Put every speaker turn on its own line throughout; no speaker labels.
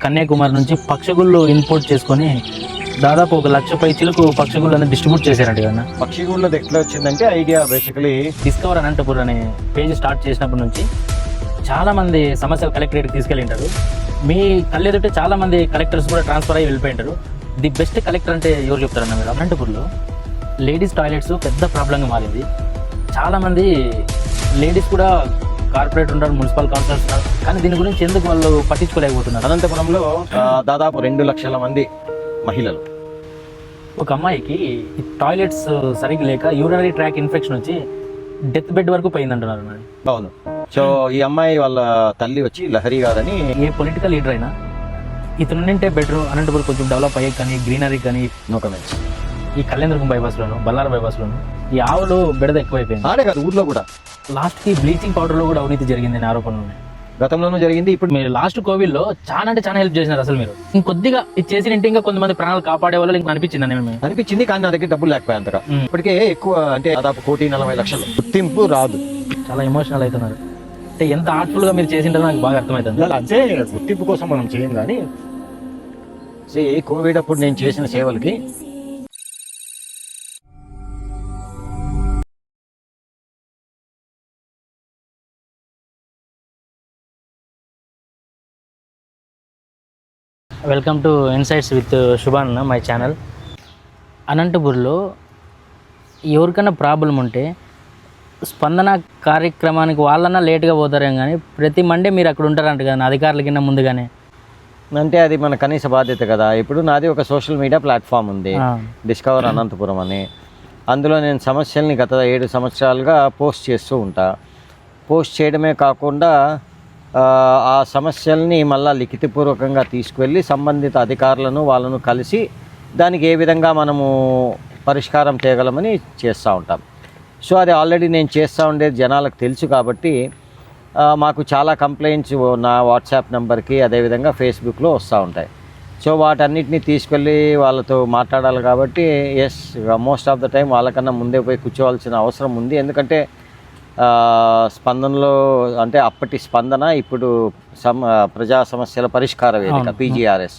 కన్యాకుమారి నుంచి పక్షగుళ్ళు ఇంపోర్ట్ చేసుకొని దాదాపు 1,00,000 పైచీలకు పక్షగుళ్ళని డిస్ట్రిబ్యూట్ చేశారంట కదా.
పక్షిగూళ్ళది ఎట్లా వచ్చిందంటే ఐడియా బేసికలీ
డిస్కవర్ అనంతపూర్ అనే పేజ్ స్టార్ట్ చేసినప్పటి నుంచి చాలా మంది సమస్యలు కలెక్టరేట్కి తీసుకెళ్ళింటారు. మీ కళ్ళెదుటే చాలా మంది కలెక్టర్స్ కూడా ట్రాన్స్ఫర్ అయ్యి వెళ్ళిపోయింటారు. ది బెస్ట్ కలెక్టర్ అంటే ఎవరు చెప్తారన్న మీరు? అనంతపూర్లో లేడీస్ టాయిలెట్స్ పెద్ద ప్రాబ్లంగా మారింది. చాలామంది లేడీస్ కూడా కార్పొరేట్ ఉంటారు, మున్సిపల్ కౌన్సిలర్స్ ఉన్నారు, కానీ దీని గురించి ఎందుకు వాళ్ళు పట్టించుకోలేకపోతున్నారు?
అనంతపురంలో దాదాపు 2 లక్షల మంది మహిళలు.
ఒక అమ్మాయికి ఈ టాయిలెట్స్ సరిగ్గా లేక యూరినరీ ట్రాక్ ఇన్ఫెక్షన్ వచ్చి డెత్ బెడ్ వరకు పోయిందంటున్నారు.
అవును. సో ఈ అమ్మాయి వాళ్ళ తల్లి వచ్చి లహరి గారని.
ఏ పొలిటికల్ లీడర్ అయినా ఇతను నింటే బెటర్, అనంతపురం కొంచెం డెవలప్ అయ్యే కానీ గ్రీనరీ కానీ.
No comments.
ఈ కళ్యాణదుర్గం బైపాస్లోను, బల్లార బైపాస్లోను ఈ ఆవులు బెడద ఎక్కువైపోయింది.
ఆడే కాదు, ఊర్లో కూడా
లాస్ట్కి బ్లీచింగ్ పౌడర్లో కూడా అవినీతి జరిగిందని ఆరోపణలు ఉన్నాయి.
గతంలోనూ జరిగింది. ఇప్పుడు
మీరు లాస్ట్ కోవిడ్లో చాలా అంటే చాలా హెల్ప్ చేసినారు. అసలు మీరు ఇంకొద్దిగా ఇది చేసినంటే ఇంకా కొంతమంది ప్రాణాలు కాపాడే వాళ్ళు ఇంకా
అనిపించింది, కానీ నా దగ్గర డబ్బులు లేకపోయా అంతగా. ఇప్పటికే ఎక్కువ అంటే దాదాపు 1,40,00,000 గుర్తింపు రాదు.
చాలా ఎమోషనల్ అవుతున్నారు. అంటే ఎంత ఆర్ట్ఫుల్ గా మీరు చేసింటారో నాకు బాగా అర్థమవుతుంది.
అంటే గుర్తింపు కోసం మనం చేయం, కానీ కోవిడ్ అప్పుడు నేను చేసిన సేవలకి
welcome to insights with Subhan, my channel. అనంతపూర్లో ఎవరికైనా ప్రాబ్లం ఉంటే స్పందన కార్యక్రమానికి వాళ్ళన్నా లేట్గా పోతారేం, కానీ ప్రతి మండే మీరు అక్కడ ఉంటారంట కదా అధికారుల కింద ముందుగానే.
అంటే అది మన కనీస బాధ్యత కదా. ఇప్పుడు నాది ఒక సోషల్ మీడియా ప్లాట్ఫామ్ ఉంది, డిస్కవర్ అనంతపురం అని. అందులో నేను సమస్యల్ని గత 7 సంవత్సరాలుగా పోస్ట్ చేస్తూ ఉంటా. పోస్ట్ చేయడమే కాకుండా ఆ సమస్యల్ని మళ్ళా లిఖితపూర్వకంగా తీసుకువెళ్ళి సంబంధిత అధికారులను వాళ్ళను కలిసి దానికి ఏ విధంగా మనము పరిష్కారం చేయగలమని చేస్తూ ఉంటాం. సో అది ఆల్రెడీ నేను చేస్తూ ఉండేది జనాలకు తెలుసు కాబట్టి మాకు చాలా కంప్లైంట్స్ నా వాట్సాప్ నెంబర్కి అదేవిధంగా ఫేస్బుక్లో వస్తూ ఉంటాయి. సో వాటన్నిటిని తీసుకెళ్ళి వాళ్ళతో మాట్లాడాలి కాబట్టి yes, most of the time వాళ్ళకన్నా ముందే పోయి కూర్చోవాల్సిన అవసరం ఉంది. ఎందుకంటే స్పందనలో అంటే అప్పటి స్పందన ఇప్పుడు ప్రజా సమస్యల పరిష్కార వేదిక PGRS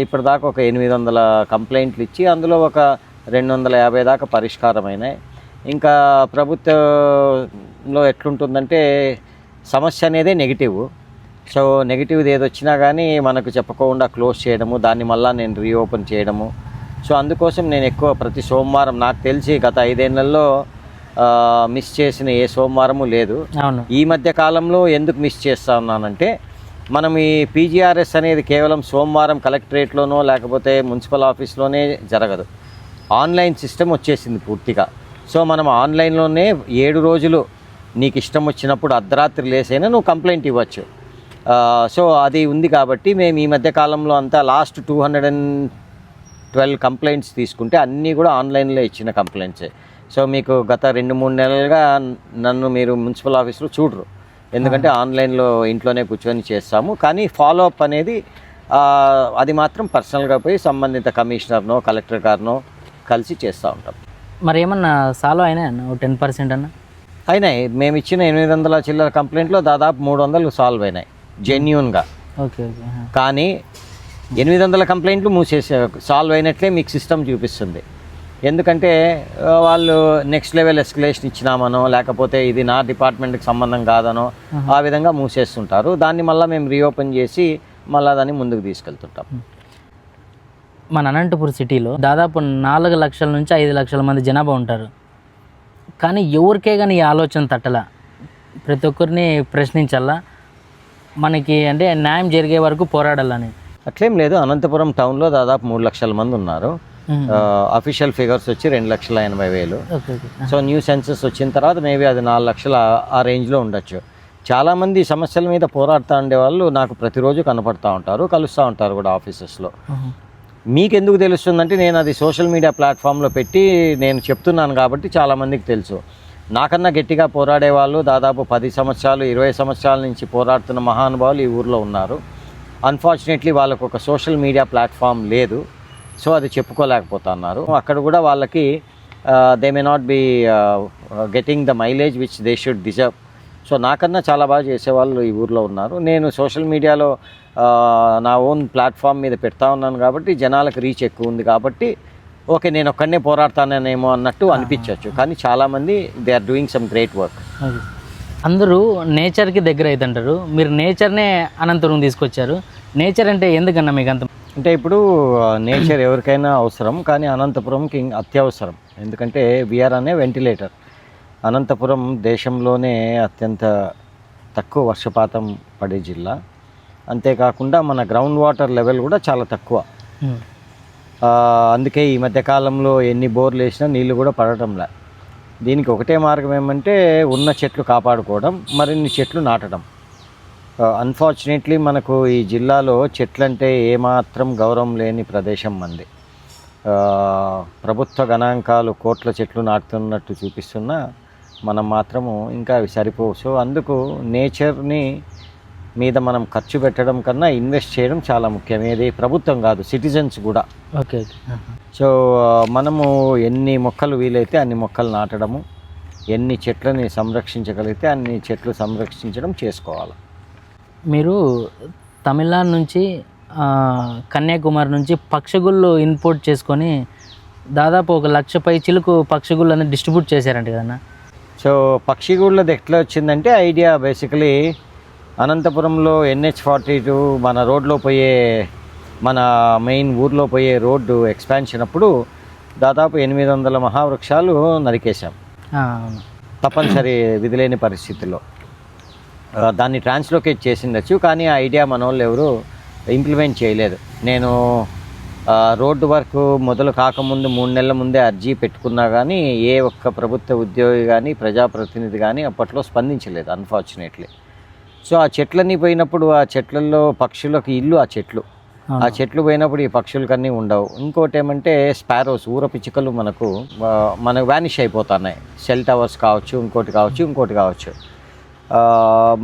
ఇప్పటిదాకా ఒక 800 కంప్లైంట్లు ఇచ్చి అందులో ఒక 250 దాకా పరిష్కారమైనాయి. ఇంకా ప్రభుత్వంలో ఎట్లుంటుందంటే సమస్య అనేదే నెగిటివ్. సో నెగిటివ్ది ఏదొచ్చినా కానీ మనకు చెప్పకుండా క్లోజ్ చేయడము, దాన్ని మళ్ళీ నేను రీఓపెన్ చేయడము. సో అందుకోసం నేను ఎక్కువ ప్రతి సోమవారం, నాకు తెలిసి గత 5 ఏళ్లలో మిస్ చేసిన ఏ సోమవారము లేదు. ఈ మధ్య కాలంలో ఎందుకు మిస్ చేస్తా ఉన్నానంటే, మనం ఈ PGRS అనేది కేవలం సోమవారం కలెక్టరేట్లోనో లేకపోతే మున్సిపల్ ఆఫీస్లోనే జరగదు. ఆన్లైన్ సిస్టమ్ వచ్చేసింది పూర్తిగా. సో మనం ఆన్లైన్లోనే 7 రోజులు నీకు ఇష్టం వచ్చినప్పుడు అర్ధరాత్రి లేసైనా నువ్వు కంప్లైంట్ ఇవ్వచ్చు. సో అది ఉంది కాబట్టి మేము ఈ మధ్య కాలంలో అంతా లాస్ట్ 212 కంప్లైంట్స్ తీసుకుంటే అన్నీ కూడా ఆన్లైన్లో ఇచ్చిన కంప్లైంట్సే. సో మీకు గత 2-3 నెలలుగా నన్ను మీరు మున్సిపల్ ఆఫీస్లో చూడరు, ఎందుకంటే ఆన్లైన్లో ఇంట్లోనే కూర్చొని చేస్తాము. కానీ ఫాలోఅప్ అనేది అది మాత్రం పర్సనల్గా పోయి సంబంధిత కమిషనర్నో కలెక్టర్ గారినో కలిసి చేస్తూ ఉంటాం.
మరి ఏమన్నా సాల్వ్ అయినాయి అన్న? 10% అన్న
అయినాయి. మేము ఇచ్చిన 800 చిల్లర కంప్లైంట్లో దాదాపు 300 సాల్వ్ అయినాయి జెన్యూన్గా.
Okay okay.
కానీ 800 కంప్లైంట్లు సాల్వ్ అయినట్లే మీకు సిస్టమ్ చూపిస్తుంది. ఎందుకంటే వాళ్ళు నెక్స్ట్ లెవెల్ ఎస్కలేషన్ ఇచ్చినామనో లేకపోతే ఇది నా డిపార్ట్మెంట్కి సంబంధం కాదనో ఆ విధంగా మూసేస్తుంటారు. దాన్ని మళ్ళీ మేము రీఓపెన్ చేసి మళ్ళీ దాన్ని ముందుకు తీసుకెళ్తుంటాం.
మన అనంతపూర్ సిటీలో దాదాపు 4 లక్షల నుంచి 5 లక్షల మంది జనాభా ఉంటారు. కానీ ఎవరికే కానీ ఈ ఆలోచన తట్టలా, ప్రతి ఒక్కరిని ప్రశ్నించాలా, మనకి అంటే న్యాయం జరిగే వరకు పోరాడాలని.
అట్లేం లేదు. అనంతపురం టౌన్లో దాదాపు 3 లక్షల మంది ఉన్నారు. అఫీషియల్ ఫిగర్స్ వచ్చి 2,80,000. సో న్యూ సెన్సస్ వచ్చిన తర్వాత మేబీ అది 4 లక్షల ఆ రేంజ్లో ఉండొచ్చు. చాలామంది సమస్యల మీద పోరాడుతూ ఉండేవాళ్ళు నాకు ప్రతిరోజు కనపడుతూ ఉంటారు, కలుస్తూ ఉంటారు కూడా ఆఫీసెస్లో. మీకు ఎందుకు తెలుస్తుందంటే నేను అది సోషల్ మీడియా ప్లాట్ఫామ్లో పెట్టి నేను చెప్తున్నాను కాబట్టి చాలామందికి తెలుసు. నాకన్నా గట్టిగా పోరాడే వాళ్ళు దాదాపు 10 సంవత్సరాలు 20 సంవత్సరాల నుంచి పోరాడుతున్న మహానుభావులు ఈ ఊర్లో ఉన్నారు. అన్ఫార్చునేట్లీ వాళ్ళకు ఒక సోషల్ మీడియా ప్లాట్ఫామ్ లేదు. సో అది చెప్పుకోలేకపోతున్నారు. అక్కడ కూడా వాళ్ళకి they may not be getting the mileage which they should deserve. So నాకన్నా చాలా బాగా చేసేవాళ్ళు ఈ ఊర్లో ఉన్నారు. నేను సోషల్ మీడియాలో నా ఓన్ ప్లాట్ఫామ్ మీద పెడతా ఉన్నాను కాబట్టి జనాలకు రీచ్ ఎక్కువ ఉంది కాబట్టి ఓకే నేను ఒక్కడనే పోరాడతానేమో అన్నట్టు అనిపించవచ్చు. కానీ చాలామంది they are doing some great work.
అందరూ నేచర్కి దగ్గర అవుతుంటారు, మీరు నేచర్నే అనంతపురం తీసుకొచ్చారు. నేచర్ అంటే ఎందుకన్నా మీకు అంత?
అంటే ఇప్పుడు నేచర్ ఎవరికైనా అవసరం, కానీ అనంతపురంకి అత్యవసరం. ఎందుకంటే వీఆర్ అనే వెంటిలేటర్. అనంతపురం దేశంలోనే అత్యంత తక్కువ వర్షపాతం పడే జిల్లా. అంతేకాకుండా మన గ్రౌండ్ వాటర్ లెవెల్ కూడా చాలా తక్కువ. అందుకే ఈ మధ్యకాలంలో ఎన్ని బోర్లు వేసినా నీళ్ళు కూడా పడటంలే. దీనికి ఒకటే మార్గం ఏమంటే ఉన్న చెట్లు కాపాడుకోవడం, మరిన్ని చెట్లు నాటడం. అన్ఫార్చునేట్లీ మనకు ఈ జిల్లాలో చెట్లంటే ఏమాత్రం గౌరవం లేని ప్రదేశం మంది. ప్రభుత్వ గణాంకాలు కోట్ల చెట్లు నాటుతున్నట్టు చూపిస్తున్నా మనం మాత్రము ఇంకా అవి సరిపోవు. సో అందుకు నేచర్ని మీద మనం ఖర్చు పెట్టడం కన్నా ఇన్వెస్ట్ చేయడం చాలా ముఖ్యం. ఏది ప్రభుత్వం కాదు, సిటిజన్స్ కూడా.
ఓకే.
సో మనము ఎన్ని మొక్కలు వీలైతే అన్ని మొక్కలు నాటడము, ఎన్ని చెట్లని సంరక్షించగలిగితే అన్ని చెట్లు సంరక్షించడం చేసుకోవాలి.
మీరు తమిళనాడు నుంచి కన్యాకుమారి నుంచి పక్షిగుళ్ళు ఇంపోర్ట్ చేసుకొని దాదాపు 1,00,000 పై చిలుకు పక్షిగుళ్ళని డిస్ట్రిబ్యూట్ చేశారంట కదన్నా.
సో పక్షిగూళ్ళది ఎట్లా వచ్చిందంటే ఐడియా బేసికలీ అనంతపురంలో NH-42 మన రోడ్లో పోయే, మన మెయిన్ ఊర్లో పోయే రోడ్డు ఎక్స్పాన్షన్ అప్పుడు దాదాపు 800 మహావృక్షాలు నరికేశాం తప్పనిసరి విధిలేని పరిస్థితుల్లో. దాన్ని ట్రాన్స్లోకేట్ చేసిండొచ్చు, కానీ ఆ ఐడియా మన వాళ్ళు ఎవరు ఇంప్లిమెంట్ చేయలేదు. నేను రోడ్డు వర్క్ మొదలు కాకముందు 3 నెలల ముందే అర్జీ పెట్టుకున్నా కానీ ఏ ఒక్క ప్రభుత్వ ఉద్యోగి కానీ ప్రజాప్రతినిధి కానీ అప్పట్లో స్పందించలేదు అన్ఫార్చునేట్లీ. సో ఆ చెట్లన్నీ పోయినప్పుడు ఆ చెట్లలో పక్షులకు ఇల్లు ఆ చెట్లు పోయినప్పుడు ఈ పక్షులకన్నీ ఉండవు. ఇంకోటి ఏమంటే స్పారోస్, ఊర పిచ్చుకలు మనకు వ్యానిష్ అయిపోతున్నాయి. సెల్ టవర్స్ కావచ్చు, ఇంకోటి కావచ్చు.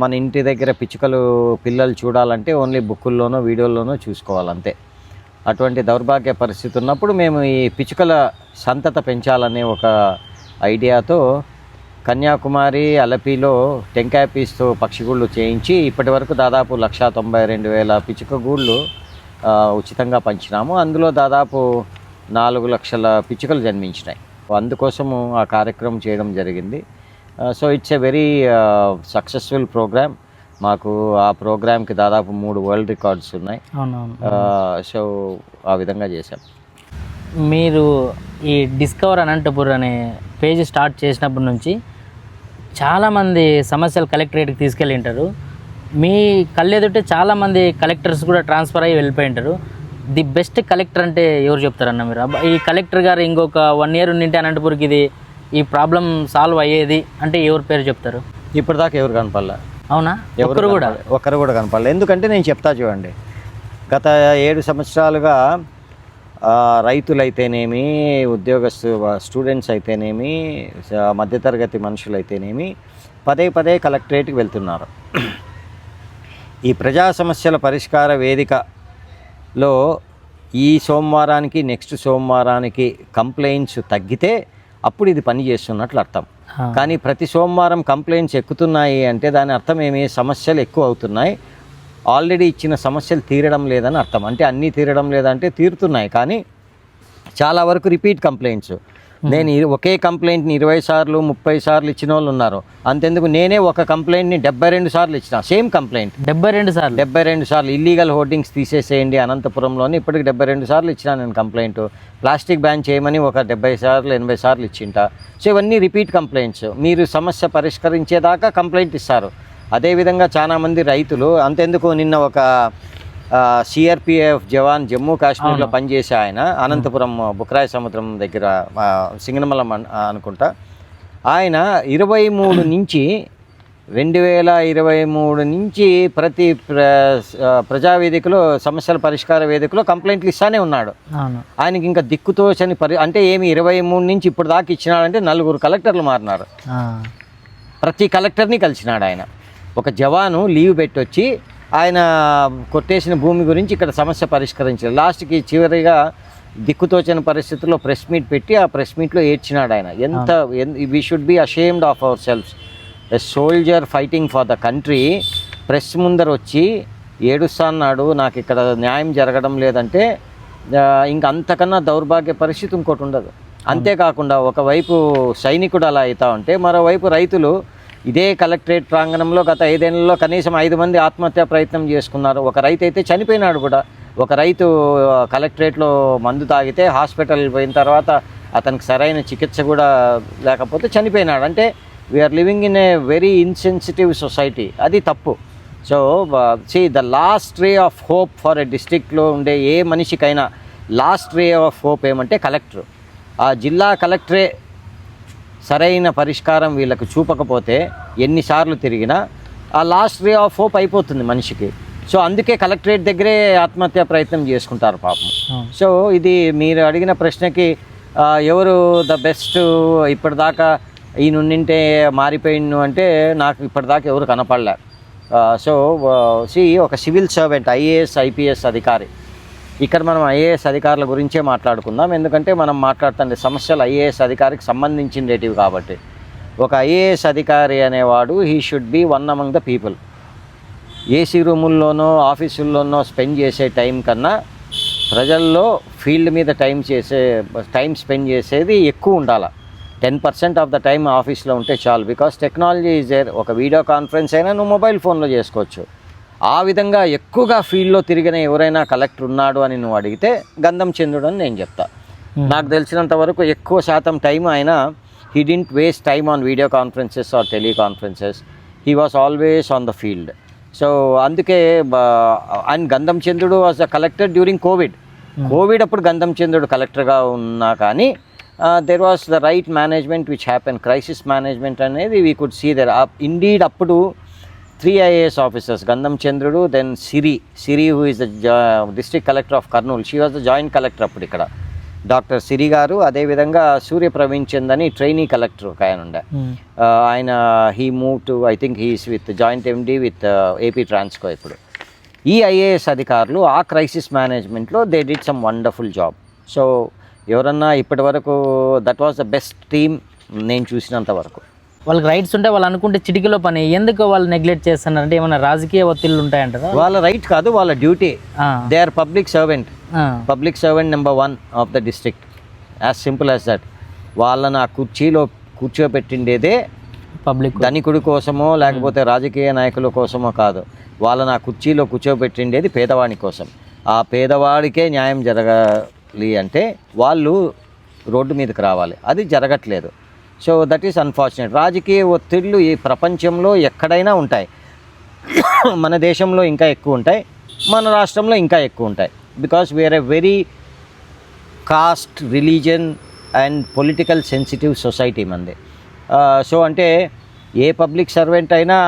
మన ఇంటి దగ్గర పిచ్చుకలు పిల్లలు చూడాలంటే ఓన్లీ బుక్కుల్లోనో వీడియోల్లోనో చూసుకోవాలంతే. అటువంటి దౌర్భాగ్య పరిస్థితి ఉన్నప్పుడు మేము ఈ పిచ్చుకల సంతత పెంచాలనే ఒక ఐడియాతో కన్యాకుమారి అలపిలో టెంకాయ పీస్తో పక్షిగూళ్ళు చేయించి ఇప్పటి వరకు దాదాపు 192,000 పిచ్చుక గూళ్ళు ఉచితంగా పంచినాము. అందులో దాదాపు 4 లక్షల పిచ్చుకలు జన్మించినాయి. అందుకోసము ఆ కార్యక్రమం చేయడం జరిగింది. So it's a very successful program. మాకు ఆ ప్రోగ్రామ్కి దాదాపు 3 వరల్డ్ రికార్డ్స్ ఉన్నాయి. సో ఆ విధంగా చేశాం.
మీరు ఈ డిస్కవర్ అనంతపూర్ అనే పేజ్ స్టార్ట్ చేసినప్పటి నుంచి చాలామంది సమస్యలు కలెక్టరేట్కి తీసుకెళ్ళి ఉంటారు. మీ కళ్ళెదుటే చాలామంది కలెక్టర్స్ కూడా ట్రాన్స్ఫర్ అయ్యి వెళ్ళిపోయి ఉంటారు. ది బెస్ట్ కలెక్టర్ అంటే ఎవరు చెప్తారన్న మీరు? ఈ కలెక్టర్ గారు ఇంకొక 1 year ఉండింటే అనంతపూర్కి ఈ ప్రాబ్లం సాల్వ్ అయ్యేది అంటే ఎవరి పేరు చెప్తారు?
ఇప్పటిదాకా ఎవరు కనపడలే.
అవునా?
ఒక్కరు కూడా కనపడలేదు. ఎందుకంటే నేను చెప్తా చూడండి, గత 7 సంవత్సరాలుగా రైతులైతేనేమి, స్టూడెంట్స్ అయితేనేమి, మధ్యతరగతి మనుషులు అయితేనేమి పదే కలెక్టరేట్కి వెళ్తున్నారు. ఈ ప్రజా సమస్యల పరిష్కార వేదికలో ఈ సోమవారానికి నెక్స్ట్ సోమవారానికి కంప్లైంట్స్ తగ్గితే అప్పుడు ఇది పని చేస్తున్నట్లు అర్థం. కానీ ప్రతి సోమవారం కంప్లైంట్స్ ఎక్కుతున్నాయి అంటే దాని అర్థం ఏమి? సమస్యలు ఎక్కువ అవుతున్నాయి, ఆల్రెడీ ఇచ్చిన సమస్యలు తీరడం లేదని అర్థం. అంటే అన్నీ తీరడం లేదంటే తీరుతున్నాయి, కానీ చాలా వరకు రిపీట్ కంప్లైంట్స్. నేను ఒకే కంప్లైంట్ని 20 సార్లు 30 సార్లు ఇచ్చిన వాళ్ళు ఉన్నారు. అంతెందుకు నేనే ఒక కంప్లైంట్ని 72 సార్లు ఇచ్చిన. సేమ్ కంప్లైంట్ 72 సార్లు ఇల్లీగల్ హోర్డింగ్స్ తీసేసేయండి అనంతపురంలోని. ఇప్పటికి 72 సార్లు ఇచ్చిన నేను కంప్లైంట్. ప్లాస్టిక్ బ్యాన్ చేయమని ఒక 70 సార్లు 80 సార్లు ఇచ్చింట. సో ఇవన్నీ రిపీట్ కంప్లైంట్స్. మీరు సమస్య పరిష్కరించేదాకా కంప్లైంట్ ఇస్తారు. అదేవిధంగా చాలామంది రైతులు, అంతెందుకు నిన్న ఒక CRPF జవాన్ జమ్మూ కాశ్మీర్లో పనిచేసే ఆయన అనంతపురం బుక్రాయ సముద్రం దగ్గర సింగనమలం అనుకుంటా, ఆయన 23 నుంచి 2023 నుంచి ప్రతి ప్రజావేదికలో సమస్యల పరిష్కార వేదికలో కంప్లైంట్లు ఇస్తానే ఉన్నాడు. ఆయనకి ఇంకా దిక్కుతోచని అంటే ఏమి 23 నుంచి ఇప్పుడు దాకా ఇచ్చినాడంటే 4 కలెక్టర్లు మారినారు. ప్రతి కలెక్టర్ని కలిసినాడు ఆయన. ఒక జవాను లీవ్ పెట్టొచ్చి ఆయన కొట్టేసిన భూమి గురించి ఇక్కడ సమస్య పరిష్కరించారు. లాస్ట్కి చివరిగా దిక్కుతోచని పరిస్థితుల్లో ప్రెస్ మీట్ పెట్టి ఆ ప్రెస్ మీట్లో ఏడ్చినాడు ఆయన. We should be ashamed of our selfs. A soldier fighting for the country press ముందర వచ్చి ఏడుస్తున్నాడు, నాకు ఇక్కడ న్యాయం జరగడం లేదంటే ఇంక అంతకన్నా దౌర్భాగ్య పరిస్థితి ఇంకోటి ఉండదు. అంతేకాకుండా ఒకవైపు సైనికుడు అలా అవుతా ఉంటే మరోవైపు రైతులు ఇదే కలెక్టరేట్ ప్రాంగణంలో గత 5 ఏళ్లలో కనీసం 5 మంది ఆత్మహత్యా ప్రయత్నం చేసుకున్నారు. ఒక రైతు అయితే చనిపోయినాడు కూడా. ఒక రైతు కలెక్టరేట్లో మందు తాగితే హాస్పిటల్ పోయిన తర్వాత అతనికి సరైన చికిత్స కూడా లేకపోతే చనిపోయినాడు. అంటే we are living in a very insensitive society. అది తప్పు. So the last ray of hope for a డిస్ట్రిక్ట్లో ఉండే ఏ మనిషికైనా లాస్ట్ రే ఆఫ్ హోప్ ఏమంటే కలెక్టర్. ఆ జిల్లా కలెక్టరే సరైన పరిష్కారం వీళ్ళకు చూపకపోతే ఎన్నిసార్లు తిరిగినా ఆ లాస్ట్ రే ఆఫ్ హోప్ అయిపోతుంది మనిషికి. సో అందుకే కలెక్టరేట్ దగ్గరే ఆత్మహత్యా ప్రయత్నం చేసుకుంటారు పాపం. సో ఇది మీరు అడిగిన ప్రశ్నకి ఎవరు ద బెస్ట్ ఇప్పటిదాకా ఈయనుండింటే మారిపోయిను అంటే నాకు ఇప్పటిదాకా ఎవరు కనపడలే. సో ఒక సివిల్ సర్వెంట్, ఐఏఎస్ ఐపీఎస్ అధికారి. ఇక్కడ మనం ఐఏఎస్ అధికారుల గురించే మాట్లాడుకుందాం, ఎందుకంటే మనం మాట్లాడుతుండే సమస్యలు ఐఏఎస్ అధికారికి సంబంధించినటివి కాబట్టి. ఒక ఐఏఎస్ అధికారి అనేవాడు he should be one among the people. AC రూముల్లోనో ఆఫీసుల్లోనో స్పెండ్ చేసే టైం కన్నా ప్రజల్లో ఫీల్డ్ మీద టైం స్పెండ్ చేసేది ఎక్కువ ఉండాలి. 10% ఆఫ్ ద టైం ఆఫీస్లో ఉంటే చాలు. Because technology is there. ఒక వీడియో కాన్ఫరెన్స్ అయినా నువ్వు మొబైల్ ఫోన్లో చేసుకోవచ్చు. ఆ విధంగా ఎక్కువగా ఫీల్డ్లో తిరిగిన ఎవరైనా కలెక్టర్ ఉన్నాడు అని నువ్వు అడిగితే గంధం చంద్రుడు అని నేను చెప్తా. నాకు తెలిసినంత వరకు ఎక్కువ శాతం టైం ఆయన he didn't waste time on video conferences or teleconferences. He was always on the field. So అందుకే and Gandham Chandrudu was the collector during Covid అప్పుడు గంధం చంద్రుడు కలెక్టర్గా ఉన్నా కానీ there was the right management which happen. Crisis management అనేది we could see there. Indeed అప్పుడు 3 IAS officers, Gandham Chandrudu, then Siri who is the district collector of Kurnool. She was the joint collector అప్పుడు ఇక్కడ, doctor సిరి గారు. అదేవిధంగా సూర్య ప్రవీణ్ చంద్ అని ట్రైనీ కలెక్టర్ ఒక ఆయన ఉండే. ఆయన he move to I think he's with joint MD with AP Transco. ఇప్పుడు ఈ ఐఏఎస్ అధికారులు ఆ క్రైసిస్ మేనేజ్మెంట్లో they did some wonderful job. So ఎవరన్నా ఇప్పటి వరకు that was the best team నేను చూసినంత వరకు.
వాళ్ళకి రైట్స్ ఉంటే వాళ్ళు అనుకుంటే చిటికలో పని, ఎందుకు వాళ్ళు నెగ్లెక్ట్ చేస్తున్నారంటే ఏమైనా రాజకీయ ఒత్తిళ్ళు ఉంటాయంటారా?
వాళ్ళ రైట్ కాదు, వాళ్ళ duty. They are public servant number 1 of the district. As simple as that. వాళ్ళని ఆ కుర్చీలో కూర్చోబెట్టిండేదే
పబ్లిక్,
ధనికుడి కోసమో లేకపోతే రాజకీయ నాయకుల కోసమో కాదు. వాళ్ళని ఆ కుర్చీలో కూర్చోబెట్టిండేది పేదవాడి కోసం. ఆ పేదవాడికే న్యాయం జరగాలి అంటే వాళ్ళు రోడ్డు మీదకి రావాలి. అది జరగట్లేదు. So that is unfortunate. రాజకీయ ఒత్తిళ్ళు ఈ ప్రపంచంలో ఎక్కడైనా ఉంటాయి. మన దేశంలో ఇంకా ఎక్కువ ఉంటాయి, మన రాష్ట్రంలో ఇంకా ఎక్కువ ఉంటాయి. Because we are a very caste, religion and political sensitive society మంది. సో అంటే ఏ పబ్లిక్ సర్వెంట్ అయినా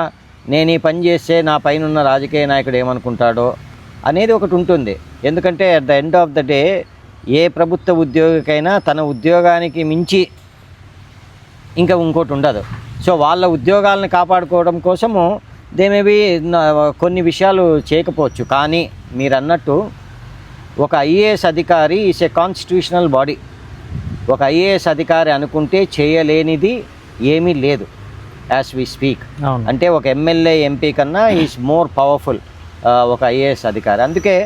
నేను ఈ పని చేస్తే నా పైన ఉన్న రాజకీయ నాయకుడు ఏమనుకుంటాడో అనేది ఒకటి ఉంటుంది. ఎందుకంటే at the end of the day ఏ ప్రభుత్వ ఉద్యోగికైనా తన ఉద్యోగానికి మించి ఇంకా ఇంకోటి ఉండదు. సో వాళ్ళ ఉద్యోగాలను కాపాడుకోవడం కోసము దే మేబీ కొన్ని విషయాలు చేయకపోవచ్చు. కానీ మీరు అన్నట్టు ఒక ఐఏఎస్ అధికారి ఈస్ ఏ కాన్స్టిట్యూషనల్ బాడీ. ఒక ఐఏఎస్ అధికారి అనుకుంటే చేయలేనిది ఏమీ లేదు యాజ్ వి స్పీక్. అంటే ఒక ఎమ్మెల్యే ఎంపీ కన్నా ఈజ్ మోర్ పవర్ఫుల్ ఒక ఐఏఎస్ అధికారి. అందుకే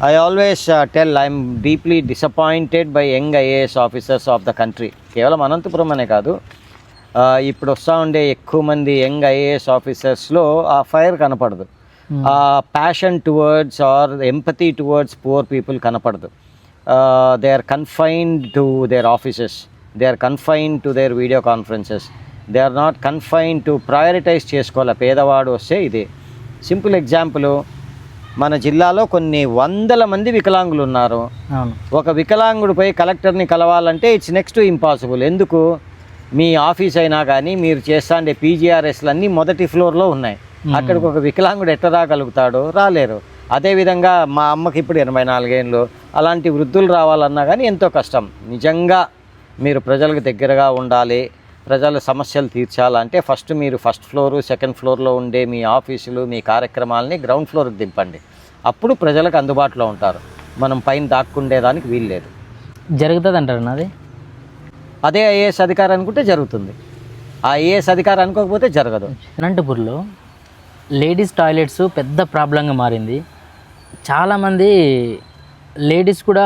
I always tell I'm deeply disappointed by young IAS officers of the country. కేవలం అనంతపురం అనే కాదు, ఇప్పుడు వస్తూ ఉండే ఎక్కువ మంది యంగ్ ఐఏఎస్ ఆఫీసర్స్లో ఆ ఫైర్ కనపడదు. ఆ passion towards or empathy towards poor people కనపడదు. They are confined to their offices, they are confined to their video conferences, they are not confined to prioritise చేసుకోవాలి. పేదవాడు వస్తే ఇది సింపుల్ ఎగ్జాంపుల్. మన జిల్లాలో కొన్ని 100 మంది వికలాంగులు ఉన్నారు. ఒక వికలాంగుడు పోయి కలెక్టర్ని కలవాలంటే ఇట్స్ నెక్స్ట్ టు ఇంపాసిబుల్. ఎందుకు? మీ ఆఫీస్ అయినా కానీ మీరు చేస్తాండే పీజీఆర్ఎస్లన్నీ మొదటి ఫ్లోర్లో ఉన్నాయి. అక్కడికి ఒక వికలాంగుడు ఎట్లా రాగలుగుతాడో? రాలేరు. అదేవిధంగా మా అమ్మకి ఇప్పుడు 84 ఏళ్ళు, అలాంటి వృద్ధులు రావాలన్నా కానీ ఎంతో కష్టం. నిజంగా మీరు ప్రజలకు దగ్గరగా ఉండాలి, ప్రజల సమస్యలు తీర్చాలంటే ఫస్ట్ మీరు ఫస్ట్ ఫ్లోరు, సెకండ్ ఫ్లోర్లో ఉండే మీ ఆఫీసులు, మీ కార్యక్రమాలని గ్రౌండ్ ఫ్లోర్కి దింపండి. అప్పుడు ప్రజలకు అందుబాటులో ఉంటారు. మనం పైన దాక్కుండేదానికి వీల్లేదు.
జరుగుతుంది అంటారు నాది.
అదే ఐఏఎస్ అధికారి అనుకుంటే జరుగుతుంది. ఆ ఐఏఎస్ అధికారి అనుకోకపోతే జరగదు.
అనంతపూర్లో లేడీస్ టాయిలెట్స్ పెద్ద ప్రాబ్లంగా మారింది. చాలామంది లేడీస్ కూడా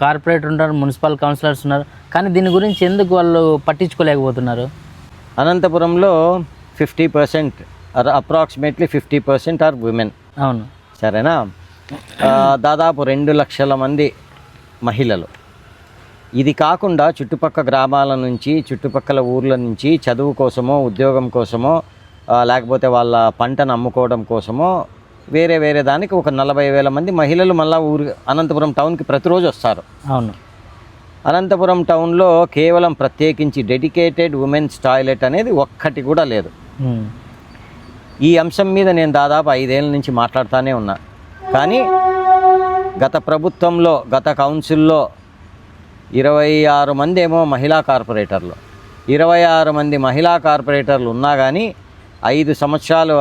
కార్పొరేటర్ ఉన్నారు, మున్సిపల్ కౌన్సిలర్స్ ఉన్నారు, కానీ దీని గురించి ఎందుకు వాళ్ళు పట్టించుకోలేకపోతున్నారు?
అనంతపురంలో 50% అప్రాక్సిమేట్లీ 50% ఆర్ ఉమెన్.
అవును,
సరేనా? దాదాపు 2 లక్షల మంది మహిళలు. ఇది కాకుండా చుట్టుపక్కల గ్రామాల నుంచి, చుట్టుపక్కల ఊర్ల నుంచి చదువు కోసమో, ఉద్యోగం కోసమో, లేకపోతే వాళ్ళ పంటను అమ్ముకోవడం కోసమో వేరే వేరే దానికి ఒక 40,000 మంది మహిళలు మళ్ళీ అనంతపురం టౌన్కి ప్రతిరోజు వస్తారు.
అవును.
అనంతపురం టౌన్లో కేవలం ప్రత్యేకించి డెడికేటెడ్ ఉమెన్స్ టాయిలెట్ అనేది ఒక్కటి కూడా లేదు. ఈ అంశం మీద నేను దాదాపు 5 ఏళ్ళ నుంచి మాట్లాడుతూనే ఉన్నా. కానీ గత ప్రభుత్వంలో, గత కౌన్సిల్లో 26 మంది ఏమో మహిళా కార్పొరేటర్లు, 26 మంది మహిళా కార్పొరేటర్లు ఉన్నా కానీ 5 సంవత్సరాలు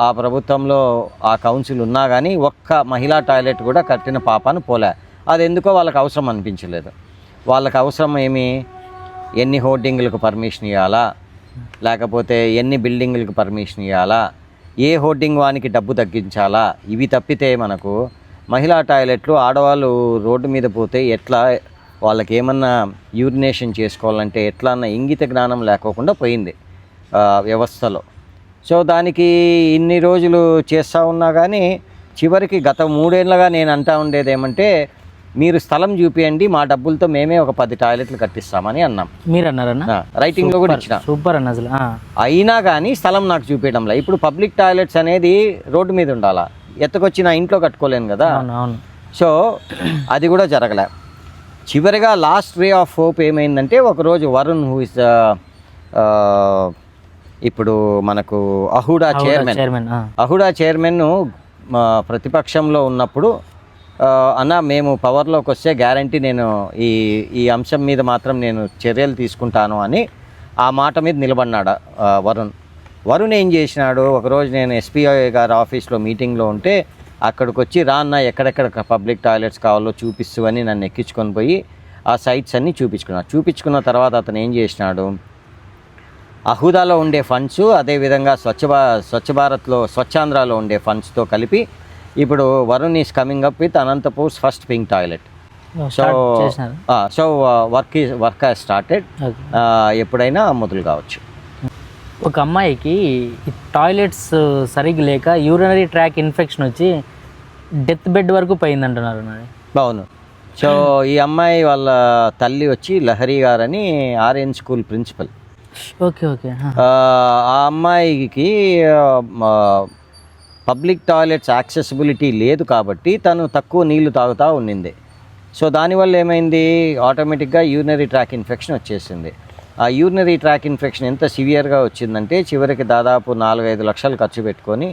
ఆ ప్రభుత్వంలో ఆ కౌన్సిల్ ఉన్నా కానీ ఒక్క మహిళా టాయిలెట్ కూడా కట్టిన పాపాను పోలే. అది ఎందుకో వాళ్ళకి అవసరం అనిపించలేదు. వాళ్ళకి అవసరం ఏమి, ఎన్ని హోర్డింగ్లకు పర్మిషన్ ఇవ్వాలా, లేకపోతే ఎన్ని బిల్డింగులకు పర్మిషన్ ఇవ్వాలా, ఏ హోర్డింగ్ వానికి డబ్బు తగ్గించాలా, ఇవి తప్పితే మనకు మహిళా టాయిలెట్లు ఆడవాళ్ళు రోడ్డు మీద పోతే ఎట్లా, వాళ్ళకి ఏమన్నా యూరినేషన్ చేసుకోవాలంటే ఎట్లా అన్న ఇంగిత జ్ఞానం లేకోకుండా పోయింది వ్యవస్థలో. సో దానికి ఇన్ని రోజులు చేస్తూ ఉన్నా కానీ చివరికి గత 3 ఏళ్ళగా నేను అంటూ ఉండేది ఏమంటే, మీరు స్థలం చూపియండి, మా డబ్బులతో మేమే ఒక 10 టాయిలెట్లు కట్టిస్తామని అన్నాం.
మీరు అన్నారన్నా?
రైటింగ్లో కూడా ఇచ్చిన.
సూపర్ అన్న. అసలు
అయినా కానీ స్థలం నాకు చూపించడంలా. ఇప్పుడు పబ్లిక్ టాయిలెట్స్ అనేది రోడ్డు మీద ఉండాలా, ఎత్తుకొచ్చి నా ఇంట్లో కట్టుకోలేను కదా.
అవును.
సో అది కూడా జరగలే. చివరిగా లాస్ట్ రే ఆఫ్ హోప్ ఏమైందంటే, ఒకరోజు వరుణ్ హూ ఇస్ ఇప్పుడు మనకు అహుడా చైర్మన్ ప్రతిపక్షంలో ఉన్నప్పుడు, అన్న మేము పవర్లోకి వస్తే గ్యారంటీ నేను ఈ అంశం మీద మాత్రం నేను చర్యలు తీసుకుంటాను అని ఆ మాట మీద నిలబడినాడు వరుణ్ ఏం చేసినాడు, ఒకరోజు నేను ఎస్పీఐ గారి ఆఫీస్లో మీటింగ్లో ఉంటే అక్కడికి వచ్చి, రా అన్న ఎక్కడెక్కడ పబ్లిక్ టాయిలెట్స్ కావాలో చూపిస్తు అని నన్ను ఎక్కించుకొని పోయి ఆ సైట్స్ అన్నీ చూపించుకున్న తర్వాత అతను ఏం చేసినాడు, అహుదాలో ఉండే ఫండ్స్, అదేవిధంగా స్వచ్ఛ భారత్లో, స్వచ్ఛాంధ్రలో ఉండే ఫండ్స్తో కలిపి ఇప్పుడు Varun is coming up with అనంతపూర్స్ first pink toilet. So work has started. ఎప్పుడైనా మొదలు కావచ్చు.
ఒక అమ్మాయికి టాయిలెట్స్ సరిగ్గా లేక యూరినరీ ట్రాక్ ఇన్ఫెక్షన్ వచ్చి డెత్ బెడ్ వరకు పోయిందంటున్నారు.
అవును. సో ఈ అమ్మాయి వాళ్ళ తల్లి వచ్చి లహరి గారని ఆర్ఎన్ స్కూల్ ప్రిన్సిపల్.
ఓకే.
ఆ అమ్మాయికి పబ్లిక్ టాయిలెట్స్ యాక్సెసిబిలిటీ లేదు కాబట్టి తను తక్కువ నీళ్లు తాగుతూ ఉండింది. సో దానివల్ల ఏమైంది, ఆటోమేటిక్గా యూరినరీ ట్రాక్ ఇన్ఫెక్షన్ వచ్చేసింది. ఆ యూరినరీ ట్రాక్ ఇన్ఫెక్షన్ ఎంత సివియర్గా వచ్చిందంటే చివరికి దాదాపు 4-5 లక్షలు ఖర్చు పెట్టుకొని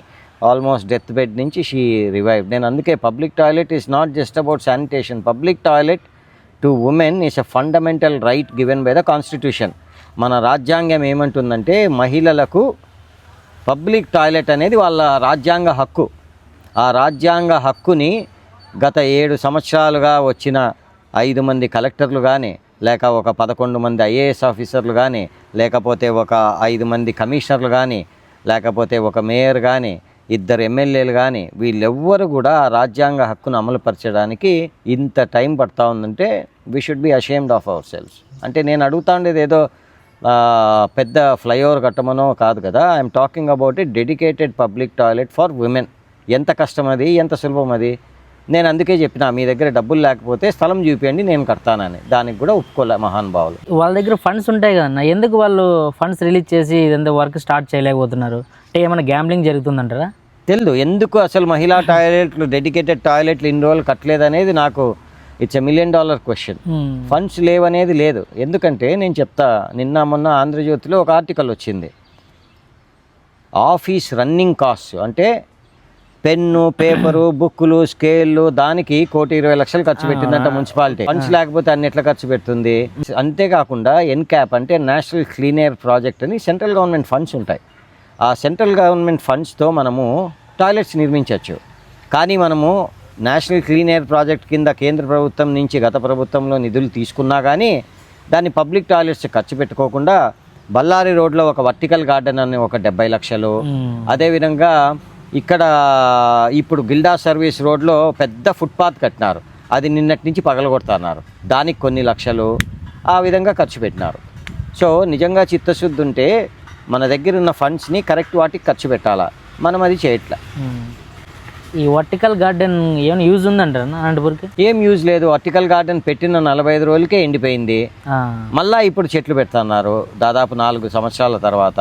ఆల్మోస్ట్ డెత్ బెడ్ నుంచి షీ రివైవ్. నేను అందుకే public toilet is not just about sanitation. Public toilet to women is a fundamental right given by the constitution. మన రాజ్యాంగం ఏమంటుందంటే, మహిళలకు పబ్లిక్ టాయిలెట్ అనేది వాళ్ళ రాజ్యాంగ హక్కు. ఆ రాజ్యాంగ హక్కుని గత 7 సంవత్సరాలుగా వచ్చిన 5 మంది కలెక్టర్లు కానీ, లేక ఒక 11 మంది ఐఏఎస్ ఆఫీసర్లు కానీ, లేకపోతే ఒక 5 మంది కమిషనర్లు కానీ, లేకపోతే ఒక మేయర్ కానీ, 2 ఎమ్మెల్యేలు కానీ, వీళ్ళెవ్వరు కూడా ఆ రాజ్యాంగ హక్కును అమలుపరచడానికి ఇంత టైం పడతా ఉందంటే we should be ashamed of hour cells. అంటే నేను అడుగుతా ఉండేది ఏదో పెద్ద ఫ్లైఓవర్ కట్టమనో కాదు కదా. I'm talking about a dedicated public toilet for women. ఎంత కష్టం అది, ఎంత సులభం అది. నేను అందుకే చెప్పిన, మీ దగ్గర డబ్బులు లేకపోతే స్థలం చూపించండి, నేను కడతానని. దానికి కూడా ఒప్పుకోలే మహానుభావులు.
వాళ్ళ దగ్గర ఫండ్స్ ఉంటాయి కదన్నా, ఎందుకు వాళ్ళు ఫండ్స్ రిలీజ్ చేసి ఇదంతా వర్క్ స్టార్ట్ చేయలేకపోతున్నారు? అంటే ఏమైనా గ్యాంబ్లింగ్ జరుగుతుందంటారా?
తెలియదు ఎందుకు అసలు మహిళా టాయిలెట్లు, డెడికేటెడ్ టాయిలెట్లు ఇన్ని రోజులు కట్టలేదనేది నాకు ఇట్స్ $1 million క్వశ్చన్. ఫండ్స్ లేవనేది లేదు. ఎందుకంటే నేను చెప్తా, నిన్న మొన్న ఆంధ్రజ్యోతిలో ఒక ఆర్టికల్ వచ్చింది, ఆఫీస్ రన్నింగ్ కాస్ట్ అంటే పెన్ను, పేపరు, బుక్కులు, స్కేళ్ళు, దానికి 1,20,00,000 ఖర్చు పెట్టిందంట మున్సిపాలిటీ. ఫండ్స్ లేకపోతే అన్ని ఎట్లా ఖర్చు పెడుతుంది? అంతేకాకుండా ఎన్క్యాప్ అంటే నేషనల్ క్లీన్ ఎయిర్ ప్రాజెక్ట్ అని సెంట్రల్ గవర్నమెంట్ ఫండ్స్ ఉంటాయి. ఆ సెంట్రల్ గవర్నమెంట్ ఫండ్స్తో మనము టాయిలెట్స్ నిర్మించవచ్చు. కానీ మనము నేషనల్ క్లీన్ ఎయిర్ ప్రాజెక్ట్ కింద కేంద్ర ప్రభుత్వం నుంచి గత ప్రభుత్వంలో నిధులు తీసుకున్నా కానీ దాన్ని పబ్లిక్ టాయిలెట్స్ ఖర్చు పెట్టుకోకుండా బళ్ళారి రోడ్లో ఒక వర్టికల్ గార్డెన్ అని ఒక 70 లక్షలు. అదేవిధంగా ఇక్కడ ఇప్పుడు గిల్డా సర్వీస్ రోడ్లో పెద్ద ఫుట్పాత్ కట్టినారు, అది నిన్నటి నుంచి పగలగొడుతున్నారు, దానికి కొన్ని లక్షలు ఆ విధంగా ఖర్చు పెట్టినారు. సో నిజంగా చిత్తశుద్ధి ఉంటే మన దగ్గర ఉన్న ఫండ్స్ని కరెక్ట్ వాటికి ఖర్చు పెట్టాలా, మనం అది చేయట్లే.
ఈ వర్టికల్ గార్డెన్ ఏమైనా యూజ్ ఉందంటారా అనంతపూర్కి?
ఏం యూజ్ లేదు. వర్టికల్ గార్డెన్ పెట్టిన 45 రోజులకే ఎండిపోయింది. మళ్ళీ ఇప్పుడు చెట్లు పెడుతున్నారు దాదాపు 4 సంవత్సరాల తర్వాత.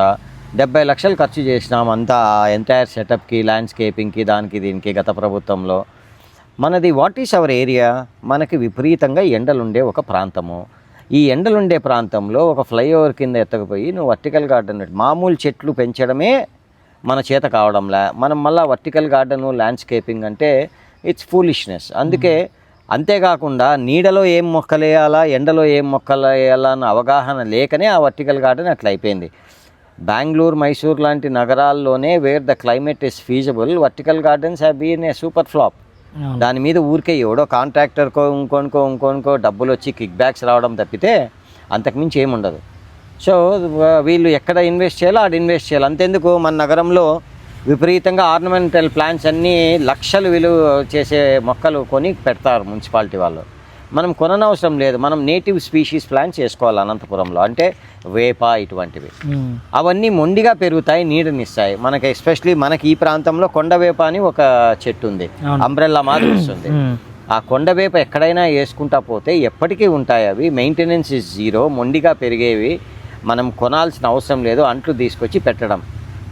70 లక్షలు ఖర్చు చేసినాం అంతా ఎంటైర్ సెటప్కి, ల్యాండ్స్కేపింగ్కి, దానికి దీనికి గత ప్రభుత్వంలో. మనది వాట్ ఈస్ అవర్ ఏరియా? మనకి విపరీతంగా ఎండలుండే ఒక ప్రాంతము. ఈ ఎండలుండే ప్రాంతంలో ఒక ఫ్లైఓవర్ కింద ఎత్తకపోయి నువ్వు వర్టికల్ గార్డెన్, మామూలు చెట్లు పెంచడమే మన చేత కావడంలే, మనం మళ్ళీ వర్టికల్ గార్డెను, ల్యాండ్స్కేపింగ్ అంటే ఇట్స్ ఫూలిష్నెస్. అందుకే అంతేకాకుండా నీడలో ఏం మొక్కలు వేయాలా, ఎండలో ఏం మొక్కలు వేయాలా అన్న అవగాహన లేకనే ఆ వర్టికల్ గార్డెన్ అట్లా అయిపోయింది. బెంగళూరు, మైసూర్ లాంటి నగరాల్లోనే where the climate is feasible, vertical gardens have been a super flop. దాని మీద ఊరికే ఎవడో కాంట్రాక్టర్కో ఇంకోనుకో డబ్బులు వచ్చి కిక్ బ్యాక్స్ రావడం తప్పితే అంతకుమించి ఏముండదు. సో వీళ్ళు ఎక్కడ ఇన్వెస్ట్ చేయాలో ఆడ ఇన్వెస్ట్ చేయాలి. అంతెందుకు మన నగరంలో విపరీతంగా ఆర్నమెంటల్ ప్లాంట్స్ అన్నీ లక్షలు విలువ చేసే మొక్కలు కొని పెడతారు మున్సిపాలిటీ వాళ్ళు. మనం కొననవసరం లేదు, మనం నేటివ్ స్పీషీస్ ప్లాంట్స్ వేసుకోవాలి అనంతపురంలో. అంటే వేప ఇటువంటివి అవన్నీ మొండిగా పెరుగుతాయి, నీడనిస్తాయి. మనకి ఎస్పెషలీ మనకి ఈ ప్రాంతంలో కొండవేప అని ఒక చెట్టు ఉంది, అంబ్రెల్లా మాదిరి వస్తుంది. ఆ కొండవేప ఎక్కడైనా వేసుకుంటా పోతే ఎప్పటికీ ఉంటాయి అవి. మెయింటెనెన్స్ ఇస్ జీరో, మొండిగా పెరిగేవి, మనం కొనాల్సిన అవసరం లేదు, అంట్లు తీసుకొచ్చి పెట్టడం.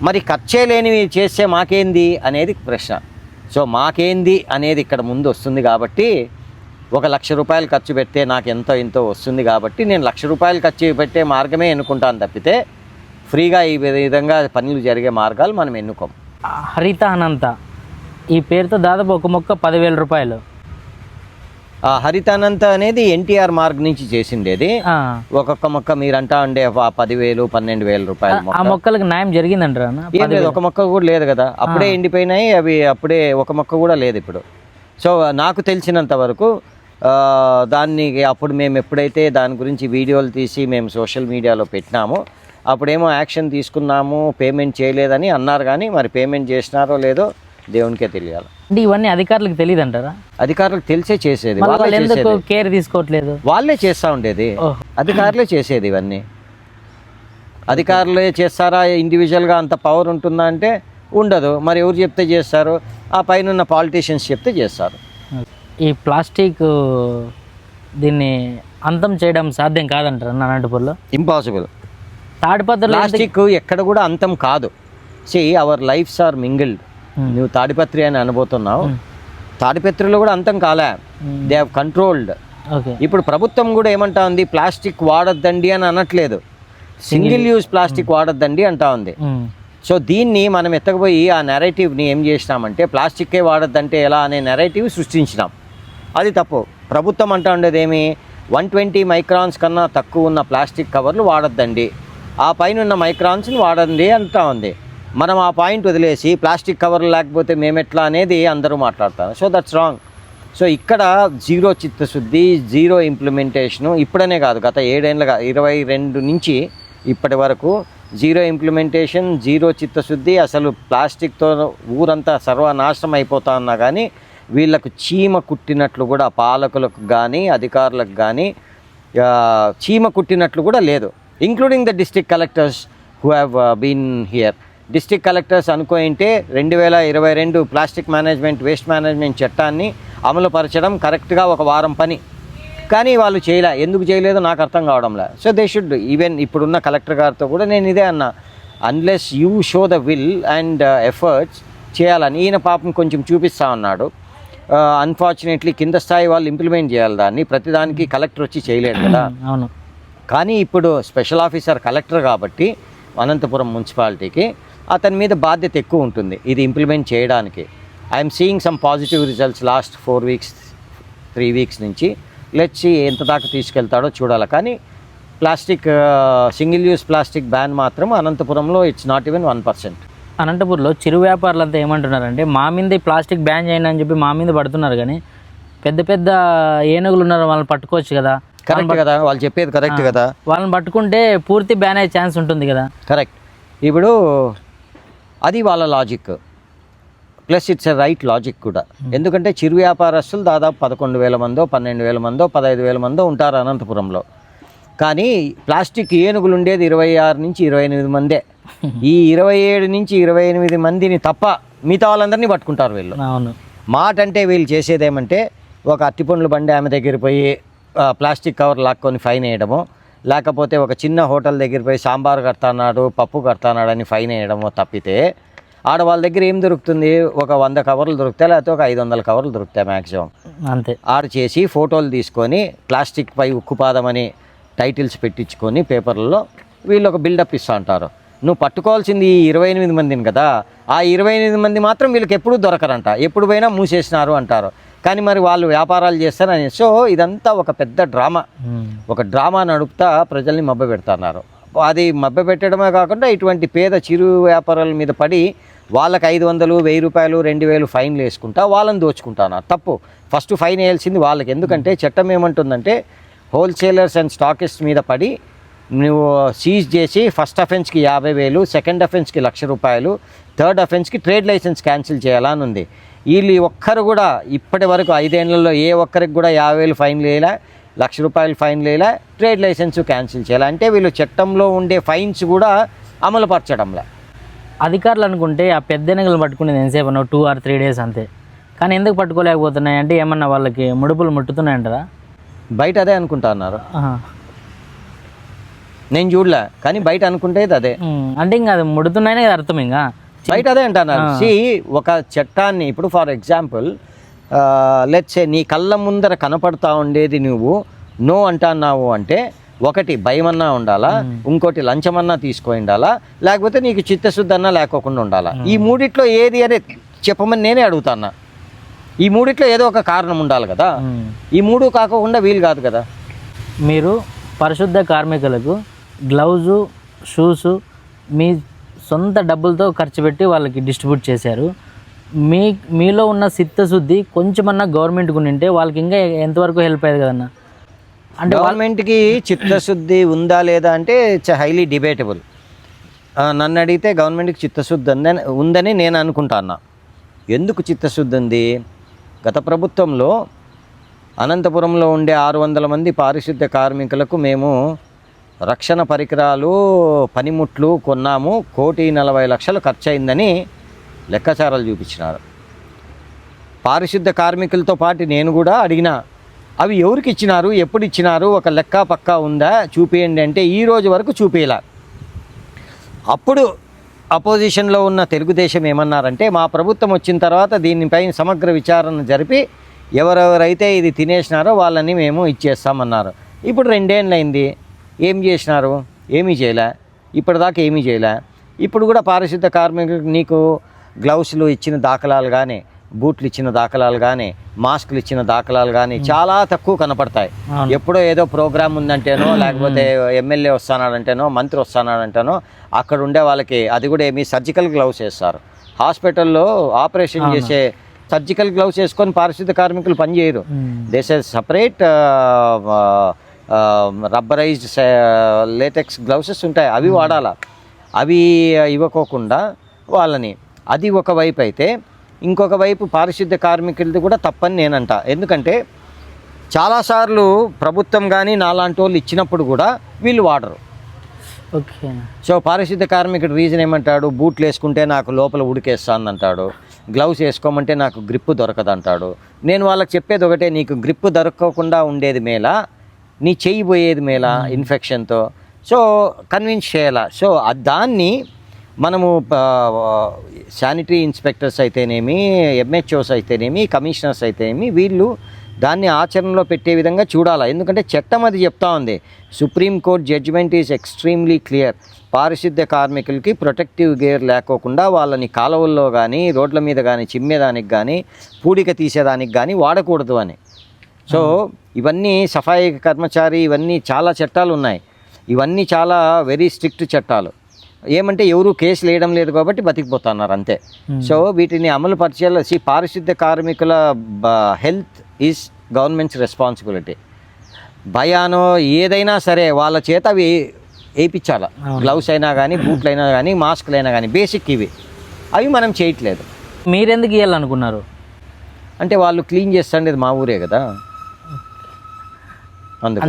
మరి ఖర్చే లేనివి చేస్తే మాకేంది అనేది ప్రశ్న. సో మాకేంది అనేది ఇక్కడ ముందు వస్తుంది కాబట్టి 1 లక్ష రూపాయలు ఖర్చు పెడితే నాకు ఎంతో వస్తుంది కాబట్టి నేను 1 లక్ష రూపాయలు ఖర్చు పెట్టే మార్గమే ఎన్నుకుంటాను తప్పితే ఫ్రీగా ఈ విధంగా పనులు జరిగే మార్గాలు మనం ఎన్నుకోం.
హరిత అనంత ఈ పేరుతో దాదాపు ఒక మొక్క 10,000 రూపాయలు.
హరితానంత అనేది ఎన్టీఆర్ మార్గ్ నుంచి చేసిండేది. ఒక్కొక్క మొక్క మీరంటా ఉండే 10,000, 12,000 రూపాయలు.
ఆ మొక్కలకు న్యాయం జరిగిందంటారా?
ఏం లేదు, ఒక మొక్క కూడా లేదు కదా, అప్పుడే ఎండిపోయినాయి అవి, అప్పుడే ఒక మొక్క కూడా లేదు ఇప్పుడు. సో నాకు తెలిసినంత వరకు దాన్ని అప్పుడు మేము ఎప్పుడైతే దాని గురించి వీడియోలు తీసి మేము సోషల్ మీడియాలో పెట్టినామో అప్పుడేమో యాక్షన్ తీసుకున్నాము, పేమెంట్ చేయలేదని అన్నారు. కానీ మరి పేమెంట్ చేసినారో లేదో దేవునికే తెలియాలి.
అంటే ఇవన్నీ అధికారులకు తెలియదు అంటారా?
అధికారులకు తెలిసే చేసేది,
ఎందుకు కేర్ తీసుకోవట్లేదు?
వాళ్ళే చేస్తూ ఉండేది, అధికారులే చేసేది. ఇవన్నీ అధికారులే చేస్తారా? ఇండివిజువల్గా అంత పవర్ ఉంటుందా అంటే ఉండదు. మరి ఎవరు చెప్తే చేస్తారు? ఆ పైన ఉన్న పాలిటీషియన్స్ చెప్తే చేస్తారు.
ఈ ప్లాస్టిక్ దీన్ని అంతం చేయడం సాధ్యం కాదంటారు అనంతపూర్లో?
ఇంపాసిబుల్.
తాడిపత్రి
ప్లాస్టిక్ ఎక్కడ కూడా అంతం కాదు. Our lives are mingled. నువ్వు తాడిపత్రి అని అనబోతున్నావు, తాడిపత్రిలో కూడా అంతం కాలే, దే హ్యావ్ కంట్రోల్డ్. ఇప్పుడు ప్రభుత్వం కూడా ఏమంటా ఉంది, ప్లాస్టిక్ వాడొద్దండి అని అనట్లేదు, సింగిల్ యూజ్ ప్లాస్టిక్ వాడొద్దండి అంటా ఉంది. సో దీన్ని మనం ఎత్తకపోయి ఆ నెరేటివ్ని ఏం చేసినామంటే ప్లాస్టిక్కే వాడొద్దంటే ఎలా అనే నెరేటివ్ సృష్టించినాం. అది తప్పు. ప్రభుత్వం అంటా ఉండేది ఏమి, 120 మైక్రాన్స్ కన్నా తక్కువ ఉన్న ప్లాస్టిక్ కవర్లు వాడొద్దండి, ఆ పైన ఉన్న మైక్రాన్స్ని వాడండి అంటా ఉంది. మనం ఆ పాయింట్ వదిలేసి ప్లాస్టిక్ కవర్లు లేకపోతే మేమెట్లా అనేది అందరూ మాట్లాడతారు. So that's wrong. సో ఇక్కడ జీరో చిత్తశుద్ధి, జీరో ఇంప్లిమెంటేషను. ఇప్పుడనే కాదు, గత 7 ఏళ్ళుగా 22 నుంచి ఇప్పటి వరకు జీరో ఇంప్లిమెంటేషన్, జీరో చిత్తశుద్ధి. అసలు ప్లాస్టిక్తో ఊరంతా సర్వనాశనం అయిపోతా ఉన్నా కానీ వీళ్ళకు చీమ కుట్టినట్లు కూడా, పాలకులకు కానీ అధికారులకు కానీ చీమ కుట్టినట్లు కూడా లేదు. Including the district collectors who have been here. District collectors అనుకుంటే 2022 ప్లాస్టిక్ మేనేజ్మెంట్, వేస్ట్ మేనేజ్మెంట్ చట్టాన్ని అమలుపరచడం కరెక్ట్గా 1 వారం పని, కానీ వాళ్ళు చేయలే. ఎందుకు చేయలేదో నాకు అర్థం కావడంలే. So they should. ఈవెన్ ఇప్పుడున్న కలెక్టర్ గారితో కూడా నేను ఇదే అన్నా, unless you show the will and efforts చేయాలని. ఈయన పాపం కొంచెం చూపిస్తా ఉన్నాడు. అన్ఫార్చునేట్లీ కింద స్థాయి వాళ్ళు ఇంప్లిమెంట్ చేయాలి దాన్ని, ప్రతిదానికి కలెక్టర్ వచ్చి చేయలేడు కదా.
అవును.
కానీ ఇప్పుడు స్పెషల్ ఆఫీసర్ కలెక్టర్ కాబట్టి అనంతపురం మున్సిపాలిటీకి అతని మీద బాధ్యత ఎక్కువ ఉంటుంది ఇది ఇంప్లిమెంట్ చేయడానికి. I'm seeing some positive results last 4 weeks 3 weeks నుంచి. లెట్స్ సీ ఎంత దాకా తీసుకెళ్తాడో చూడాలి. కానీ plastic, single use plastic ban మాత్రం అనంతపురంలో ఇట్స్ నాట్ ఈవెన్ 1%.
అనంతపురంలో చిరు వ్యాపారులు అంతా ఏమంటున్నారంటే మా మీద ప్లాస్టిక్ బ్యాన్ చేయండి అని చెప్పి మా మీద పడుతున్నారు, కానీ పెద్ద పెద్ద ఏనుగులు ఉన్నారు వాళ్ళని పట్టుకోవచ్చు కదా.
కరెక్ట్ కదా, వాళ్ళు చెప్పేది కరెక్ట్ కదా.
వాళ్ళని పట్టుకుంటే పూర్తి బ్యాన్ అయ్యే ఛాన్స్ ఉంటుంది కదా.
కరెక్ట్. ఇప్పుడు అది వాళ్ళ logic, plus it's a right logic కూడా. ఎందుకంటే చిరు వ్యాపారస్తులు దాదాపు 11,000 మందో 12,000 మందో 15,000 మందో ఉంటారు అనంతపురంలో. కానీ ప్లాస్టిక్ ఏనుగులు ఉండేది 26 నుంచి 28 మందే. ఈ 27 నుంచి 28 మందిని తప్ప మిగతా వాళ్ళందరినీ పట్టుకుంటారు వీళ్ళు.
అవును.
మాట అంటే వీళ్ళు చేసేదేమంటే ఒక అట్టిపండ్ల బండి ఆమె దగ్గర పోయి ప్లాస్టిక్ కవర్ లాక్కొని ఫైన్ వేయడము, లేకపోతే ఒక చిన్న హోటల్ దగ్గర పోయి సాంబార్ కడతాన్నాడు పప్పు కడతాన్నాడు అని ఫైన్ వేయడము తప్పితే ఆడవాళ్ళ దగ్గర ఏం దొరుకుతుంది? ఒక 100 కవర్లు దొరుకుతాయి, లేకపోతే ఒక 500 కవర్లు దొరుకుతాయి మ్యాక్సిమం.
అంతే.
ఆడు చేసి ఫోటోలు తీసుకొని ప్లాస్టిక్ పై ఉక్కుపాదం అని టైటిల్స్ పెట్టించుకొని పేపర్లలో వీళ్ళు ఒక బిల్డప్ ఇస్తూ ఉంటారు. నువ్వు పట్టుకోవాల్సింది ఈ 28 మందిని కదా, ఆ 28 మంది మాత్రం వీళ్ళకి ఎప్పుడూ దొరకరంట, ఎప్పుడు పోయినా మూసేసినారు అంటారు. కానీ మరి వాళ్ళు వ్యాపారాలు చేస్తారని. సో ఇదంతా ఒక పెద్ద డ్రామా, ఒక డ్రామా నడుపుతా ప్రజల్ని మభ్య పెడుతున్నారు. అది మభ్య పెట్టడమే కాకుండా ఇటువంటి పేద చిరు వ్యాపారాల మీద పడి వాళ్ళకి 500, 1000 రూపాయలు, 2000 ఫైన్లు వేసుకుంటా వాళ్ళని దోచుకుంటున్నారు. తప్పు. ఫస్ట్ ఫైన్ వేయాల్సింది వాళ్ళకి. ఎందుకంటే చట్టం ఏమంటుందంటే హోల్సేలర్స్ అండ్ స్టాకిస్ట్ మీద పడి నువ్వు సీజ్ చేసి ఫస్ట్ అఫెన్స్కి 50,000, సెకండ్ అఫెన్స్కి 1,00,000 రూపాయలు, థర్డ్ అఫెన్స్కి ట్రేడ్ లైసెన్స్ క్యాన్సిల్ చేయాలని ఉంది. వీళ్ళు ఒక్కరు కూడా ఇప్పటి వరకు 5 ఏళ్లలో ఏ ఒక్కరికి కూడా 50,000 ఫైన్ వేయలే, 1,00,000 రూపాయలు ఫైన్ వేయలే, ట్రేడ్ లైసెన్స్ క్యాన్సిల్ చేయాలి. అంటే వీళ్ళు చట్టంలో ఉండే ఫైన్స్ కూడా అమలు పరచడంలే.
అధికారులు అనుకుంటే ఆ పెద్ద ఎనుగులు పట్టుకునేది ఎంతసేపు 2 or 3 days అంతే. కానీ ఎందుకు పట్టుకోలేకపోతున్నాయి అంటే ఏమన్నా వాళ్ళకి ముడుపులు ముట్టుతున్నాయంటారా?
బయట అదే అనుకుంటా అన్నారు, నేను చూడలే, కానీ బయట అనుకుంటేది అదే.
అంటే ఇంకా అది ముడుతున్నాయనే కదా అర్థం. ఇంకా
బయట అదే అంటున్నారు. ఒక చట్టాన్ని ఇప్పుడు ఫర్ ఎగ్జాంపుల్ లెట్స్ నీ కళ్ళ ముందర కనపడతా ఉండేది నువ్వు నో అంటున్నావు అంటే ఒకటి భయమన్నా ఉండాలా, ఇంకోటి లంచమన్నా తీసుకొని ఉండాలా, లేకపోతే నీకు చిత్తశుద్ధి అన్నా లేకోకుండా ఉండాలా. ఈ మూడిట్లో ఏది అనే చెప్పమని నేనే అడుగుతాన్నా. ఈ మూడిట్లో ఏదో ఒక కారణం ఉండాలి కదా. ఈ మూడు కాకుండా వీలు కాదు కదా.
మీరు పరిశుద్ధ కార్మికులకు గ్లౌజు, షూసు మీ సొంత డబ్బులతో ఖర్చు పెట్టి వాళ్ళకి డిస్ట్రిబ్యూట్ చేశారు. మీలో ఉన్న చిత్తశుద్ధి కొంచెమన్నా గవర్నమెంట్కి ఉంటే వాళ్ళకి ఇంకా ఎంతవరకు హెల్ప్ అయ్యేది కదన్న.
అంటే గవర్నమెంట్కి చిత్తశుద్ధి ఉందా లేదా అంటే ఇట్స్ హైలీ డిబేటబుల్. నన్ను అడిగితే గవర్నమెంట్కి చిత్తశుద్ధి ఉందని నేను అనుకుంటున్నా. ఎందుకు చిత్తశుద్ధి ఉంది? గత ప్రభుత్వంలో అనంతపురంలో ఉండే 600 మంది పారిశుద్ధ్య కార్మికులకు మేము రక్షణ పరికరాలు, పనిముట్లు కొన్నాము, 1,40,00,000 ఖర్చు అయిందని లెక్కాచారాలు చూపించినారు. పారిశుద్ధ్య కార్మికులతో పాటు నేను కూడా అడిగినా, అవి ఎవరికి ఇచ్చినారు, ఎప్పుడు ఇచ్చినారు, ఒక లెక్క పక్కా ఉందా చూపియండి అంటే ఈ రోజు వరకు చూపించలే. అప్పుడు అపోజిషన్లో ఉన్న తెలుగుదేశం ఏమన్నారంటే మా ప్రభుత్వం వచ్చిన తర్వాత దీనిపై సమగ్ర విచారణ జరిపి ఎవరెవరైతే ఇది తినేసినారో వాళ్ళని మేము ఇచ్చేస్తామన్నారు. ఇప్పుడు 2 ఏళ్ళు అయింది, ఏం చేసినారు? ఏమీ చేయలే, ఇప్పటిదాకా ఏమీ చేయలే. ఇప్పుడు కూడా పారిశుద్ధ్య కార్మికులకు నీకు గ్లౌస్లు ఇచ్చిన దాఖలాలు కానీ, బూట్లు ఇచ్చిన దాఖలాలు కానీ, మాస్కులు ఇచ్చిన దాఖలాలు కానీ చాలా తక్కువ కనపడతాయి. ఎప్పుడో ఏదో ప్రోగ్రామ్ ఉందంటేనో, లేకపోతే ఎమ్మెల్యే వస్తున్నాడంటేనో, మంత్రి వస్తున్నాడంటేనో అక్కడ ఉండే వాళ్ళకి అది కూడా ఏమి సర్జికల్ గ్లౌస్ వేస్తారు. హాస్పిటల్లో ఆపరేషన్ చేసే సర్జికల్ గ్లౌస్ వేసుకొని పారిశుద్ధ్య కార్మికులు పనిచేయరు. దేశ సపరేట్ రబ్బరైజ్డ్ లేటెక్స్ గ్లౌసెస్ ఉంటాయి, అవి వాడాలా. అవి ఇవ్వకోకుండా వాళ్ళని, అది ఒకవైపు అయితే ఇంకొక వైపు పారిశుద్ధ్య కార్మికులది కూడా తప్పని నేనంట. ఎందుకంటే చాలాసార్లు ప్రభుత్వం కానీ నాలాంటి వాళ్ళు ఇచ్చినప్పుడు కూడా వీళ్ళు వాడరు.
ఓకే.
సో పారిశుద్ధ్య కార్మికుడు రీజన్ ఏమంటాడు? బూట్లు వేసుకుంటే నాకు లోపల ఉడికేస్తుంది అంటాడు, గ్లౌస్ వేసుకోమంటే నాకు గ్రిప్ దొరకదు అంటాడు. నేను వాళ్ళకి చెప్పేది ఒకటే, నీకు గ్రిప్ దొరకకుండా ఉండేది మేలా, నీ చెయ్యి పోయేది మేలా ఇన్ఫెక్షన్తో. సో కన్విన్స్ చేయాలా. సో దాన్ని మనము శానిటరీ ఇన్స్పెక్టర్స్ అయితేనేమి, ఎంహెచ్ఓస్ అయితేనేమి, కమిషనర్స్ అయితేనేమి వీళ్ళు దాన్ని ఆచరణలో పెట్టే విధంగా చూడాలి. ఎందుకంటే చట్టం అది చెప్తా ఉంది. Supreme Court judgement is extremely clear. పారిశుద్ధ్య కార్మికులకి ప్రొటెక్టివ్ గేర్ లేకోకుండా వాళ్ళని కాలువల్లో కానీ, రోడ్ల మీద కానీ చిమ్మేదానికి కానీ, పూడిక తీసేదానికి కానీ వాడకూడదు అని. సో ఇవన్నీ సఫాయి కర్మచారి, ఇవన్నీ చాలా చట్టాలు ఉన్నాయి. ఇవన్నీ చాలా వెరీ స్ట్రిక్ట్ చట్టాలు. ఏమంటే ఎవరు కేసులు వేయడం లేదు కాబట్టి బతికిపోతున్నారు అంతే. సో వీటిని అమలు పరిచేయాలి. పారిశుద్ధ్య కార్మికుల హెల్త్ ఈజ్ గవర్నమెంట్స్ రెస్పాన్సిబిలిటీ. భయానో ఏదైనా సరే వాళ్ళ చేత అవి వేయించాలి. గ్లౌస్ అయినా కానీ, బూట్లు అయినా కానీ, మాస్క్లు అయినా కానీ, బేసిక్ ఇవి అవి మనం చేయట్లేదు.
మీరెందుకు ఇవ్వాలనుకున్నారు?
అంటే వాళ్ళు క్లీన్ చేస్తుండేది మా ఊరే కదా, అందుకు.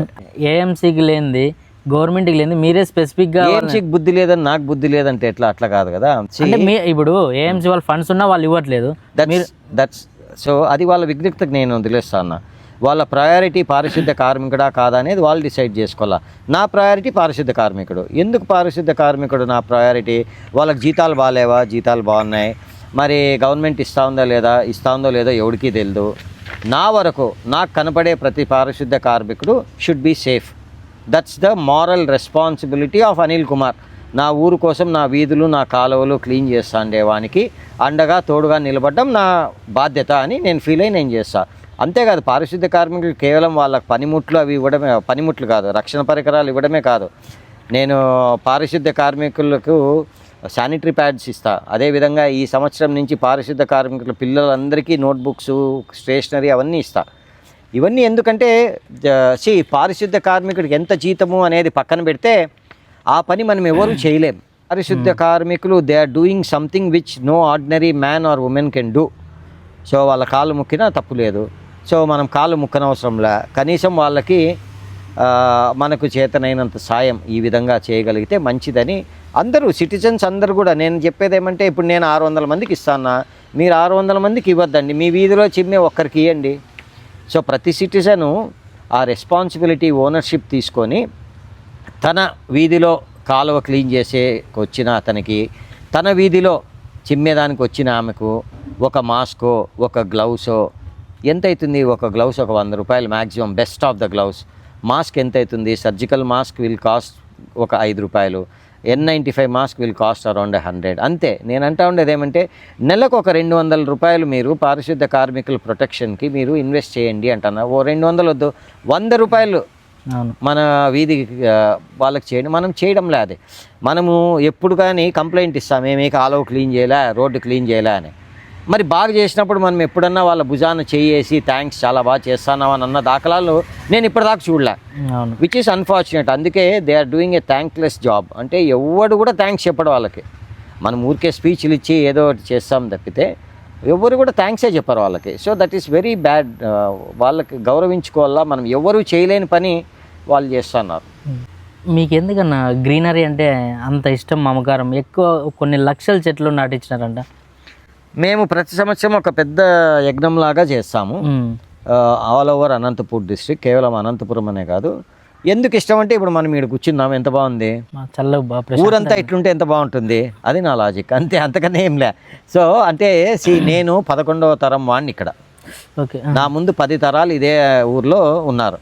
ఏఎంసీకి లేనిది, గవర్నమెంట్కి లేనిది మీరే స్పెసిఫిక్గా.
ఏఎంసీకి బుద్ధి లేదని నాకు బుద్ధి లేదంటే ఎట్లా? అట్లా కాదు కదా.
అంటే ఇప్పుడు ఏఎంసీ వాళ్ళు ఫండ్స్ ఉన్నా వాళ్ళు ఇవ్వట్లేదు.
దట్స్ సో అది వాళ్ళ విజ్ఞప్తికి నేను వదిలేస్తా అన్న. వాళ్ళ ప్రయారిటీ పారిశుద్ధ కార్మికుడా కాదా అనేది వాళ్ళు డిసైడ్ చేసుకోవాలా. నా ప్రయారిటీ పారిశుద్ధ కార్మికుడు. ఎందుకు పారిశుద్ధ కార్మికుడు నా ప్రయారిటీ? వాళ్ళకి జీతాలు బాగాలేవా? జీతాలు బాగున్నాయి. మరి గవర్నమెంట్ ఇస్తూ ఉందో లేదో ఎవరికీ తెలియదు. నా వరకు నాకు కనపడే ప్రతి పారిశుద్ధ కార్మికుడు should be safe. That's the moral responsibility of Anil Kumar. నా ఊరు కోసం, నా వీధులు, నా కాలువలు క్లీన్ చేస్తా ఉండేవానికి అండగా తోడుగా నిలబడడం నా బాధ్యత అని నేను ఫీల్ అయ్యి నేను చేస్తాను. అంతేకాదు, పారిశుద్ధ కార్మికులు కేవలం వాళ్ళకి పనిముట్లు అవి ఇవ్వడమే, పనిముట్లు కాదు, రక్షణ పరికరాలు ఇవ్వడమే కాదు, నేను పారిశుద్ధ కార్మికులకు శానిటరీ ప్యాడ్స్ ఇస్తా. అదేవిధంగా ఈ సంవత్సరం నుంచి పారిశుద్ధ కార్మికుల పిల్లలందరికీ నోట్బుక్స్, స్టేషనరీ అవన్నీ ఇస్తా. ఇవన్నీ ఎందుకంటే పారిశుద్ధ కార్మికుడికి ఎంత జీతము అనేది పక్కన పెడితే ఆ పని మనం ఎవరు చేయలేం. పారిశుద్ధ కార్మికులు they are doing something which no ordinary man or woman can do. So వాళ్ళ కాళ్ళు ముక్కినా తప్పు లేదు. సో మనం కాళ్ళు ముక్కనవసరంలా, కనీసం వాళ్ళకి మనకు చేతనైనంత సాయం ఈ విధంగా చేయగలిగితే మంచిదని అందరూ సిటిజన్స్ అందరూ కూడా. నేను చెప్పేది ఏమంటే, ఇప్పుడు నేను 600 మందికి ఇస్తాను, మీరు 600 మందికి ఇవ్వద్దండి, మీ వీధిలో చిమ్మే ఒక్కరికి ఇవ్వండి. సో ప్రతి సిటిజను ఆ రెస్పాన్సిబిలిటీ, ఓనర్షిప్ తీసుకొని తన వీధిలో కాలువ క్లీన్ చేసేకి వచ్చిన అతనికి, తన వీధిలో చిమ్మేదానికి వచ్చిన ఆమెకు ఒక మాస్కో, ఒక గ్లౌసో ఎంత అవుతుంది? ఒక గ్లౌస్ ఒక 100 రూపాయలు maximum, best of the gloves. Mask ఎంత అవుతుంది? సర్జికల్ మాస్క్ విల్ కాస్ట్ ఒక 5 రూపాయలు. N95 mask will cost around 100. అంతే. నేను అంటా ఉండేది ఏమంటే, నెలకు ఒక 200 రూపాయలు మీరు పారిశుద్ధ కార్మికుల ప్రొటెక్షన్కి మీరు ఇన్వెస్ట్ చేయండి అంటున్నా. ఓ 200 వద్దు, 100 రూపాయలు మన వీధికి వాళ్ళకి చేయండి. మనం చేయడం లేదు. మనము ఎప్పుడు కానీ కంప్లైంట్ ఇస్తాం, మేము కాలువ క్లీన్ చేయలే, రోడ్డు క్లీన్ చేయలే అని. మరి బాగా చేసినప్పుడు మనం ఎప్పుడన్నా వాళ్ళ భుజాన చేసి థ్యాంక్స్, చాలా బాగా చేస్తున్నావు అని అన్న దాఖలాలు నేను ఇప్పటిదాకా చూడలే, విచ్ ఈస్ అన్ఫార్చునేట్. అందుకే they are doing a thankless job. అంటే ఎవడు కూడా థ్యాంక్స్ చెప్పడు వాళ్ళకి. మనం ఊరికే స్పీచ్లు ఇచ్చి ఏదో ఒకటి చేస్తాం తప్పితే ఎవరు కూడా థ్యాంక్సే చెప్పరు వాళ్ళకి. So that is very bad. వాళ్ళకి గౌరవించుకోవాలా. మనం ఎవరు చేయలేని పని వాళ్ళు చేస్తున్నారు.
మీకు ఎందుకన్నా గ్రీనరీ అంటే అంత ఇష్టం, మమకారం? ఎక్కువ కొన్ని లక్షల చెట్లు నాటించినారంట.
మేము ప్రతి సంవత్సరం ఒక పెద్ద యజ్ఞంలాగా చేస్తాము ఆల్ ఓవర్ అనంతపూర్ డిస్ట్రిక్ట్. కేవలం అనంతపురం అనే కాదు. ఎందుకు ఇష్టం అంటే, ఇప్పుడు మనం ఇక్కడ కూర్చున్నాం, ఎంత బాగుంది, ఊరంతా ఇట్లుంటే ఎంత బాగుంటుంది, అది నా లాజిక్. అంతే, అంతకన్నా ఏం లే. సో అంటే నేను 11వ తరం వాడిని ఇక్కడ. నా ముందు 10 తరాలు ఇదే ఊర్లో ఉన్నారు.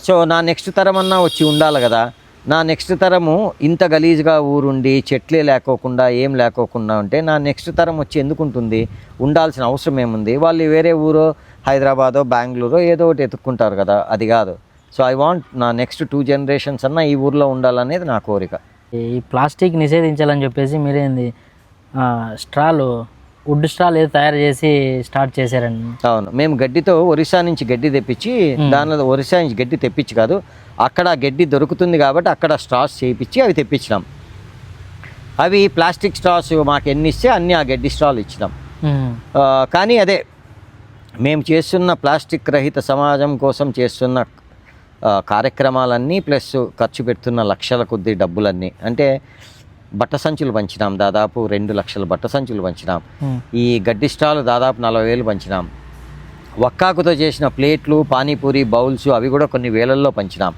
సో నా నెక్స్ట్ తరం అన్నా వచ్చి ఉండాలి కదా. నా నెక్స్ట్ తరము ఇంత గలీజ్గా ఊరుండి చెట్లే లేకోకుండా ఏం లేకోకుండా ఉంటే నా నెక్స్ట్ తరం వచ్చి ఎందుకు ఉంటుంది? ఉండాల్సిన అవసరం ఏముంది? వాళ్ళు వేరే ఊరో, హైదరాబాదో, బెంగళూరో ఏదో ఒకటి ఎత్తుక్కుంటారు కదా, అది కాదు. సో ఐ వాంట్ నా నెక్స్ట్ 2 జనరేషన్స్ అన్నా ఈ ఊర్లో ఉండాలనేది నా కోరిక.
ఈ ప్లాస్టిక్ నిషేధించాలని చెప్పేసి మీరేంది స్ట్రాలు, వుడ్ స్ట్రాలు ఏదో తయారు చేసి స్టార్ట్ చేశారండి.
అవును, మేము గడ్డితో ఒరిస్సా నుంచి గడ్డి తెప్పించి, దానిలో ఒరిస్సా నుంచి గడ్డి తెప్పించి కాదు, అక్కడ గడ్డి దొరుకుతుంది కాబట్టి అక్కడ స్ట్రాస్ చేయించి అవి తెప్పించినాం. అవి ప్లాస్టిక్ స్ట్రాస్ మాకు ఎన్ని ఇస్తే అన్ని ఆ గడ్డి స్ట్రాలు ఇచ్చినాం. కానీ అదే మేము చేస్తున్న ప్లాస్టిక్ రహిత సమాజం కోసం చేస్తున్న కార్యక్రమాలన్నీ ప్లస్ ఖర్చు పెడుతున్న లక్షల కొద్ది డబ్బులన్నీ, అంటే బట్ట సంచులు పంచినాం, దాదాపు 2 లక్షల బట్ట సంచులు పంచినాం. ఈ గడ్డి స్టాలు దాదాపు 40,000 పంచినాం. వక్కాకుతో చేసిన ప్లేట్లు, పానీపూరి బౌల్స్ అవి కూడా కొన్ని వేలల్లో పంచినాం.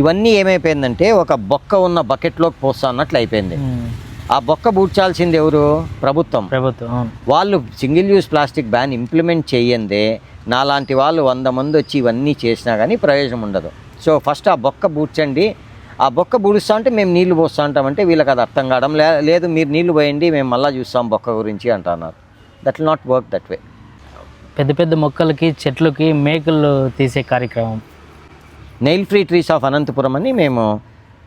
ఇవన్నీ ఏమైపోయిందంటే ఒక బొక్క ఉన్న బకెట్లోకి పోస్తా అన్నట్లు అయిపోయింది. ఆ బొక్క బూడ్చాల్సింది ఎవరు? ప్రభుత్వం. వాళ్ళు single use plastic ban implement చేయందే నాలాంటి వాళ్ళు 100 మంది వచ్చి ఇవన్నీ చేసినా కానీ ప్రయోజనం ఉండదు. సో ఫస్ట్ ఆ బొక్క బూడ్చండి. ఆ బొక్క బూడుస్తా అంటే మేము నీళ్లు పోస్తూ ఉంటామంటే వీళ్ళకి అది అర్థం కావడం లేదు. మీరు నీళ్లు పోయండి, మేము మళ్ళీ చూస్తాం బొక్క గురించి అంటున్నారు. That will not work that way.
పెద్ద పెద్ద మొక్కలకి, చెట్లకి మేకులు తీసే కార్యక్రమం
nail free trees of Anantapuram అని మేము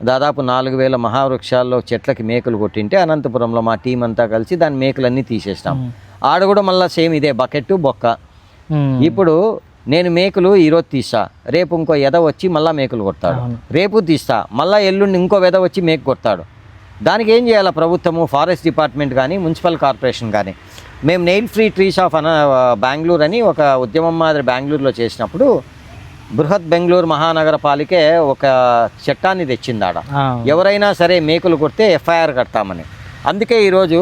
దాదాపు 4,000 మహావృక్షాల్లో చెట్లకి మేకులు కొట్టింటే అనంతపురంలో మా టీం అంతా కలిసి దాని మేకులన్నీ తీసేసినాం. ఆడ కూడా మళ్ళీ సేమ్ ఇదే బకెట్, బొక్క. ఇప్పుడు నేను మేకులు ఈరోజు తీస్తా, రేపు ఇంకో ఎద వచ్చి మళ్ళీ మేకులు కొడతాడు,
అవును.
రేపు తీస్తా మళ్ళీ ఎల్లుండి ఇంకో ఎద వచ్చి మేకు కొడతాడు. దానికి ఏం చేయాలి ప్రభుత్వము, ఫారెస్ట్ డిపార్ట్మెంట్ కానీ మున్సిపల్ కార్పొరేషన్ కానీ. మేము nail free trees of Bengaluru అని ఒక ఉద్యమం మాదిరి బెంగళూరులో చేసినప్పుడు బృహత్ బెంగళూరు మహానగర పాలికే ఒక చట్టాన్ని తెచ్చింది ఆడ, ఎవరైనా సరే మేకులు కొడితే ఎఫ్ఐఆర్ కడతామని. అందుకే ఈరోజు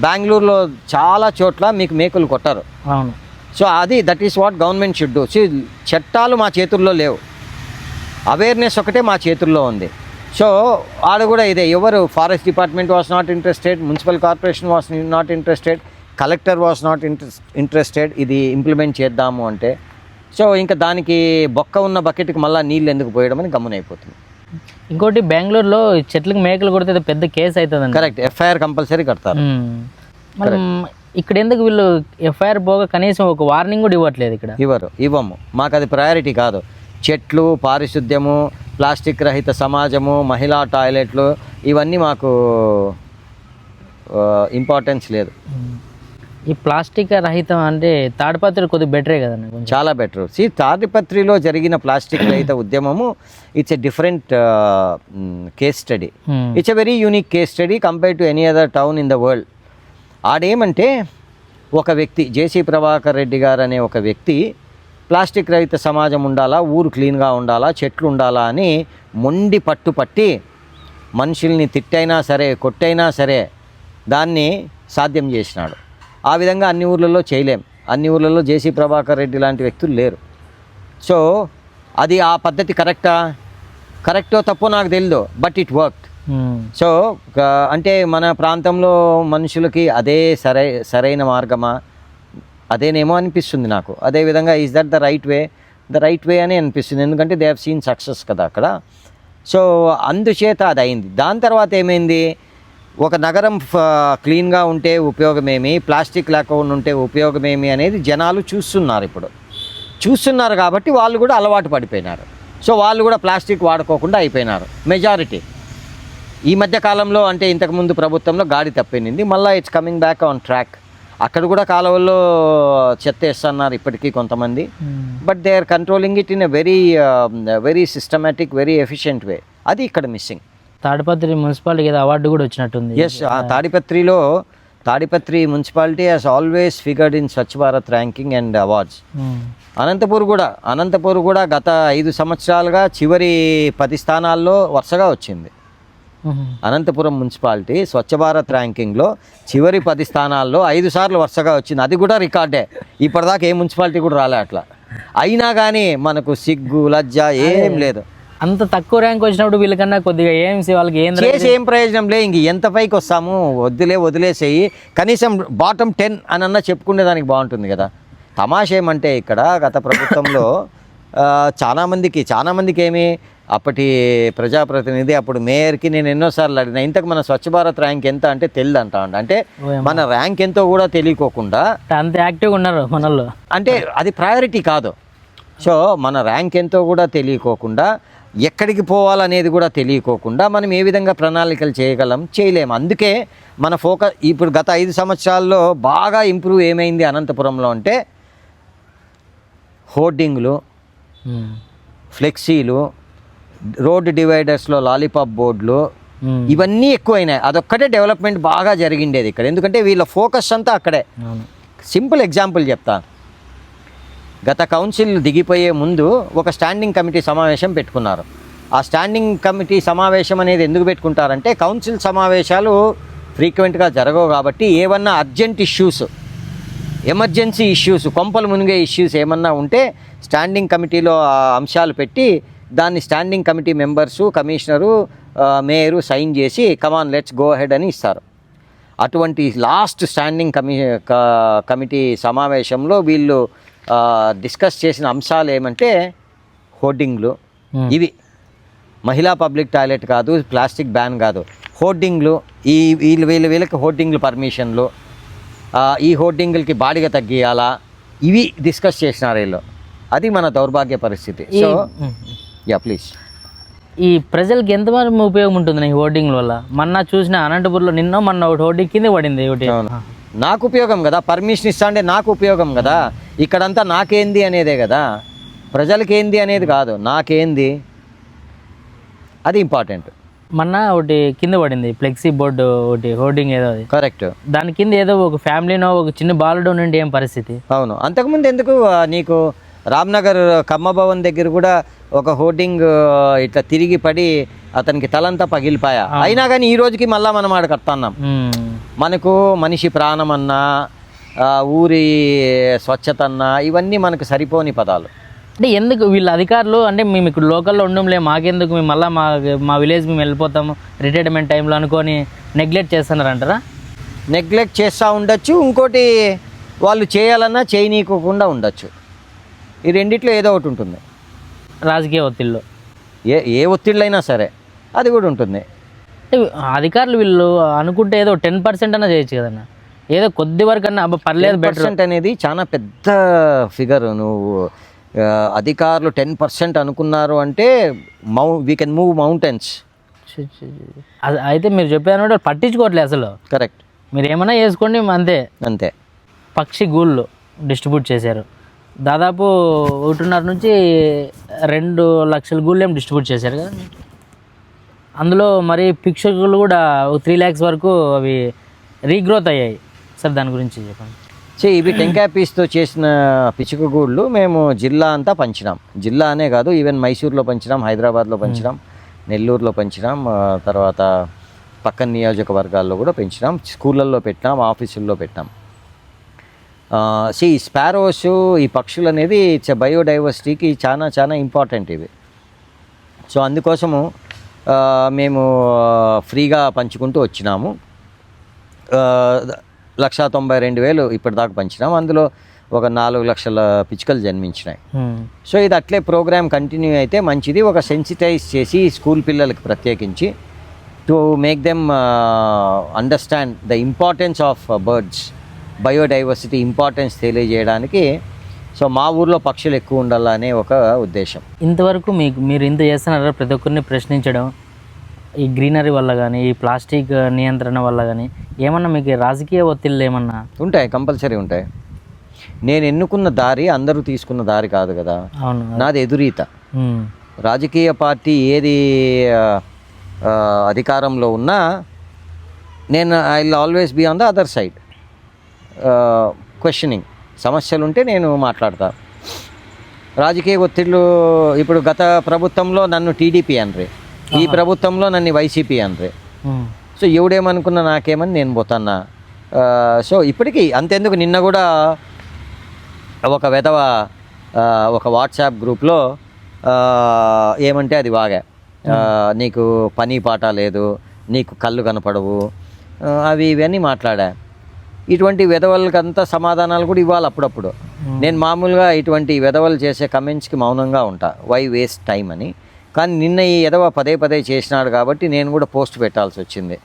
బెంగళూరులో చాలా చోట్ల మీకు మేకులు కొట్టరు.
అవును.
సో అది that is what government should do. చట్టాలు మా చేతుల్లో లేవు, అవేర్నెస్ ఒకటే మా చేతుల్లో ఉంది. సో ఆడ కూడా ఇదే, ఎవరు forest department was not interested, municipal corporation was not interested, collector was not interested ఇది ఇంప్లిమెంట్ చేద్దాము అంటే. సో ఇంకా దానికి బొక్క ఉన్న బకెట్కి మళ్ళీ నీళ్ళు ఎందుకు పోయడం అని గమ్మునైపోతుంది.
ఇంకోటి బెంగళూరులో చెట్లకు మేకలు కొడితే అది పెద్ద కేసు అవుతుంది.
కరెక్ట్, ఎఫ్ఐఆర్ కంపల్సరీ కడతారు.
మనం ఇక్కడ ఎందుకు వీళ్ళు ఎఫ్ఐఆర్ పోగా కనీసం ఒక వార్నింగ్ కూడా ఇవ్వట్లేదు? ఇక్కడ
ఇవ్వము, మాకు అది ప్రయారిటీ కాదు. చెట్లు, పారిశుద్ధ్యము, ప్లాస్టిక్ రహిత సమాజము, మహిళా టాయిలెట్లు ఇవన్నీ మాకు ఇంపార్టెన్స్ లేదు.
ఈ ప్లాస్టిక్ రహితం అంటే తాడిపత్రి కొద్దిగా బెటరే కదండి,
చాలా బెటర్. తాడిపత్రిలో జరిగిన ప్లాస్టిక్ రహిత ఉద్యమము it's a different case study. It's a very unique case study compare to any other town in the world. ఆడేమంటే ఒక వ్యక్తి, జేసీ ప్రభాకర్ రెడ్డి గారు అనే ఒక వ్యక్తి ప్లాస్టిక్ రహిత సమాజం ఉండాలా, ఊరు క్లీన్గా ఉండాలా, చెట్లు ఉండాలా అని మొండి పట్టుపట్టి మనుషుల్ని తిట్టైనా సరే కొట్టైనా సరే దాన్ని సాధ్యం చేసినాడు. ఆ విధంగా అన్ని ఊర్లలో చేయలేం, అన్ని ఊర్లలో జేసీ ప్రభాకర్ రెడ్డి లాంటి వ్యక్తులు లేరు. సో అది ఆ పద్ధతి కరెక్టో తప్పో నాకు తెలియదు, బట్ ఇట్ వర్క్. సో అంటే మన ప్రాంతంలో మనుషులకి అదే సరైన మార్గమా అదేనేమో అనిపిస్తుంది నాకు. అదేవిధంగా is that the right way అని అనిపిస్తుంది, ఎందుకంటే దే హ్యావ్ సీన్ సక్సెస్ కదా అక్కడ. సో అందుచేత అది అయింది. దాని తర్వాత ఏమైంది, ఒక నగరం క్లీన్గా ఉంటే ఉపయోగమేమి, ప్లాస్టిక్ లేకుండా ఉంటే ఉపయోగమేమి అనేది జనాలు చూస్తున్నారు కాబట్టి వాళ్ళు కూడా అలవాటు పడిపోయినారు. సో వాళ్ళు కూడా ప్లాస్టిక్ వాడుకోకుండా అయిపోయినారు మెజారిటీ. ఈ మధ్య కాలంలో అంటే ఇంతకుముందు ప్రభుత్వంలో గాడి తప్పింది, మళ్ళీ it's coming back on track. అక్కడ కూడా కాలువల్లో చెత్త వేస్తున్నారు ఇప్పటికీ కొంతమంది, but they are controlling it in a very systematic, very efficient way. అది ఇక్కడ మిస్సింగ్.
తాడిపత్రి మున్సిపాలిటీకి ఏదో అవార్డు కూడా వచ్చినట్టుంది.
Yes, Tadipatri municipality has always figured in Swachh Bharat ranking and awards. Anantapur కూడా గత 5 సంవత్సరాలుగా చివరి 10 స్థానాల్లో వరుసగా వచ్చింది. అనంతపురం మున్సిపాలిటీ స్వచ్ఛ భారత్ ర్యాంకింగ్లో చివరి 10 స్థానాల్లో 5 సార్లు వరుసగా వచ్చింది. అది కూడా రికార్డే, ఇప్పటిదాకా ఏ మున్సిపాలిటీ కూడా రాలే అట్లా. అయినా కానీ మనకు సిగ్గు లజ్జ ఏం లేదు.
అంత తక్కువ ర్యాంక్ వచ్చినప్పుడు వీళ్ళకన్నా కొద్దిగా వాళ్ళకి
ఏం ప్రయోజనం లే. ఇంక ఎంత పైకి వస్తాము, వదిలేసేయి, కనీసం బాటమ్ 10 అని చెప్పుకునే దానికి బాగుంటుంది కదా. తమాష ఏమంటే ఇక్కడ గత ప్రభుత్వంలో చాలామందికి ఏమి, అప్పటి ప్రజాప్రతినిధి అప్పుడు మేయర్కి నేను ఎన్నోసార్లు అడిగిన, ఇంతకు మన స్వచ్ఛ భారత్ ర్యాంక్ ఎంత అంటే తెలియదు అంటా అంటే మన ర్యాంక్ ఎంతో కూడా తెలియకోకుండా
అంత యాక్టివ్గా ఉన్నారు మనల్లో. అంటే
అది ప్రయారిటీ కాదు. సో మన ర్యాంక్ ఎంతో కూడా తెలియకోకుండా, ఎక్కడికి పోవాలనేది కూడా తెలియకోకుండా మనం ఏ విధంగా ప్రణాళికలు చేయలేము. అందుకే మన ఫోకస్ ఇప్పుడు గత 5 సంవత్సరాల్లో బాగా ఇంప్రూవ్ ఏమైంది అనంతపురంలో అంటే హోర్డింగ్లు, ఫ్లెక్సీలు, రోడ్ డివైడర్స్లో లాలీపాప్ బోర్డులు, ఇవన్నీ ఎక్కువైనాయి. అదొక్కటే డెవలప్మెంట్ బాగా జరిగిండేది ఇక్కడ, ఎందుకంటే వీళ్ళ ఫోకస్ అంతా అక్కడే. సింపుల్ ఎగ్జాంపుల్ చెప్తా. గత కౌన్సిల్ దిగిపోయే ముందు ఒక స్టాండింగ్ కమిటీ సమావేశం పెట్టుకున్నారు. ఆ స్టాండింగ్ కమిటీ సమావేశం అనేది ఎందుకు పెట్టుకుంటారంటే కౌన్సిల్ సమావేశాలు ఫ్రీక్వెంట్గా జరగవు కాబట్టి ఏమన్నా అర్జెంట్ ఇష్యూస్, ఎమర్జెన్సీ ఇష్యూస్, కొంపలు మునిగే ఇష్యూస్ ఏమన్నా ఉంటే స్టాండింగ్ కమిటీలో ఆ అంశాలు పెట్టి దాన్ని standing committee members, commissioner, mayor sign చేసి కమాన్ లెట్స్ గో అహెడ్ అని ఇస్తారు. అటువంటి లాస్ట్ స్టాండింగ్ కమిటీ సమావేశంలో వీళ్ళు డిస్కస్ చేసిన అంశాలు ఏమంటే హోర్డింగ్లు, ఇవి మహిళా పబ్లిక్ టాయిలెట్ కాదు, ప్లాస్టిక్ బ్యాన్ కాదు, హోర్డింగ్లు, వీళ్ళకి హోర్డింగ్లు పర్మిషన్లు, ఈ హోర్డింగ్లకి బాడిగ తగ్గియాలా, ఇవి డిస్కస్ చేసినారు వీళ్ళు. అది మన దౌర్భాగ్య పరిస్థితి. సో ప్లీజ్,
ఈ ప్రజలకి ఎంతమంది ఉపయోగం ఉంటుంది ఈ హోర్డింగ్ల వల్ల? మొన్న చూసిన అనంతపూర్లో మొన్న ఒకటి హోర్డింగ్ కింద పడింది ఒకటి.
నాకు ఉపయోగం కదా, పర్మిషన్ ఇస్తా అంటే నాకు ఉపయోగం కదా. ఇక్కడంతా నాకేంది అనేదే కదా, ప్రజలకి ఏంది అనేది కాదు, నాకేంది అది ఇంపార్టెంట్.
మొన్న ఒకటి కింద పడింది ఫ్లెక్సీ బోర్డు ఒకటి హోర్డింగ్ ఏదో అది,
కరెక్ట్.
దాని కింద ఏదో ఒక ఫ్యామిలీనో ఒక చిన్న బాలుడు నుండి ఏం పరిస్థితి?
అవును, అంతకుముందు ఎందుకు నీకు రామ్నగర్ కమ్మభవన్ దగ్గర కూడా ఒక హోర్డింగ్ ఇట్లా తిరిగి పడి అతనికి తలంతా పగిలిపాయా. అయినా కానీ ఈ రోజుకి మళ్ళీ మనం ఆడ కడుతున్నాం. మనకు మనిషి ప్రాణం అన్నా, ఊరి స్వచ్ఛత అన్నా, ఇవన్నీ మనకు సరిపోని పదాలు.
అంటే ఎందుకు వీళ్ళ అధికారులు అంటే మేము ఇక్కడ లోకల్లో ఉండంలే, మాకెందుకు, మేము మళ్ళీ మా విలేజ్ మేము వెళ్ళిపోతాము రిటైర్మెంట్ టైంలో అనుకొని నెగ్లెక్ట్ చేస్తున్నారంటారా?
నెగ్లెక్ట్ చేస్తూ ఉండొచ్చు, ఇంకోటి వాళ్ళు చేయాలన్నా చేయనీయకుండా ఉండొచ్చు. ఈ రెండిట్లో ఏదో ఒకటి ఉంటుంది.
రాజకీయ ఒత్తిళ్ళు,
ఏ ఒత్తిళ్ళైనా సరే అది కూడా ఉంటుంది.
అంటే అధికారులు వీళ్ళు అనుకుంటే ఏదో 10% అన్నా చేయొచ్చు కదన్నా, ఏదో కొద్ది వరకు అన్నా అబ్బా పర్లేదు.
10% అనేది చాలా పెద్ద ఫిగర్. నువ్వు అధికారులు 10% అనుకున్నారు అంటే వీ కెన్ మూవ్ మౌంటైన్స్.
అయితే మీరు చెప్పారు పట్టించుకోవట్లేదు అసలు.
కరెక్ట్.
మీరు ఏమైనా వేసుకోండి అంతే
అంతే.
పక్షి గూళ్ళు డిస్ట్రిబ్యూట్ చేశారు, దాదాపు 1.5 నుంచి 2 లక్షల గూళ్ళు ఏం డిస్ట్రిబ్యూట్ చేశారు కదా. అందులో మరి పిక్షకులు కూడా 3 lakhs వరకు అవి రీగ్రోత్ అయ్యాయి. సార్ దాని గురించి చెప్పండి.
ఇవి టెంకాయ పీస్తో చేసిన పిచ్చుకగూళ్ళు మేము జిల్లా అంతా పంచినాం. జిల్లా అనే కాదు, ఈవెన్ మైసూర్లో పంచినాం, హైదరాబాద్లో పంచినాం, నెల్లూరులో పంచినాం, తర్వాత పక్కన నియోజకవర్గాల్లో కూడా పెంచినాం, స్కూళ్ళల్లో పెట్టినాం, ఆఫీసుల్లో పెట్టినాం. స్పారోస్, ఈ పక్షులు అనేది ఇట్స్ బయోడైవర్సిటీకి చాలా చాలా ఇంపార్టెంట్ ఇవి. సో అందుకోసము మేము ఫ్రీగా పంచుకుంటూ వచ్చినాము. 192,000 ఇప్పటిదాకా పంచినాం. అందులో ఒక 4 లక్షల పిచ్చుకలు జన్మించినాయి. సో ఇది అట్లే ప్రోగ్రామ్ కంటిన్యూ అయితే మంచిది. ఒక సెన్సిటైజ్ చేసి స్కూల్ పిల్లలకి ప్రత్యేకించి to make them understand the importance of birds, biodiversity importance తెలియజేయడానికి. సో మా ఊర్లో పక్షులు ఎక్కువ ఉండాలనే ఒక ఉద్దేశం.
ఇంతవరకు మీరు ఇంత చేస్తున్నారు, ప్రతి ఒక్కరిని ప్రశ్నించడం, ఈ గ్రీనరీ వల్ల కానీ, ఈ ప్లాస్టిక్ నియంత్రణ వల్ల కానీ ఏమన్నా మీకు రాజకీయ ఒత్తిళ్ళు ఏమన్నా
ఉంటాయి? కంపల్సరీ ఉంటాయి. నేను ఎన్నుకున్న దారి అందరూ తీసుకున్న దారి కాదు కదా.
అవును,
నాది ఎదురీత. రాజకీయ పార్టీ ఏది అధికారంలో ఉన్నా నేను I will always be on the other side. Questioning, సమస్యలు ఉంటే నేను మాట్లాడతా. రాజకీయ ఒత్తిళ్ళు ఇప్పుడు గత ప్రభుత్వంలో నన్ను టీడీపీ అనరే, ఈ ప్రభుత్వంలో నన్ను వైసీపీ అనరే. సో ఎవడేమనుకున్నా నాకేమని నేను పోతాన్నా. సో ఇప్పటికీ అంతెందుకు, నిన్న కూడా ఒక వెధవ ఒక వాట్సాప్ గ్రూప్లో ఏమంటే అది బాగా నీకు పని పాట లేదు, నీకు కళ్ళు కనపడవు, అవి ఇవన్నీ మాట్లాడా. ఇటువంటి వెధవలకంతా సమాధానాలు కూడా ఇవ్వాలి అప్పుడప్పుడు. నేను మామూలుగా ఇటువంటి వెధవలు చేసే కమెంట్స్కి మౌనంగా ఉంటా, వై వేస్ట్ టైం అని. కానీ నిన్న ఈ ఎదవ పదే చేసినాడు కాబట్టి నేను కూడా పోస్ట్ పెట్టాల్సి వచ్చింది.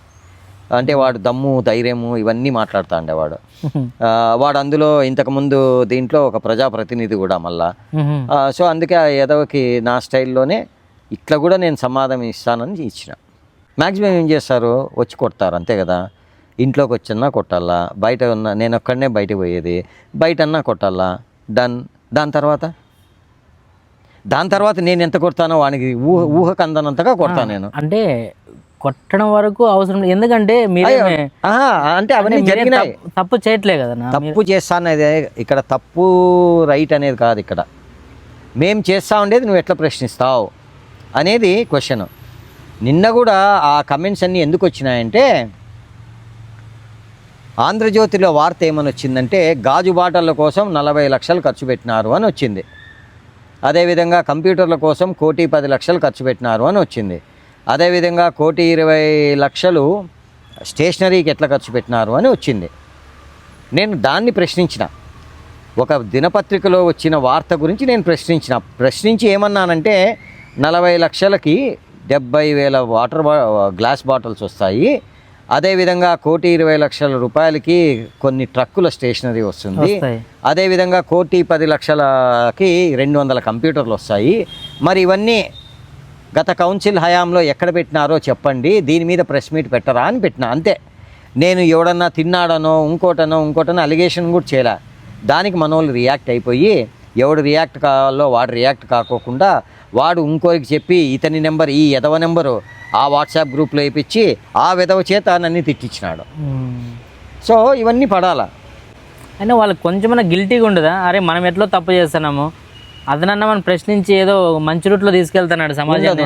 అంటే వాడు దమ్ము, ధైర్యము ఇవన్నీ మాట్లాడుతూ ఉండేవాడు. వాడు అందులో ఇంతకుముందు దీంట్లో ఒక ప్రజాప్రతినిధి కూడా మళ్ళా. సో అందుకే ఆ ఎదవకి నా స్టైల్లోనే ఇట్లా కూడా నేను సమాధానం ఇస్తానని ఇచ్చిన. మ్యాక్సిమం ఏం చేస్తారు, వచ్చి కొడతారు అంతే కదా. ఇంట్లోకి వచ్చన్నా కొట్టాలా, బయట ఉన్న నేను ఒక్కడనే బయటకు పోయేది, బయటన్నా కొట్టాలా, డన్. దాని తర్వాత నేను ఎంత కొడతానో వానికి ఊహకు అందనంతగా కొడతాను నేను.
అంటే కొట్టడం వరకు అవసరం లేదు, ఎందుకంటే
అంటే అవన్నీ జరిగినాయి.
తప్పు చేయట్లే కదా.
తప్పు చేస్తానది ఇక్కడ తప్పు రైట్ అనేది కాదు. ఇక్కడ మేము చేస్తా ఉండేది నువ్వు ఎట్లా ప్రశ్నిస్తావు అనేది క్వశ్చన్. నిన్న కూడా ఆ కమెంట్స్ అన్నీ ఎందుకు వచ్చినాయంటే, ఆంధ్రజ్యోతిలో వార్త ఏమని వచ్చిందంటే గాజు బాటల కోసం 40 లక్షలు ఖర్చు పెట్టినారు అని వచ్చింది. అదేవిధంగా కంప్యూటర్ల కోసం 1,10,00,000 ఖర్చు పెట్టినారు అని వచ్చింది. అదేవిధంగా 1,20,00,000 స్టేషనరీకి ఎట్లా ఖర్చు పెట్టినారు అని వచ్చింది. నేను దాన్ని ప్రశ్నించిన, ఒక దినపత్రికలో వచ్చిన వార్త గురించి నేను ప్రశ్నించి ఏమన్నానంటే 40 లక్షలకి 70,000 గ్లాస్ బాటిల్స్ వస్తాయి. అదేవిధంగా 1,20,00,000 రూపాయలకి కొన్ని ట్రక్కుల స్టేషనరీ వస్తుంది. అదేవిధంగా 1,10,00,000కి 200 కంప్యూటర్లు వస్తాయి. మరి ఇవన్నీ గత కౌన్సిల్ హయాంలో ఎక్కడ పెట్టినారో చెప్పండి, దీని మీద ప్రెస్ మీట్ పెట్టరా అని పెట్టినా అంతే. నేను ఎవడన్నా తిన్నాడనో ఇంకోటనో అలిగేషన్ కూడా చేయలే. దానికి మన వాళ్ళు రియాక్ట్ అయిపోయి ఎవడు రియాక్ట్ కావాలో వాడు రియాక్ట్ కాకోకుండా వాడు ఇంకోరికి చెప్పి ఇతని నెంబర్ ఈ ఎదవ నెంబరు ఆ వాట్సాప్ గ్రూప్లో వేయించి ఆ విధవ చేత నన్ను తిట్టించినాడు. సో ఇవన్నీ పడాలా.
అయినా వాళ్ళకి కొంచెమైనా గిల్టీగా ఉండదా, అరే మనం ఎట్లా తప్పు చేస్తున్నాము అదనన్నా మనం ప్రశ్నించి ఏదో మంచి రూట్లో తీసుకెళ్తున్నాడు సమాజం.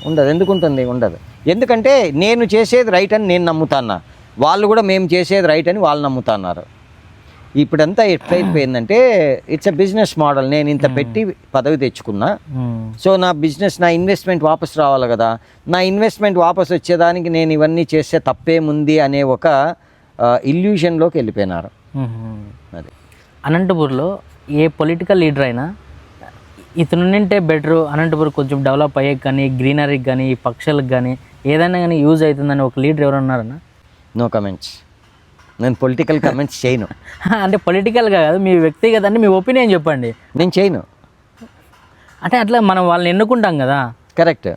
ఉండదు ఎందుకుంటుంది? ఉండదు. ఎందుకంటే నేను చేసేది రైట్ అని నేను నమ్ముతాన్నా, వాళ్ళు కూడా మేము చేసేది రైట్ అని వాళ్ళు నమ్ముతున్నారు. ఇప్పుడంతా ఎట్లయిపోయిందంటే ఇట్స్ ఎ బిజినెస్ మోడల్. నేను ఇంత పెట్టి పదవి తెచ్చుకున్నా, సో నా బిజినెస్ నా ఇన్వెస్ట్మెంట్ వాపస్ రావాలి కదా. నా ఇన్వెస్ట్మెంట్ వాపస్ వచ్చేదానికి నేను ఇవన్నీ చేస్తే తప్పేముంది అనే ఒక ఇల్యూషన్లోకి వెళ్ళిపోయినారు. అది
అనంతపూర్లో ఏ పొలిటికల్ లీడర్ అయినా ఇతను ఉంటే బెటరు, అనంతపూర్ కొంచెం డెవలప్ అయ్యే కానీ గ్రీనరీకి కానీ పక్షులకు కానీ ఏదైనా కానీ యూజ్ అవుతుందని ఒక లీడర్ ఎవరు ఉన్నారన్నా?
No comments. నేను పొలిటికల్ కమెంట్స్ చేయను.
అంటే పొలిటికల్గా కాదు, మీ వ్యక్తిగత అంటే మీ ఒపీనియన్ చెప్పండి.
నేను చేయను.
అంటే అట్లా మనం వాళ్ళని ఎన్నుకుంటాం కదా.
కరెక్ట్.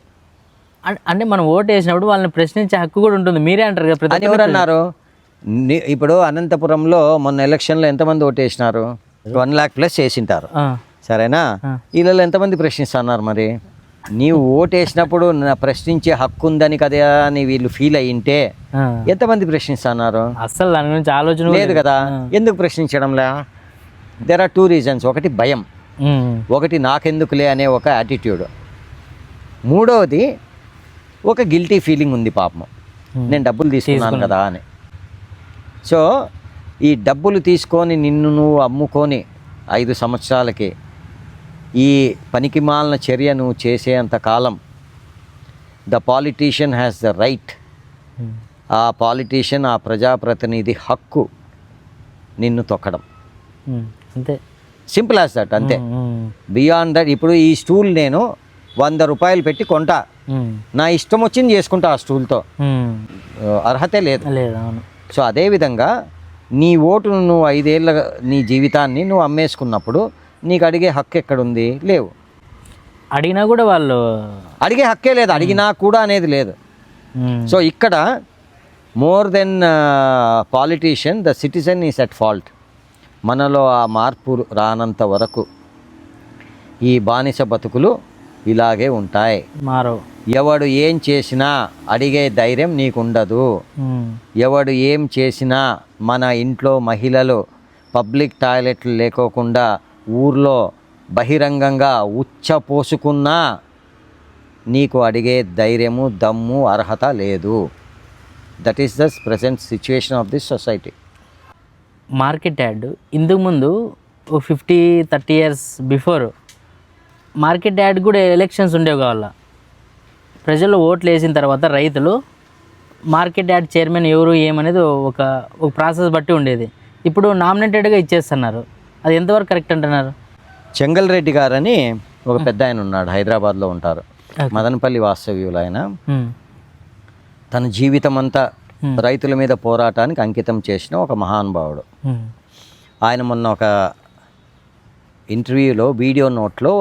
అంటే మనం ఓటు వేసినప్పుడు వాళ్ళని ప్రశ్నించే హక్కు కూడా ఉంటుంది. మీరే అంటారు కదా.
ప్రతి ఎవరు అన్నారు? ఇప్పుడు అనంతపురంలో మొన్న ఎలక్షన్లో ఎంతమంది ఓటు వేసినారు? 1,00,000+ వేసింటారు. సరేనా? వీళ్ళలో ఎంతమంది ప్రశ్నిస్తున్నారు? మరి నీవు ఓటేసినప్పుడు నా ప్రశ్నించే హక్కు ఉందని కదా అని వీళ్ళు ఫీల్ అయ్యింటే ఎంతమంది ప్రశ్నిస్తున్నారు?
అసలు దాని గురించి ఆలోచన
లేదు కదా. ఎందుకు ప్రశ్నించడంలే? There are 2 reasons. ఒకటి భయం, ఒకటి నాకెందుకులే అనే ఒక యాటిట్యూడ్, మూడవది ఒక గిల్టీ ఫీలింగ్ ఉంది పాపం, నేను డబ్బులు తీసుకున్నాను కదా అని. సో ఈ డబ్బులు తీసుకొని నిన్ను నువ్వు అమ్ముకొని 5 సంవత్సరాలకి ఈ పనికిమాలిన చర్య నువ్వు చేసేంత కాలం the politician has the right, ఆ పాలిటీషియన్ ఆ ప్రజాప్రతినిధి హక్కు నిన్ను తొక్కడం.
అంతే,
సింపుల్ యాజ్ దట్. అంతే. Beyond that. ఇప్పుడు ఈ స్టూల్ నేను 100 రూపాయలు పెట్టి కొంటా, నా ఇష్టం వచ్చింది చేసుకుంటా ఆ స్టూల్తో, అర్హతే లేదు. సో అదేవిధంగా నీ ఓటును నువ్వు 5 ఏళ్ళ నీ జీవితాన్ని నువ్వు అమ్మేసుకున్నప్పుడు నీకు అడిగే హక్కు ఎక్కడుంది? లేవు.
అడిగినా కూడా వాళ్ళు
అడిగే హక్కే లేదు, అడిగినా కూడా అనేది లేదు. సో ఇక్కడ more than politician the citizen is at fault. మనలో ఆ మార్పు రానంత వరకు ఈ బానిస బతుకులు ఇలాగే ఉంటాయి.
మారవు.
ఎవడు ఏం చేసినా అడిగే ధైర్యం నీకుండదు. ఎవడు ఏం చేసినా మన ఇంట్లో మహిళలు పబ్లిక్ టాయిలెట్లు లేకోకుండా ఊర్లో బహిరంగంగా ఉచ్చ పోసుకున్నా నీకు అడిగే ధైర్యము, దమ్ము, అర్హత లేదు. That is the present situation of this society.
Market add ఇంతకుముందు 50-30 ఇయర్స్ బిఫోర్ మార్కెట్ యాడ్ కూడా ఎలక్షన్స్ ఉండేవి కావాల. ప్రజలు ఓట్లు వేసిన తర్వాత రైతులు మార్కెట్ యాడ్ చైర్మన్ ఎవరు ఏమనేది ఒక ప్రాసెస్ బట్టి ఉండేది. ఇప్పుడు నామినేటెడ్గా ఇచ్చేస్తున్నారు. అది ఎంతవరకు కరెక్ట్ అంటున్నారు?
చెంగల్ రెడ్డి గారని ఒక పెద్ద ఆయన ఉన్నాడు, హైదరాబాద్లో ఉంటారు, మదనపల్లి వాస్తవ్యులు. ఆయన తన జీవితం అంతా రైతుల మీద పోరాటానికి అంకితం చేసిన ఒక మహానుభావుడు. ఆయన మొన్న ఒక ఇంటర్వ్యూలో వీడియో నోట్లో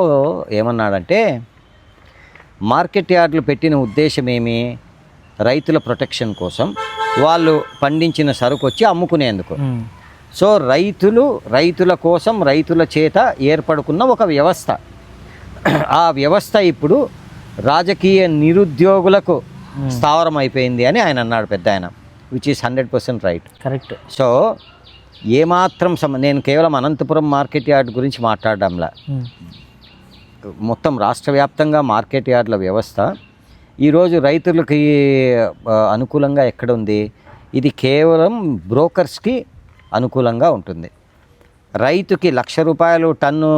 ఏమన్నాడంటే, మార్కెట్ యార్డులు పెట్టిన ఉద్దేశం ఏమి? రైతుల ప్రొటెక్షన్ కోసం, వాళ్ళు పండించిన సరుకు వచ్చి అమ్ముకునేందుకు. సో రైతుల కోసం రైతుల చేత ఏర్పడుకున్న ఒక వ్యవస్థ. ఆ వ్యవస్థ ఇప్పుడు రాజకీయ నిరుద్యోగులకు స్థావరం అయిపోయింది అని ఆయన అన్నాడు, పెద్ద ఆయన, which is 100% right.
Correct.
So ఏమాత్రం నేను కేవలం అనంతపురం మార్కెట్ యార్డ్ గురించి మాట్లాడడంలా, మొత్తం రాష్ట్ర వ్యాప్తంగా మార్కెట్ యార్డ్ల వ్యవస్థ ఈరోజు రైతులకి అనుకూలంగా ఎక్కడ ఉంది? ఇది కేవలం బ్రోకర్స్కి అనుకూలంగా ఉంటుంది. రైతుకి 1,00,000 రూపాయలు టన్ను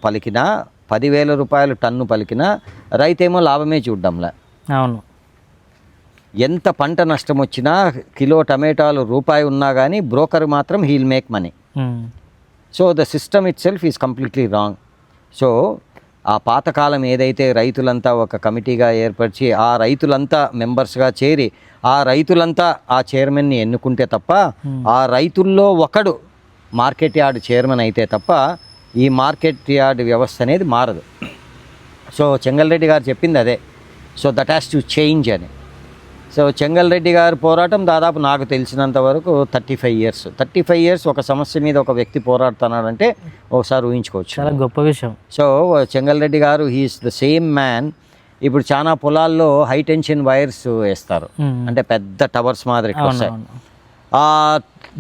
పలికినా, 10,000 రూపాయలు టన్ను పలికినా రైతేమో లాభమే చూడడంలా.
అవును.
ఎంత పంట నష్టం వచ్చినా, కిలో టమాటాలు రూపాయి ఉన్నా కానీ బ్రోకర్ మాత్రం heal make money. So the system it self is completely wrong. So ఆ పాతకాలం ఏదైతే రైతులంతా ఒక కమిటీగా ఏర్పరిచి ఆ రైతులంతా మెంబర్స్గా చేరి ఆ రైతులంతా ఆ చైర్మన్ని ఎన్నుకుంటే తప్ప, ఆ రైతుల్లో ఒకడు మార్కెట్ యార్డ్ చైర్మన్ అయితే తప్ప ఈ మార్కెట్ యార్డ్ వ్యవస్థ అనేది మారదు. సో చెంగల్ రెడ్డి గారు చెప్పింది అదే. So that has to change అని. సో చెంగల్రెడ్డి గారి పోరాటం దాదాపు నాకు తెలిసినంత వరకు 35 ఇయర్స్ ఒక సమస్య మీద ఒక వ్యక్తి పోరాడుతున్నాడంటే ఒకసారి ఊహించుకోవచ్చు.
చాలా గొప్ప విషయం.
సో చెంగల్రెడ్డి గారు హీఈస్ ద సేమ్ మ్యాన్. ఇప్పుడు చాలా పొలాల్లో హై టెన్షన్ వైర్స్ వేస్తారు, అంటే పెద్ద టవర్స్ మాదిరి వస్తాయి.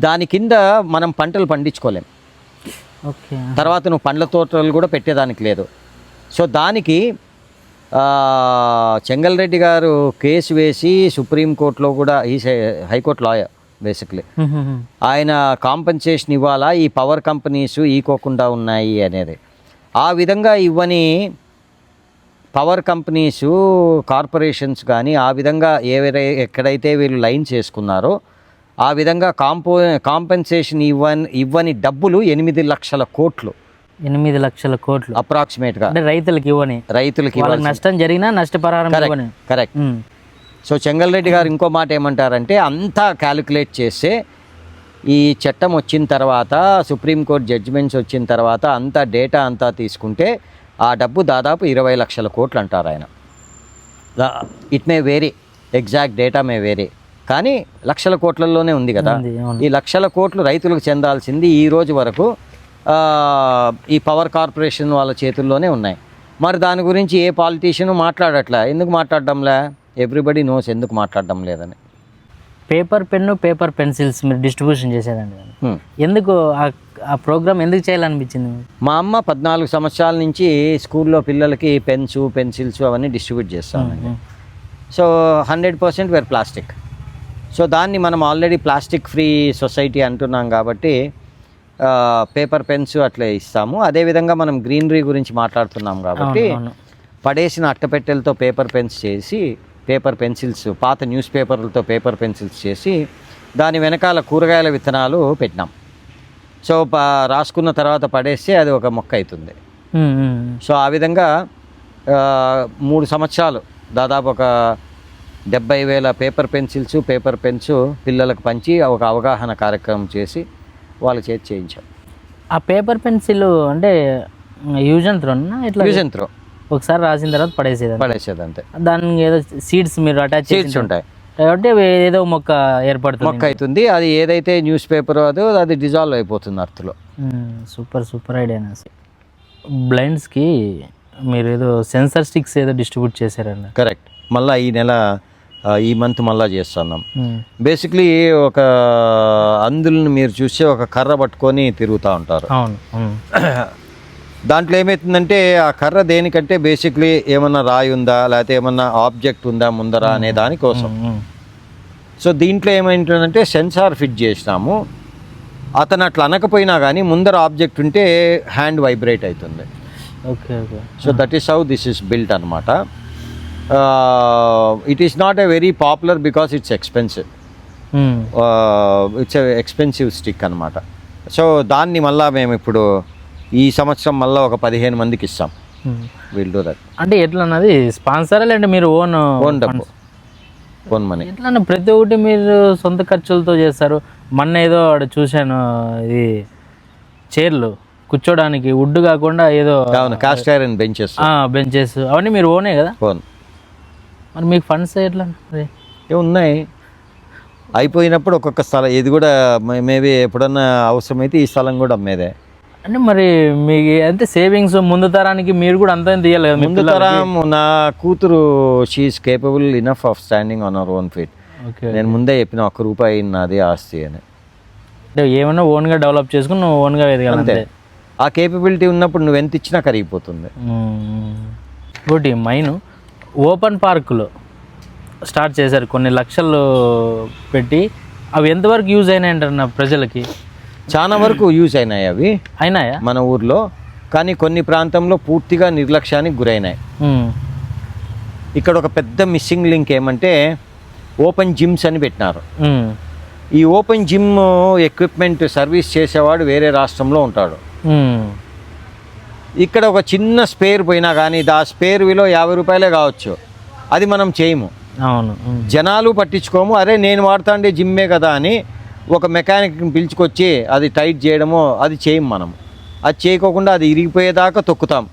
దాని కింద మనం పంటలు పండించుకోలేం. తర్వాత నువ్వు పండ్ల తోటలు కూడా పెట్టేదానికి లేదు. సో దానికి చెంగల్రెడ్డి గారు కేసు వేసి సుప్రీంకోర్టులో కూడా హైకోర్టు లాయర్ బేసిక్లీ ఆయన కాంపెన్సేషన్ ఇవ్వాలా ఈ పవర్ కంపెనీస్ ఈకోకుండా ఉన్నాయి అనేది. ఆ విధంగా ఇవ్వని పవర్ కంపెనీస్ కార్పొరేషన్స్ కానీ ఆ విధంగా ఎక్కడైతే వీళ్ళు లైన్స్ వేసుకున్నారో ఆ విధంగా కాంపెన్సేషన్ ఇవ్వని డబ్బులు 8 లక్షల కోట్లు.
8 లక్షల కోట్లు
అప్రాక్సిమేట్గా
రైతులకి
ఇవ్వాలి.
నష్టం జరిగినా నష్టపరిహారం.
కరెక్ట్. సో చెంగల్రెడ్డి గారు ఇంకో మాట ఏమంటారంటే అంతా క్యాలిక్యులేట్ చేస్తే ఈ చట్టం వచ్చిన తర్వాత సుప్రీంకోర్టు జడ్జిమెంట్స్ వచ్చిన తర్వాత అంతా డేటా అంతా తీసుకుంటే ఆ డబ్బు దాదాపు 20 లక్షల కోట్లు అంటారు ఆయన. It may vary, exact data may vary, కానీ లక్షల కోట్లలోనే ఉంది కదా. ఈ లక్షల కోట్లు రైతులకు చెందాల్సింది ఈ రోజు వరకు ఈ పవర్ కార్పొరేషన్ వాళ్ళ చేతుల్లోనే ఉన్నాయి. మరి దాని గురించి ఏ పాలిటీషియన్ మాట్లాడట్లే. ఎందుకు మాట్లాడడంలే? ఎవ్రీబడి నోస్ ఎందుకు మాట్లాడడం లేదని.
పేపర్ పెన్ను, పేపర్ పెన్సిల్స్ మీరు డిస్ట్రిబ్యూషన్ చేసేదండి. ఎందుకు ఆ ప్రోగ్రామ్ ఎందుకు చేయాలనిపించింది?
మా అమ్మ 14 సంవత్సరాల నుంచి స్కూల్లో పిల్లలకి పెన్స్, పెన్సిల్స్ అవన్నీ డిస్ట్రిబ్యూట్ చేస్తామండి. So 100% where plastic. సో దాన్ని మనం ఆల్రెడీ ప్లాస్టిక్ ఫ్రీ సొసైటీ అంటున్నాం కాబట్టి పేపర్ పెన్స్ అట్లా ఇస్తాము. అదేవిధంగా మనం గ్రీనరీ గురించి మాట్లాడుతున్నాం కాబట్టి పడేసిన అట్టపెట్టెలతో పేపర్ పెన్స్ చేసి, పేపర్ పెన్సిల్స్, పాత న్యూస్ పేపర్లతో పేపర్ పెన్సిల్స్ చేసి దాని వెనకాల కూరగాయల విత్తనాలు పెట్టినాం. సో రాసుకున్న తర్వాత పడేస్తే అది ఒక మొక్క అవుతుంది. సో ఆ విధంగా 3 సంవత్సరాలు దాదాపు ఒక 70,000 పేపర్ పెన్సిల్స్, పేపర్ పెన్స్ పిల్లలకు పంచి ఒక అవగాహన కార్యక్రమం చేసి వాళ్ళ చేతి చేయించాం.
ఆ పేపర్ పెన్సిల్ అంటే యూజ్ అండ్ త్రోనా?
Use and throw.
ఒకసారి రాసిన తర్వాత పడేసేది
అంతే.
దానికి ఏదో సీడ్స్ మీరు అటాచ్
సీడ్స్ ఉంటాయి
కాబట్టి ఏదో మొక్క ఏర్పడుతుంది,
మొక్క అవుతుంది. అది ఏదైతే న్యూస్ పేపర్ అది డిజాల్వ్ అయిపోతుంది అర్త్లో.
Super idea. బ్లైండ్స్కి మీరు ఏదో సెన్సర్ స్టిక్స్ ఏదో డిస్ట్రిబ్యూట్ చేశారండి.
కరెక్ట్. మళ్ళీ ఈ మంత్ మళ్ళీ చేస్తున్నాం. బేసిక్లీ ఒక అందులను మీరు చూస్తే ఒక కర్ర పట్టుకొని తిరుగుతూ ఉంటారు. దాంట్లో ఏమవుతుందంటే ఆ కర్ర దేనికంటే బేసిక్లీ ఏమన్నా రాయి ఉందా లేకపోతే ఏమన్నా ఆబ్జెక్ట్ ఉందా ముందర అనే దానికోసం. సో దీంట్లో ఏమైంటుందంటే సెన్సార్ ఫిట్ చేసినాము. అతను అట్లా అనకపోయినా కానీ ముందర ఆబ్జెక్ట్ ఉంటే హ్యాండ్ వైబ్రేట్ అవుతుంది. So that is how this is built అనమాట. It is not a very popular because it's expensive. It's expensive stick అనమాట. సో దాన్ని మళ్ళీ మేము ఇప్పుడు ఈ సంవత్సరం మళ్ళీ ఒక 15 మందికి ఇస్తాం. Will do that.
అంటే ఎట్లా అన్నది స్పాన్సర్ లేదంటే మీరు ఓన్
డబ్బు, ఓన్ మనీ?
ఎట్లా ప్రతి ఒక్కటి మీరు సొంత ఖర్చులతో చేస్తారు. మొన్న ఏదో చూశాను, ఇది చైర్లు కూర్చోడానికి వుడ్ కాకుండా ఏదో
కాస్ట్ ఐరన్ బెంచెస్
అవన్నీ మీరు ఓనే కదా?
ఓన్.
మరి మీకు ఫండ్స్ ఎట్లా
ఉన్నాయి? అయిపోయినప్పుడు ఒక్కొక్క స్థలం, ఇది కూడా మేబీ ఎప్పుడన్నా అవసరమైతే ఈ స్థలం కూడా అమ్మేదే.
అంటే మరి మీకు అంతే సేవింగ్స్ ముందు తరానికి మీరు కూడా అంతా తీయాలి కదా?
ముందు తరం నా కూతురు she is capable enough of standing on our own feet. నేను ముందే చెప్పిన ₹1 నాది ఆస్తి అని.
అంటే ఏమన్నా ఓన్గా డెవలప్ చేసుకుని నువ్వు ఓన్గా ఎదగాలంటే
ఆ కేపబిలిటీ ఉన్నప్పుడు నువ్వు ఎంత ఇచ్చినా కరిగిపోతుంది.
ఇంకోటి మైను ఓపెన్ పార్కులో స్టార్ట్ చేశారు, కొన్ని లక్షలు పెట్టి. అవి ఎంతవరకు యూజ్ అయినాయంటారు ప్రజలకి?
చాలా వరకు యూజ్ అయినాయా మన ఊర్లో, కానీ కొన్ని ప్రాంతంలో పూర్తిగా నిర్లక్ష్యానికి గురైనాయి. ఇక్కడ ఒక పెద్ద మిస్సింగ్ లింక్ ఏమంటే ఓపెన్ జిమ్స్ అని పెట్టినారు. ఈ ఓపెన్ జిమ్ ఎక్విప్మెంట్ సర్వీస్ చేసేవాడు వేరే రాష్ట్రంలో ఉంటాడు. ఇక్కడ ఒక చిన్న స్పేర్ పోయినా కానీ ఆ స్పేర్ విలువ ₹50 కావచ్చు, అది మనం చేయము.
అవును,
జనాలు పట్టించుకోము. అరే నేను వాడతాండే జిమ్మే కదా అని ఒక మెకానిక్ని పిలుచుకొచ్చి అది టైట్ చేయడమో అది చేయము మనం. అది చేయకోకుండా అది ఇరిగిపోయేదాకా తొక్కుతాం,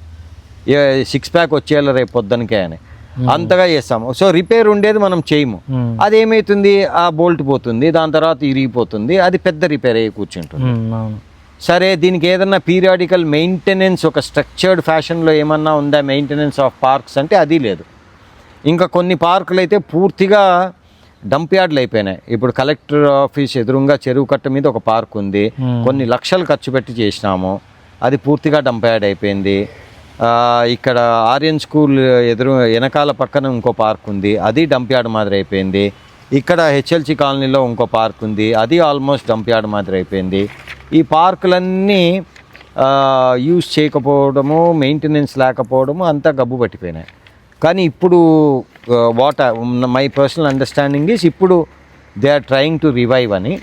6 ప్యాక్ వచ్చేయాలి రేపు పొద్దునకే అని. అంతగా చేస్తాము. సో రిపేర్ ఉండేది మనం చేయము. అదేమవుతుంది, ఆ బోల్ట్ పోతుంది, దాని తర్వాత ఇరిగిపోతుంది, అది పెద్ద రిపేర్ అయ్యి కూర్చుంటుంది. సరే, దీనికి ఏదన్నా పీరియాడికల్ మెయింటెనెన్స్ ఒక స్ట్రక్చర్డ్ ఫ్యాషన్లో ఏమన్నా ఉందా మెయింటెనెన్స్ ఆఫ్ పార్క్స్ అంటే అది లేదు. ఇంకా కొన్ని పార్కులు అయితే పూర్తిగా డంప్ యార్డ్లు అయిపోయినాయి. ఇప్పుడు కలెక్టర్ ఆఫీస్ ఎదురుగా చెరువు కట్ట మీద ఒక పార్క్ ఉంది, కొన్ని లక్షలు ఖర్చు పెట్టి చేసినాము, అది పూర్తిగా డంప్ యార్డ్ అయిపోయింది. ఇక్కడ ఆర్యన్ స్కూల్ వెనకాల పక్కన ఇంకో పార్క్ ఉంది, అది డంప్ యార్డ్ మాదిరి అయిపోయింది. ఇక్కడ హెచ్ఎల్సి కాలనీలో ఇంకో పార్క్ ఉంది, అది ఆల్మోస్ట్ డంప్ యార్డ్ మాదిరి అయిపోయింది. ఈ పార్కులన్నీ యూజ్ చేయకపోవడము, మెయింటెనెన్స్ లేకపోవడము అంతా గబ్బు పట్టిపోయినాయి. కానీ ఇప్పుడు what my personal understanding is ఇప్పుడు they are trying to revive అని.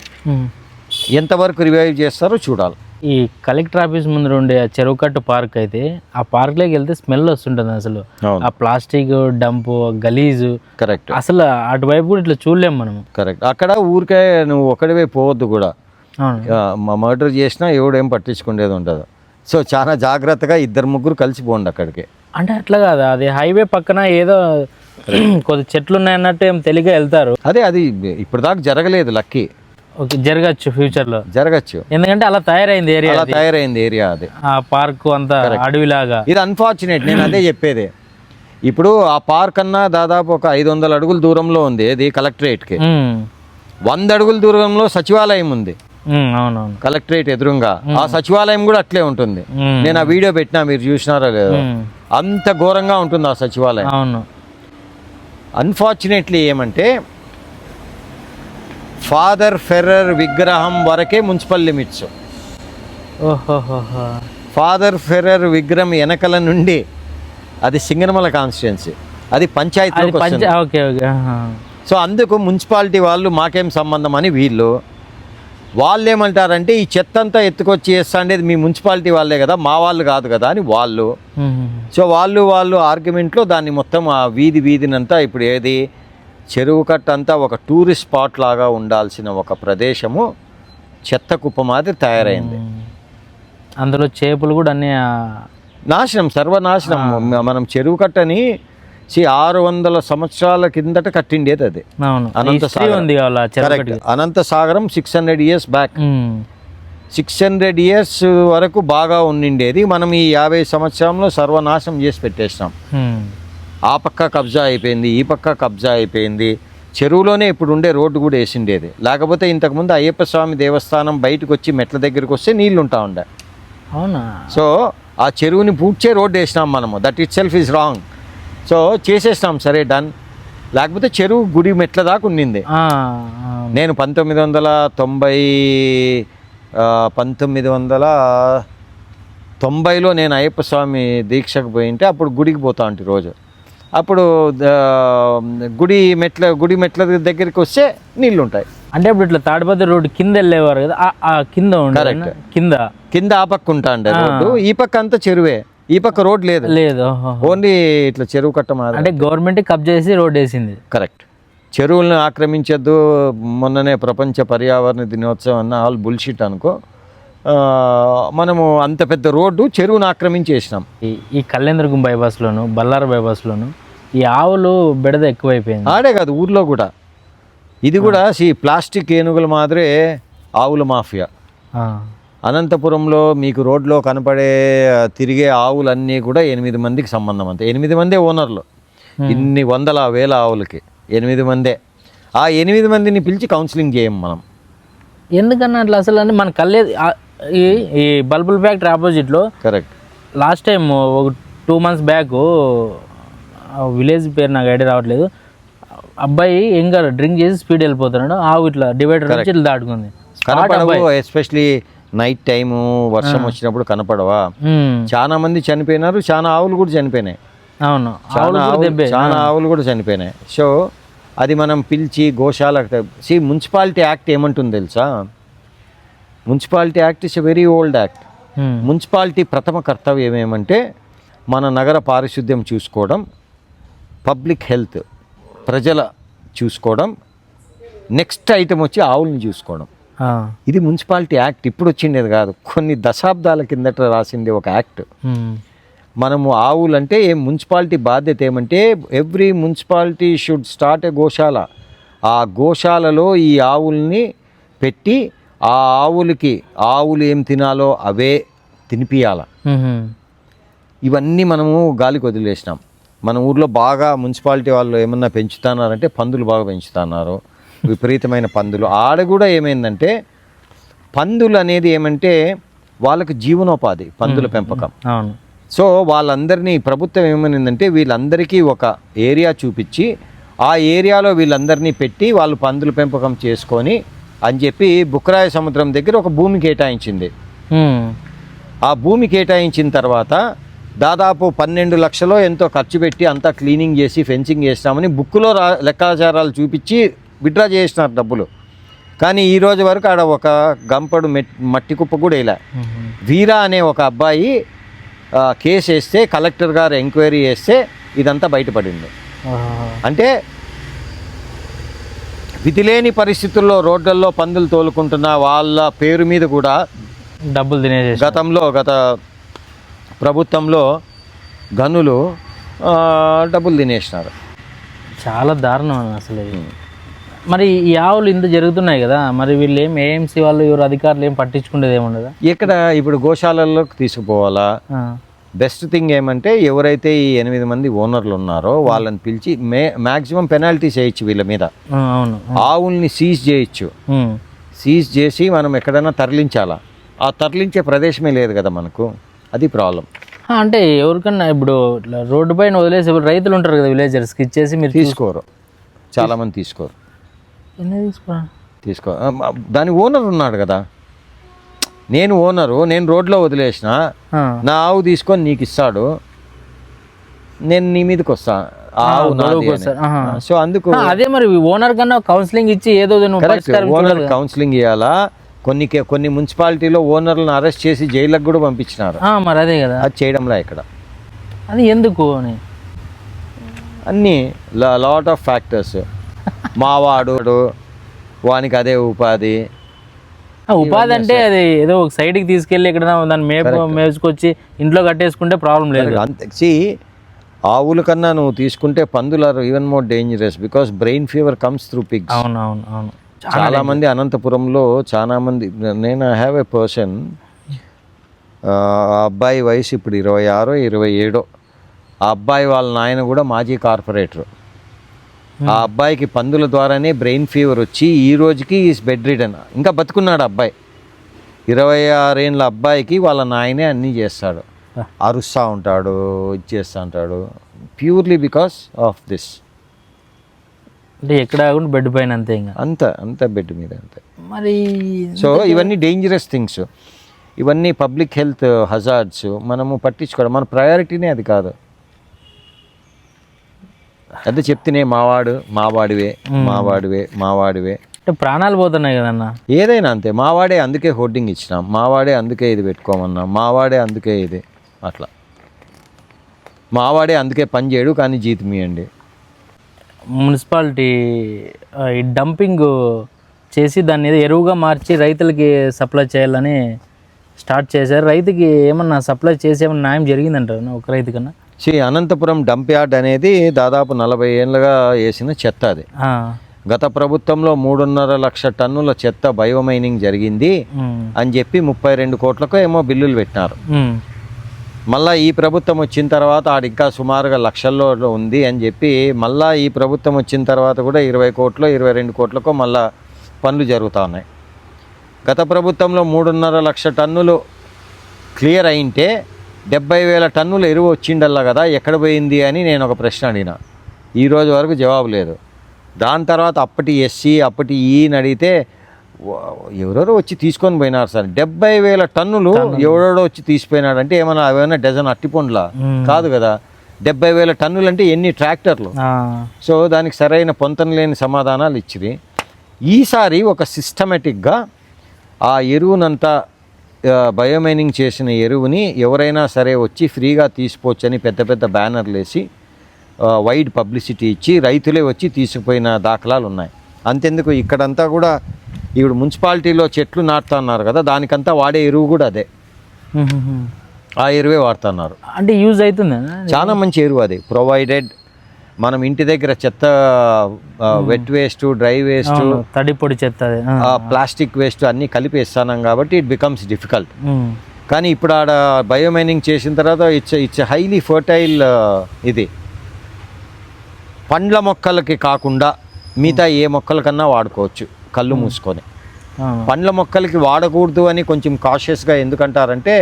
ఎంతవరకు రివైవ్ చేస్తారో చూడాలి.
ఈ కలెక్టర్ ఆఫీస్ ముందు ఉండే చెరువు కట్టు పార్క్ అయితే ఆ పార్క్లోకి వెళ్తే స్మెల్ వస్తుంటుంది అసలు. ఆ ప్లాస్టిక్ డంప్ గలీజు.
కరెక్ట్.
అసలు అటువైపు కూడా ఇట్లా చూడలేము మనం.
కరెక్ట్. అక్కడ ఊరికే నువ్వు ఒకటివే పోవద్దు కూడా. మర్డర్ చేసినా ఎవడేం పట్టించుకునేది ఉండదు. సో చాలా జాగ్రత్తగా 2-3 కలిసి పోండి అక్కడికి.
అంటే అట్లా కాదు, అది హైవే పక్కన ఏదో కొద్ది చెట్లు ఉన్నాయన్నట్టు ఏం తెలియగా వెళ్తారు.
అదే, అది ఇప్పుడు దాకా జరగలేదు. లక్కీ.
ఓకే, జరగచ్చు, ఫ్యూచర్లో
జరగచ్చు,
ఎందుకంటే అలా తయారైంది
ఏరియా అది.
ఆ పార్క్ అంతా అడవిలాగా.
ఇది అన్ఫార్చునేట్. నేను అదే చెప్పేది. ఇప్పుడు ఆ పార్క్ అన్నా దాదాపు ఒక 500 అడుగుల దూరంలో ఉంది, ఇది కలెక్టరేట్కి. 100 అడుగుల దూరంలో సచివాలయం ఉంది.
అవునవును,
కలెక్టరేట్ ఎదురుగా. ఆ సచివాలయం కూడా అట్లే ఉంటుంది. నేను ఆ వీడియో పెట్టినా, మీరు చూసినారో లేదో, అంత ఘోరంగా ఉంటుంది ఆ సచివాలయం.
అవును.
అన్ఫార్చునేట్లీ ఏమంటే ఫాదర్ ఫెర్రర్ విగ్రహం వరకే మున్సిపల్ లిమిట్స్. ఫాదర్ ఫెర్రర్ విగ్రహం వెనకల నుండి అది సింగనమల కాన్స్టిట్యున్సీ, అది పంచాయతీలోకి వస్తుంది. సో అందుకు మున్సిపాలిటీ వాళ్ళు మాకేం సంబంధం అని వాళ్ళు ఏమంటారంటే ఈ చెత్త అంతా ఎత్తుకొచ్చి చేస్తాండేది మీ మున్సిపాలిటీ వాళ్ళే కదా, మా వాళ్ళు కాదు కదా అని వాళ్ళు. సో వాళ్ళు ఆర్గ్యుమెంట్లో దాన్ని మొత్తం ఆ వీధినంతా ఇప్పుడు ఏది చెరువు కట్ట అంతా ఒక టూరిస్ట్ స్పాట్ లాగా ఉండాల్సిన ఒక ప్రదేశము చెత్త కుప్ప మాదిరి తయారైంది.
అందులో చేపలు కూడా అన్ని
నాశనం, సర్వనాశనం. మనం చెరువు కట్టని 600 సంవత్సరాల కిందట కట్టిండేది అది. Anantasagaram 600 years back. 600 years వరకు బాగా ఉండిండేది. మనం ఈ 50 సంవత్సరంలో సర్వనాశనం చేసి పెట్టేసినాం. ఆ పక్క కబ్జా అయిపోయింది, ఈ పక్క కబ్జా అయిపోయింది. చెరువులోనే ఇప్పుడు ఉండే రోడ్డు కూడా వేసిండేది. లేకపోతే ఇంతకుముందు అయ్యప్ప స్వామి దేవస్థానం బయటకు వచ్చి మెట్ల దగ్గరికి వస్తే నీళ్ళు ఉంటా ఉండే.
అవునా?
సో ఆ చెరువుని పూడ్చే రోడ్డు వేసినాం మనము. That itself is wrong. So చేసేసినాం, సరే డన్. లేకపోతే చెరువు గుడి మెట్ల దాకా ఉండింది. నేను 1990లో నేను అయ్యప్ప స్వామి దీక్షకు పోయింటే అప్పుడు గుడికి పోతా ఉంటే రోజు. అప్పుడు గుడి మెట్ల దగ్గరికి వస్తే నీళ్ళు ఉంటాయి.
అంటే ఇప్పుడు ఇట్లా తాడిపత్రి రోడ్డు కింద వెళ్ళేవారు కదా, కింద
కరెక్ట్, కింద ఆ పక్క ఉంటా అండి రోడ్డు. ఈ పక్క అంతా చెరువే, ఈ పక్క రోడ్ లేదు. ఓన్లీ ఇట్లా చెరువు కట్ట మాది.
అంటే గవర్నమెంట్ కబ్జా చేసి రోడ్ వేసింది.
కరెక్ట్. చెరువులను ఆక్రమించద్దు. మొన్ననే ప్రపంచ పర్యావరణ దినోత్సవం అన్న ఆల్ బుల్షిట్ అనుకో. మనము అంత పెద్ద రోడ్డు చెరువును ఆక్రమించేసినాం.
ఈ కళ్యాణదుర్గం బైపాస్లోను బల్లార బైపాస్లోను ఈ ఆవులు బెడద ఎక్కువైపోయింది.
ఆడే కాదు, ఊర్లో కూడా. ఇది కూడా ప్లాస్టిక్ ఏనుగుల మాదిరే ఆవుల మాఫియా. అనంతపురంలో మీకు రోడ్లో కనపడే తిరిగే ఆవులన్నీ కూడా 8 మందికి సంబంధం. అంతే, 8 మందే ఓనర్లు. ఇన్ని వందల వేల ఆవులకి 8 మందే. ఆ 8 మందిని పిలిచి కౌన్సిలింగ్ చేయం మనం.
ఎందుకన్నా అట్లా అసలు అని మన కళ్ళే. ఈ బల్బుల్ ఫ్యాక్టరీ ఆపోజిట్లో
కరెక్ట్
లాస్ట్ టైం ఒక 2 months బ్యాక్, విలేజ్ పేరు నాకు ఐడియా రావట్లేదు, అబ్బాయి ఇంకా డ్రింక్ చేసి స్పీడ్ వెళ్ళిపోతున్నాడు. ఆవు ఇట్లా డివైడర్ నుంచి ఇట్లా దాటుకుంది.
కనపడవు, ఎస్పెషలీ నైట్ టైము వర్షం వచ్చినప్పుడు కనపడవా. చాలా మంది చనిపోయినారు, చాలా ఆవులు కూడా చనిపోయినాయి.
అవును,
చాలా ఆవులు కూడా చనిపోయినాయి. సో అది మనం పిలిచి గోశాలకు మున్సిపాలిటీ యాక్ట్ ఏమంటుంది తెలుసా? Municipality act is a very old act. Municipality ప్రథమ కర్తవ్యం ఏమంటే మన నగర పారిశుద్ధ్యం చూసుకోవడం, పబ్లిక్ హెల్త్ ప్రజల చూసుకోవడం, నెక్స్ట్ ఐటమ్ వచ్చి ఆవులను చూసుకోవడం. ఇది మున్సిపాలిటీ యాక్ట్. ఇప్పుడు వచ్చిండేది కాదు, కొన్ని దశాబ్దాల కిందట రాసింది ఒక యాక్ట్. మనము ఆవులు అంటే మున్సిపాలిటీ బాధ్యత ఏమంటే ఎవ్రీ మున్సిపాలిటీ షుడ్ స్టార్ట్ ఏ గోశాల. ఆ గోశాలలో ఈ ఆవుల్ని పెట్టి ఆ ఆవులు ఏం తినాలో అవే తినిపియాల. ఇవన్నీ మనము గాలికి వదిలేసినాం. మన ఊర్లో బాగా మున్సిపాలిటీ వాళ్ళు ఏమన్నా పెంచుతున్నారంటే పందులు బాగా పెంచుతున్నారు, విపరీతమైన పందులు. ఆడ కూడా ఏమైందంటే పందులు అనేది ఏమంటే వాళ్ళకి జీవనోపాధి పందుల పెంపకం.
అవును.
సో వాళ్ళందరినీ ప్రభుత్వం ఏమనిందంటే వీళ్ళందరికీ ఒక ఏరియా చూపించి ఆ ఏరియాలో వీళ్ళందరినీ పెట్టి వాళ్ళు పందుల పెంపకం చేసుకొని అని చెప్పి బుక్రాయ సముద్రం దగ్గర ఒక భూమి కేటాయించింది. ఆ భూమి కేటాయించిన తర్వాత దాదాపు 12 లక్షలు ఎంతో ఖర్చు పెట్టి అంతా క్లీనింగ్ చేసి ఫెన్సింగ్ చేస్తామని బుక్కులో లెక్కాచారాలు చూపించి విత్డ్రా చేసినారు డబ్బులు. కానీ ఈ రోజు వరకు ఆడ ఒక గంపడు మట్టి కుప్ప కూడా ఇలా. వీరా అనే ఒక అబ్బాయి కేసు వేస్తే కలెక్టర్ గారు ఎంక్వైరీ చేస్తే ఇదంతా బయటపడింది. అంటే విధిలేని పరిస్థితుల్లో రోడ్లలో పందులు తోలుకుంటున్న వాళ్ళ పేరు మీద కూడా
డబ్బులు తినేసి
గత ప్రభుత్వంలో గనులు డబ్బులు తినేసినారు.
చాలా దారుణం అసలు. మరి ఈ ఆవులు ఇంత జరుగుతున్నాయి కదా, మరి వీళ్ళు ఏఎంసీ వాళ్ళు ఎవరు అధికారులు ఏం పట్టించుకునేది ఏముండదా?
ఇక్కడ ఇప్పుడు గోశాలలోకి తీసుకుపోవాలా. బెస్ట్ థింగ్ ఏమంటే ఎవరైతే ఈ 8 మంది ఓనర్లు ఉన్నారో వాళ్ళని పిలిచి మ్యాక్సిమం పెనాల్టీస్ వేయచ్చు వీళ్ళ మీద.
అవును.
ఆవుల్ని సీజ్ చేయొచ్చు. సీజ్ చేసి మనం ఎక్కడైనా తరలించాలా. ఆ తరలించే ప్రదేశమే లేదు కదా మనకు, అది ప్రాబ్లం.
అంటే ఎవరికన్నా ఇప్పుడు రోడ్డు పైన వదిలేసి రైతులు ఉంటారు కదా విలేజర్స్కి ఇచ్చేసి మీరు
తీసుకోరు, చాలామంది తీసుకోరు. తీసుకో దాని ఓనర్ ఉన్నాడు కదా, నేను ఓనరు, నేను రోడ్లో వదిలేసిన నా ఆవు తీసుకొని నీకు ఇస్తాడు, నేను నీ మీదకి వస్తా ఆవు. సో అందుకు
అదే మరి ఓనర్ కన్నా కౌన్సిలింగ్ ఇచ్చి ఏదో
ఓనర్ కౌన్సిలింగ్ ఇవ్వాలా. కొన్ని మున్సిపాలిటీలో ఓనర్లను అరెస్ట్ చేసి జైళ్ళకు కూడా పంపించినారు.
మరి అదే కదా,
అది చేయడంలా ఇక్కడ.
అది ఎందుకు అని
అన్నీ లాట్ ఆఫ్ ఫ్యాక్టర్స్. మావాడు వానికి అదే ఉపాధి.
ఉపాధి అంటే అది ఏదో ఒక సైడ్కి తీసుకెళ్ళి ఇక్కడ దాన్ని మేపుకొచ్చి ఇంట్లో కట్టేసుకుంటే ప్రాబ్లం లేదు.
అంతే. ఆవుల కన్నా నువ్వు తీసుకుంటే పందులు are even more dangerous because brain fever comes through pigs.
అవును.
చాలా మంది అనంతపురంలో చాలా మంది, నేను ఐ హ్యావ్ ఎ పర్సన్, అబ్బాయి వయసు ఇప్పుడు 26, 27. ఆ అబ్బాయి వాళ్ళ నాయన కూడా మాజీ కార్పొరేటర్. ఆ అబ్బాయికి పందుల ద్వారానే బ్రెయిన్ ఫీవర్ వచ్చి ఈ రోజుకి ఈస్ బెడ్ రిడన్. ఇంకా బతుకున్నాడు అబ్బాయి. 26 ఏళ్ళ అబ్బాయికి వాళ్ళ నాయనే అన్నీ చేస్తాడు, అరుస్తూ ఉంటాడు, ఇచ్చేస్తూ ఉంటాడు, ప్యూర్లీ బికాస్ ఆఫ్ దిస్.
అంటే ఎక్కడ బెడ్ పైన అంతే, ఇంకా
అంత బెడ్ మీద అంతే.
మరి
సో ఇవన్నీ డేంజరస్ థింగ్స్, ఇవన్నీ పబ్లిక్ హెల్త్ హజార్డ్స్. మనము పట్టించుకోవడం, మన ప్రయారిటీనే అది కాదు. అదే చెప్తేనే మావాడివే.
అంటే ప్రాణాలు పోతున్నాయి కదన్న.
ఏదైనా అంతే, మావాడే అందుకే హోర్డింగ్ ఇచ్చినాం, మావాడే అందుకే ఇది పెట్టుకోమన్నాం, మావాడే అందుకే ఇది అట్లా, మావాడే అందుకే పని చేయడు కానీ జీతం ఇవ్వండి.
మున్సిపాలిటీ ఈ డంపింగ్ చేసి దాన్ని ఏదో ఎరువుగా మార్చి రైతులకి సప్లై చేయాలని స్టార్ట్ చేశారు. రైతుకి ఏమన్నా సప్లై చేసి ఏమన్నా న్యాయం జరిగిందంటారు ఒక రైతు కన్నా?
అనంతపురం డంప్ యార్డ్ అనేది దాదాపు 40 ఏళ్ళుగా వేసిన చెత్త. అది గత ప్రభుత్వంలో 3.5 లక్ష టన్నుల చెత్త బయోమైనింగ్ జరిగింది అని చెప్పి 32 కోట్లకు ఏమో బిల్లులు పెట్టినారు. మళ్ళీ ఈ ప్రభుత్వం వచ్చిన తర్వాత ఆడ ఇంకా సుమారుగా లక్షల్లో ఉంది అని చెప్పి మళ్ళీ ఈ ప్రభుత్వం వచ్చిన తర్వాత కూడా 20 కోట్లు 22 కోట్లకు మళ్ళీ పనులు జరుగుతూ ఉన్నాయి. గత ప్రభుత్వంలో 3.5 లక్ష టన్నులు క్లియర్ అయింటే 70,000 టన్నులు ఎరువు వచ్చిండల్లా కదా, ఎక్కడ పోయింది అని నేను ఒక ప్రశ్న అడిగిన. ఈరోజు వరకు జవాబు లేదు. దాని తర్వాత అప్పటి ఎస్సీ అప్పటి ఈని అడిగితే ఎవరెవరో వచ్చి తీసుకొని పోయినారు సార్. 70,000 టన్నులు ఎవడో వచ్చి తీసిపోయినాడు అంటే ఏమన్నా అవైనా డజన్ అట్టిపండ్లా కాదు కదా. 70,000 టన్నులు అంటే ఎన్ని ట్రాక్టర్లు. సో దానికి సరైన పొంతన లేని సమాధానాలు ఇచ్చిరి. ఈసారి ఒక సిస్టమేటిక్గా ఆ ఎరువునంతా బయోమైనింగ్ చేసిన ఎరువుని ఎవరైనా సరే వచ్చి ఫ్రీగా తీసుకోవచ్చని పెద్ద పెద్ద బ్యానర్లు వేసి వైడ్ పబ్లిసిటీ ఇచ్చి రైతులే వచ్చి తీసుకుపోయిన దాఖలాలు ఉన్నాయి. అంతెందుకు ఇక్కడంతా కూడా ఇప్పుడు మున్సిపాలిటీలో చెట్లు నాటుతున్నారు కదా, దానికంతా వాడే ఎరువు కూడా అదే. ఆ ఎరువే వాడుతున్నారు.
అంటే యూజ్ అవుతుందా?
చాలా మంచి ఎరువు అది, ప్రొవైడెడ్ మనం ఇంటి దగ్గర చెత్త, వెట్ వేస్ట్, డ్రై వేస్ట్,
తడి పొడి చెత్త,
ప్లాస్టిక్ వేస్ట్ అన్నీ కలిపి ఇస్తున్నాం కాబట్టి ఇట్ బికమ్స్ డిఫికల్ట్. కానీ ఇప్పుడు ఆడ బయోమైనింగ్ చేసిన తర్వాత ఇట్స్ హైలీ ఫర్టైల్. ఇది పండ్ల మొక్కలకి కాకుండా మిగతా ఏ మొక్కలకన్నా వాడుకోవచ్చు కళ్ళు మూసుకొని. పండ్ల మొక్కలకి వాడకూడదు అని కొంచెం కాషియస్గా ఎందుకంటారంటే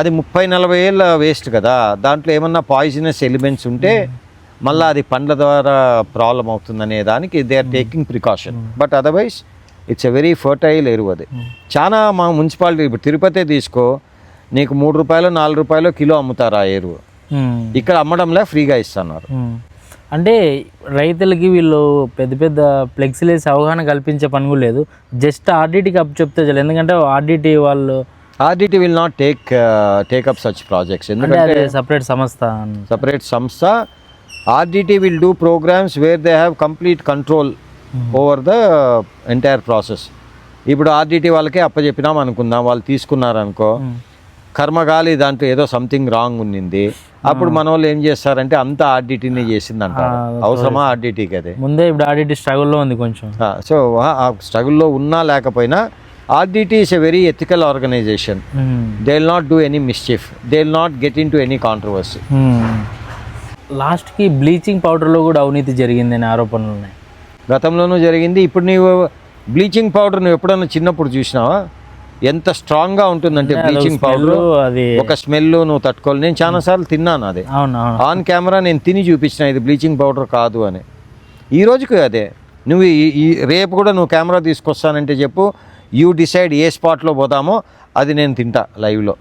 అది 30-40 ఏళ్ళ వేస్ట్ కదా, దాంట్లో ఏమన్నా పాయిజనస్ ఎలిమెంట్స్ ఉంటే మళ్ళీ అది పండ్ల ద్వారా ప్రాబ్లం అవుతుందనే దానికి they are taking precaution. But otherwise it's a very fertile ఎరువు. అది చాలా మా మున్సిపాలిటీ, ఇప్పుడు తిరుపతి తీసుకో, నీకు 3 రూపాయలు 4 రూపాయలు కిలో అమ్ముతారు ఆ ఎరువు. ఇక్కడ అమ్మడంలో ఫ్రీగా ఇస్తున్నారు.
అంటే రైతులకి వీళ్ళు పెద్ద పెద్ద ఫ్లెక్సీలు వేసి అవగాహన కల్పించే పని కూడా లేదు, జస్ట్ ఆర్డిటీకి అప్ చెప్తే చాలు. ఎందుకంటే ఆర్డిటీ వాళ్ళు
will not take up such projects. ఎందుకంటే సపరేట్ సంస్థ. RDT will do programmes where they have complete control over the entire process. ఇప్పుడు ఆర్డిటీ వాళ్ళకే అప్పచెప్పినాం అనుకుందాం, వాళ్ళు తీసుకున్నారనుకో, కర్మగాలి దాంట్లో ఏదో సంథింగ్ రాంగ్ ఉన్నింది, అప్పుడు మన వాళ్ళు ఏం చేస్తారంటే అంతా ఆర్డిటీని చేసిందంట. అవసరమా ఆర్డిటీకి? అదే ముందే ఇప్పుడు ఆర్డిటీ స్ట్రగుల్లో ఉంది కొంచెం. సో ఆ స్ట్రగుల్లో ఉన్నా లేకపోయినా RDT is a very ethical organisation. They will not do any mischief, they will not get into any controversy.
లాస్ట్కి బ్లీచింగ్ పౌడర్లో కూడా అవినీతి జరిగిందని ఆరోపణలు ఉన్నాయి.
గతంలోనూ జరిగింది. ఇప్పుడు నీవు బ్లీచింగ్ పౌడర్ నువ్వు ఎప్పుడన్నా చిన్నప్పుడు చూసినావా? ఎంత స్ట్రాంగ్గా ఉంటుందంటే బ్లీచింగ్ పౌడర్, అది ఒక స్మెల్ నువ్వు తట్టుకోవాలి. నేను చాలాసార్లు తిన్నాను అది, ఆన్ కెమెరా నేను తిని చూపించిన ఇది బ్లీచింగ్ పౌడర్ కాదు అని. ఈ రోజుకి అదే. నువ్వు ఈ రేపు కూడా నువ్వు కెమెరా తీసుకొస్తానంటే చెప్పు, యూ డిసైడ్ ఏ స్పాట్లో పోతామో అది నేను తింటా లైవ్లో.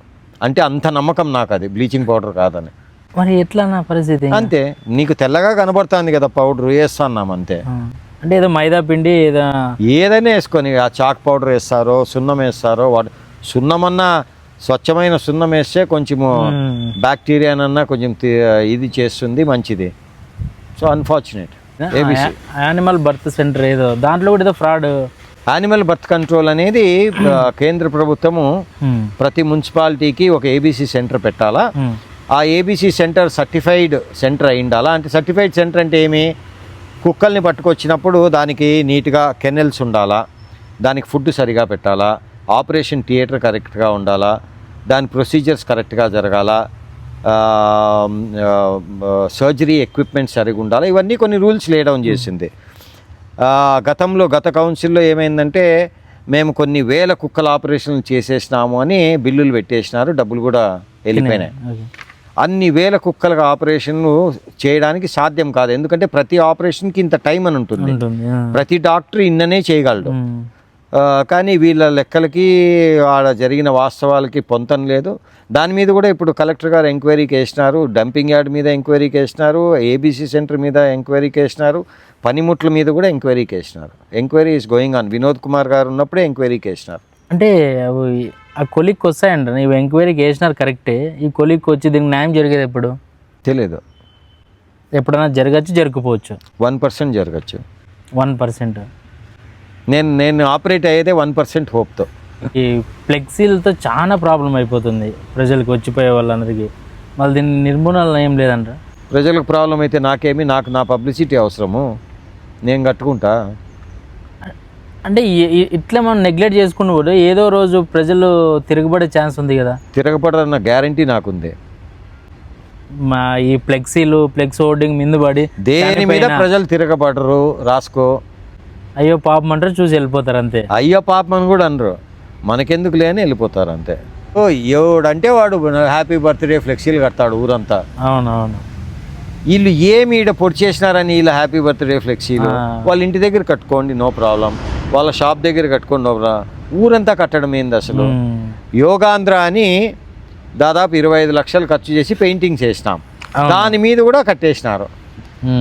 అంటే అంత నమ్మకం నాకు అది బ్లీచింగ్ పౌడర్ కాదని.
మరి ఎట్లా నా పరిస్థితి?
అంతే, నీకు తెల్లగా కనబడుతుంది కదా పౌడర్, వేస్తున్నాం అంతే.
అంటే ఏదో మైదా పిండి
ఏదైనా వేసుకొని, ఆ చాక్ పౌడర్ వేస్తారో సున్నం వేస్తారో, సున్నమన్నా స్వచ్ఛమైన సున్నం వేస్తే కొంచెము బ్యాక్టీరియానన్నా కొంచెం ఇది చేస్తుంది, మంచిది. So unfortunate.
Animal birth centre ఏదో దాంట్లో కూడా ఏదో ఫ్రాడ్.
యానిమల్ బర్త్ కంట్రోల్ అనేది కేంద్ర ప్రభుత్వము ప్రతి మున్సిపాలిటీకి ఒక ఏబీసీ సెంటర్ పెట్టాలా. ఆ ఏబీసీ సెంటర్ సర్టిఫైడ్ సెంటర్ అయి ఉండాలా. అంటే సర్టిఫైడ్ సెంటర్ అంటే ఏమి? కుక్కల్ని పట్టుకొచ్చినప్పుడు దానికి నీట్గా కెన్నెల్స్ ఉండాలా, దానికి ఫుడ్ సరిగా పెట్టాలా, ఆపరేషన్ థియేటర్ కరెక్ట్గా ఉండాలా, దాని ప్రొసీజర్స్ కరెక్ట్గా జరగాల, సర్జరీ ఎక్విప్మెంట్ సరిగా ఉండాలి. ఇవన్నీ కొన్ని రూల్స్ లే డౌన్ చేసింది. గత కౌన్సిల్లో ఏమైందంటే మేము కొన్ని వేల కుక్కల ఆపరేషన్లు చేసేసినాము అని బిల్లులు పెట్టేసినారు, డబ్బులు కూడా వెళ్ళిపోయినాయి. అన్ని వేల కుక్కల ఆపరేషన్లు చేయడానికి సాధ్యం కాదు. ఎందుకంటే ప్రతి ఆపరేషన్కి ఇంత టైం అని ఉంటుంది, ప్రతి డాక్టర్ ఇన్ననే చేయగలడు. కానీ వీళ్ళ లెక్కలకి ఆడ జరిగిన వాస్తవాలకి పొంతం లేదు. దాని మీద కూడా ఇప్పుడు కలెక్టర్ గారు ఎంక్వైరీకి వేసినారు, డంపింగ్ యార్డ్ మీద ఎంక్వైరీకి వేసినారు, ఏబీసీ సెంటర్ మీద ఎంక్వైరీకి వేసినారు, పనిముట్ల మీద కూడా ఎంక్వైరీకి వేసినారు. Enquiry is going on. Vinod Kumar గారు ఉన్నప్పుడే ఎంక్వైరీకి వేసినారు.
అంటే ఆ కొలిక్కి వస్తాయంట, నీవు ఎంక్వైరీకి వేసినారు కరెక్టే, ఈ కొలిక్కి వచ్చి దీనికి న్యాయం జరిగేది ఎప్పుడు
తెలియదు.
ఎప్పుడైనా జరగచ్చు, జరగకపోవచ్చు.
1% జరగచ్చు.
1%.
నేను ఆపరేట్ అయ్యేదే 1% హోప్తో.
ఈ ఫ్లెక్సీలతో చాలా ప్రాబ్లం అయిపోతుంది ప్రజలకు, వచ్చిపోయే వాళ్ళందరికీ. మళ్ళీ దీన్ని నిర్మూలన ఏం లేదంట.
ప్రజలకు ప్రాబ్లం అయితే నాకేమి, నాకు నా పబ్లిసిటీ అవసరము, నేను కట్టుకుంటా.
అంటే ఇట్లా మనం నెగ్లెక్ట్ చేసుకుని కూడా ఏదో రోజు ప్రజలు తిరగబడే ఛాన్స్ ఉంది కదా.
తిరగబడన్న గ్యారంటీ నాకుంది.
మా ఈ ఫ్లెక్స్ హోర్డింగ్ మీద పడి
దేని మీద ప్రజలు తిరగబడరు, రాసుకో.
అయ్యో పాపం అంటారు, చూసి వెళ్ళిపోతారు అంతే.
అయ్యో పాపం అని కూడా అనరు, మనకెందుకు లేని వెళ్ళిపోతారు అంతే. ఓ ఎవడంటే వాడు హ్యాపీ బర్త్డే ఫ్లెక్సీలు కడతాడు ఊరంతా.
అవునవును.
వీళ్ళు ఏమి ఈడ పొడి చేసినారని వీళ్ళ హ్యాపీ బర్త్డే ఫ్లెక్సీలు వాళ్ళ ఇంటి దగ్గర కట్టుకోండి, నో ప్రాబ్లం. వాళ్ళ షాప్ దగ్గర కట్టుకోండి, నో ప్రాబ్లం. ఊరంతా కట్టడం ఏంది అసలు? యోగాంధ్ర అని దాదాపు 25 లక్షలు ఖర్చు చేసి పెయింటింగ్ చేసినాం, దాని మీద కూడా కట్టేసినారు.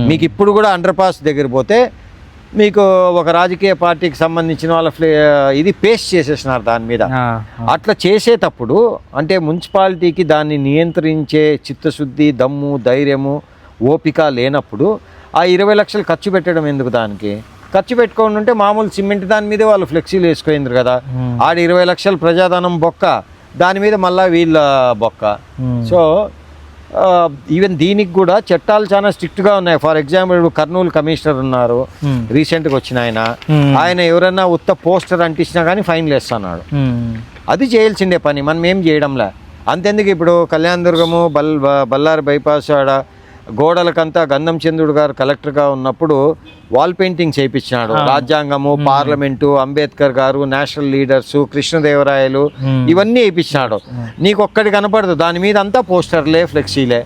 మీకు ఇప్పుడు కూడా అండర్ పాస్ దగ్గర పోతే మీకు ఒక రాజకీయ పార్టీకి సంబంధించిన వాళ్ళ ఇది పేస్ట్ చేసేసినారు దాని మీద. అట్లా చేసేటప్పుడు అంటే మున్సిపాలిటీకి దాన్ని నియంత్రించే చిత్తశుద్ధి, దమ్ము, ధైర్యము, ఓపిక లేనప్పుడు ఆ 20 లక్షలు ఖర్చు పెట్టడం ఎందుకు? దానికి ఖర్చు పెట్టుకోండి ఉంటే మామూలు సిమెంట్ దాని మీదే వాళ్ళు ఫ్లెక్సీలు వేసుకుందరు కదా. ఆడ 20 లక్షలు ప్రజాధనం బొక్క, దాని మీద మళ్ళీ వీళ్ళ బొక్క. సో ఈవెన్ దీనికి కూడా చట్టాలు చాలా స్ట్రిక్ట్గా ఉన్నాయి. ఫర్ ఎగ్జాంపుల్ కర్నూలు కమిషనర్ ఉన్నారు రీసెంట్గా వచ్చిన ఆయన ఎవరన్నా ఉత్త పోస్టర్ అంటించినా కానీ ఫైన్లు వేస్తున్నాడు. అది చేయాల్సిందే పని, మనం ఏం చేయడంలే. అంతెందుకు ఇప్పుడు కళ్యాణ దుర్గము బళ్ళారి బైపాస్ ఆడ గోడలకంతా గంధం చంద్రుడు గారు కలెక్టర్గా ఉన్నప్పుడు వాల్ పెయింటింగ్ చేయించినాడు. రాజ్యాంగము, పార్లమెంటు, అంబేద్కర్ గారు, నేషనల్ లీడర్స్, కృష్ణదేవరాయలు ఇవన్నీ వేయించినాడు. నీకు ఒక్కటి కనపడదు, దాని మీద అంతా పోస్టర్లే, ఫ్లెక్సీలే.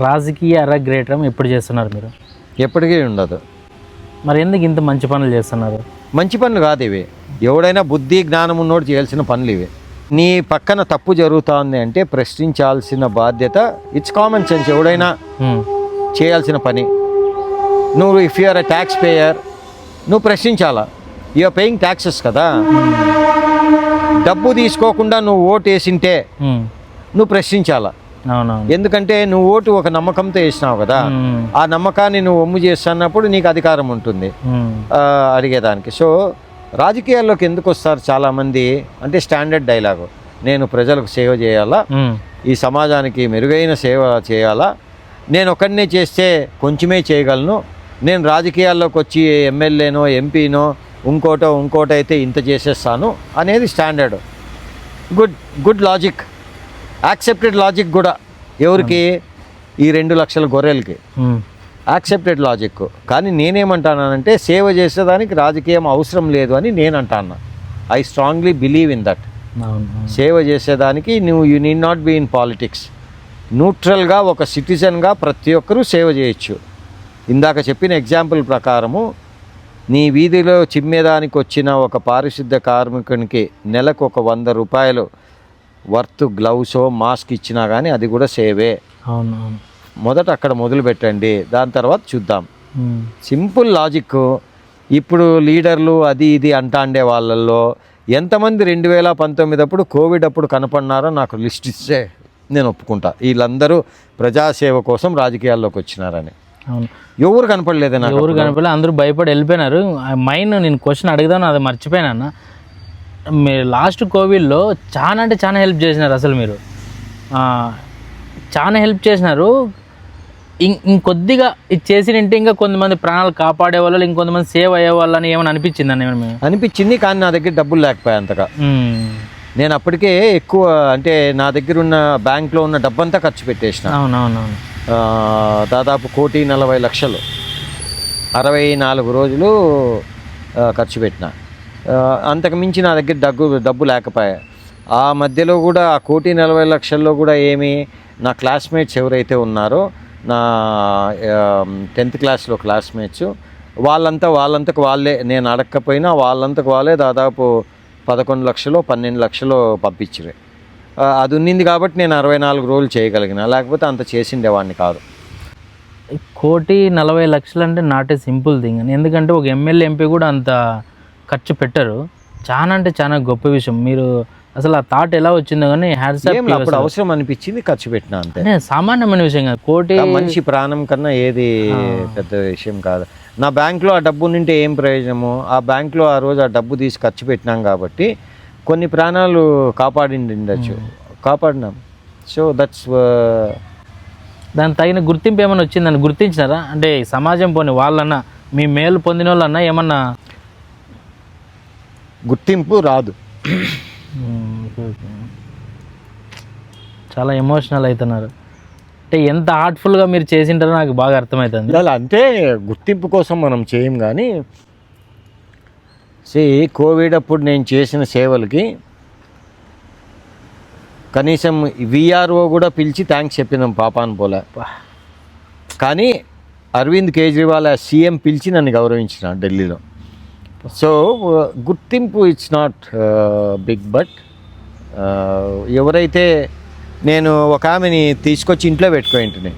రాజకీయ అరగ్రేటం ఎప్పుడు చేస్తున్నారు మీరు?
ఎప్పటికీ ఉండదు.
మరి ఎందుకు ఇంత మంచి పనులు చేస్తున్నారు?
మంచి పనులు కాదు ఇవి. ఎవడైనా బుద్ధి జ్ఞానం ఉన్నోడు చేయాల్సిన పనులు ఇవి. నీ పక్కన తప్పు జరుగుతోంది అంటే ప్రశ్నించాల్సిన బాధ్యత, ఇట్స్ కామన్ సెన్స్, ఎవడైనా చేయాల్సిన పని. నువ్వు if you're a tax payer నువ్వు ప్రశ్నించాలా, యూఆర్ పేయింగ్ ట్యాక్సెస్ కదా. డబ్బు తీసుకోకుండా నువ్వు ఓటు వేసింటే నువ్వు ప్రశ్నించాలా. ఎందుకంటే నువ్వు ఓటు ఒక నమ్మకంతో వేసినావు కదా, ఆ నమ్మకాన్ని నువ్వు ఒమ్ము చేస్తున్నప్పుడు నీకు అధికారం ఉంటుంది అడిగేదానికి. సో రాజకీయాల్లోకి ఎందుకు వస్తారు చాలామంది అంటే స్టాండర్డ్ డైలాగు, నేను ప్రజలకు సేవ చేయాలా, ఈ సమాజానికి మెరుగైన సేవ చేయాలా, నేను ఒక్కడనే చేస్తే కొంచెమే చేయగలను, నేను రాజకీయాల్లోకి వచ్చి ఎమ్మెల్యేనో ఎంపీనో ఇంకోటో అయితే ఇంత చేసేస్తాను అనేది standard. Good logic, accepted logic కూడా. ఎవరికి? ఈ 2 లక్షల గొర్రెలకి యాక్సెప్టెడ్ లాజిక్. కానీ నేనేమంటానంటే సేవ చేసేదానికి రాజకీయం అవసరం లేదు అని నేను అంటాను. I strongly believe in that. సేవ చేసేదానికి you need not be in politics. న్యూట్రల్గా ఒక సిటిజన్గా ప్రతి ఒక్కరూ సేవ చేయొచ్చు. ఇందాక చెప్పిన ఎగ్జాంపుల్ ప్రకారము నీ వీధిలో చిమ్మేదానికి వచ్చిన ఒక పారిశుద్ధ కార్మికునికి నెలకు ఒక 100 రూపాయలు వర్త్ గ్లౌసో మాస్క్ ఇచ్చినా కానీ అది కూడా సేవే.
అవునవును.
మొదట అక్కడ మొదలు పెట్టండి, దాని తర్వాత చూద్దాం. Simple logic. ఇప్పుడు లీడర్లు అది ఇది అంటాండే వాళ్ళల్లో ఎంతమంది 2019 అప్పుడు కోవిడ్ అప్పుడు కనపడినారో నాకు లిస్ట్ ఇస్తే నేను ఒప్పుకుంటా. వీళ్ళందరూ ప్రజాసేవ కోసం రాజకీయాల్లోకి వచ్చినారని.
అవును.
ఎవరు కనపడలేదు నాకు,
ఎవరు కనపడలేదు, అందరూ భయపడి వెళ్ళిపోయినారు. మైండ్ నేను క్వశ్చన్ అడుగుదాను, అది మర్చిపోయినా. మీరు లాస్ట్ కోవిడ్లో చాలా అంటే చాలా హెల్ప్ చేసినారు. అసలు మీరు చాలా హెల్ప్ చేసినారు. ఇంకొద్దిగా ఇది చేసినంటే ఇంకా కొంతమంది ప్రాణాలు కాపాడే వాళ్ళు, ఇంకొంతమంది సేవ్ అయ్యే వాళ్ళని ఏమైనా అనిపించింది అన్న?
అనిపించింది, కానీ నా దగ్గర డబ్బులు లేకపోయా అంతగా. నేను అప్పటికే ఎక్కువ అంటే నా దగ్గర ఉన్న బ్యాంక్లో ఉన్న డబ్బంతా ఖర్చు పెట్టేసిన.
అవునవునవును.
దాదాపు 1,40,00,000 64 రోజులు ఖర్చు పెట్టిన. అంతకు మించి నా దగ్గర డబ్బు లేకపోయా. ఆ మధ్యలో కూడా ఆ 1,40,00,000లో కూడా ఏమి నా క్లాస్మేట్స్ ఎవరైతే ఉన్నారో, నా 10th క్లాస్లో క్లాస్మేట్స్, వాళ్ళంతకు వాళ్ళే, నేను అడగకపోయినా వాళ్ళంతకు వాళ్ళే దాదాపు 11 లక్షలు 12 లక్షలు పంపించారు. అది ఉన్నింది కాబట్టి నేను 64 రోజులు చేయగలిగిన, లేకపోతే అంత చేసిండేవాడిని కాదు.
1,40,00,000 అంటే నాట్ ఏ సింపుల్ థింగ్. ఎందుకంటే ఒక ఎమ్మెల్యే ఎంపీ కూడా అంత ఖర్చు పెట్టరు. చాలా అంటే చాలా గొప్ప విషయం. మీరు అసలు ఆ థాట్ ఎలా వచ్చిందో కానీ
అప్పుడు అవసరం అనిపించింది, ఖర్చు పెట్టినా అంతే.
సామాన్యమైన విషయం కాదు. 1,00,00,000
మనిషి ప్రాణం కన్నా ఏది పెద్ద విషయం కాదు. నా బ్యాంక్లో ఆ డబ్బు ఉంటే ఏం ప్రయోజనము? ఆ బ్యాంక్లో ఆ రోజు ఆ డబ్బు తీసి ఖర్చు పెట్టినాం కాబట్టి కొన్ని ప్రాణాలు కాపాడినాం. సో దట్స్
దానికి తగిన గుర్తింపు ఏమైనా వచ్చిందని గుర్తించినారా? అంటే సమాజం పోని వాళ్ళన్నా, మీ మేలు పొందిన వాళ్ళన్నా ఏమన్నా
గుర్తింపు రాదు.
చాలా ఎమోషనల్ అవుతున్నారు. అంటే ఎంత హార్ట్ఫుల్గా మీరు చేసింటారో నాకు బాగా అర్థమవుతుంది.
అలా అంటే గుర్తింపు కోసం మనం చేయం, కానీ కోవిడ్ అప్పుడు నేను చేసిన సేవలకి కనీసం విఆర్ఓ కూడా పిలిచి థ్యాంక్స్ చెప్పినాం, పాపాను పోలే. కానీ అరవింద్ కేజ్రీవాల్ సీఎం పిలిచి నన్ను గౌరవించిన ఢిల్లీలో. సో గుర్తింపు ఇట్స్ నాట్ బిగ్, బట్ ఎవరైతే నేను ఒక ఆమెని తీసుకొచ్చి ఇంట్లో పెట్టుకోయింటిని,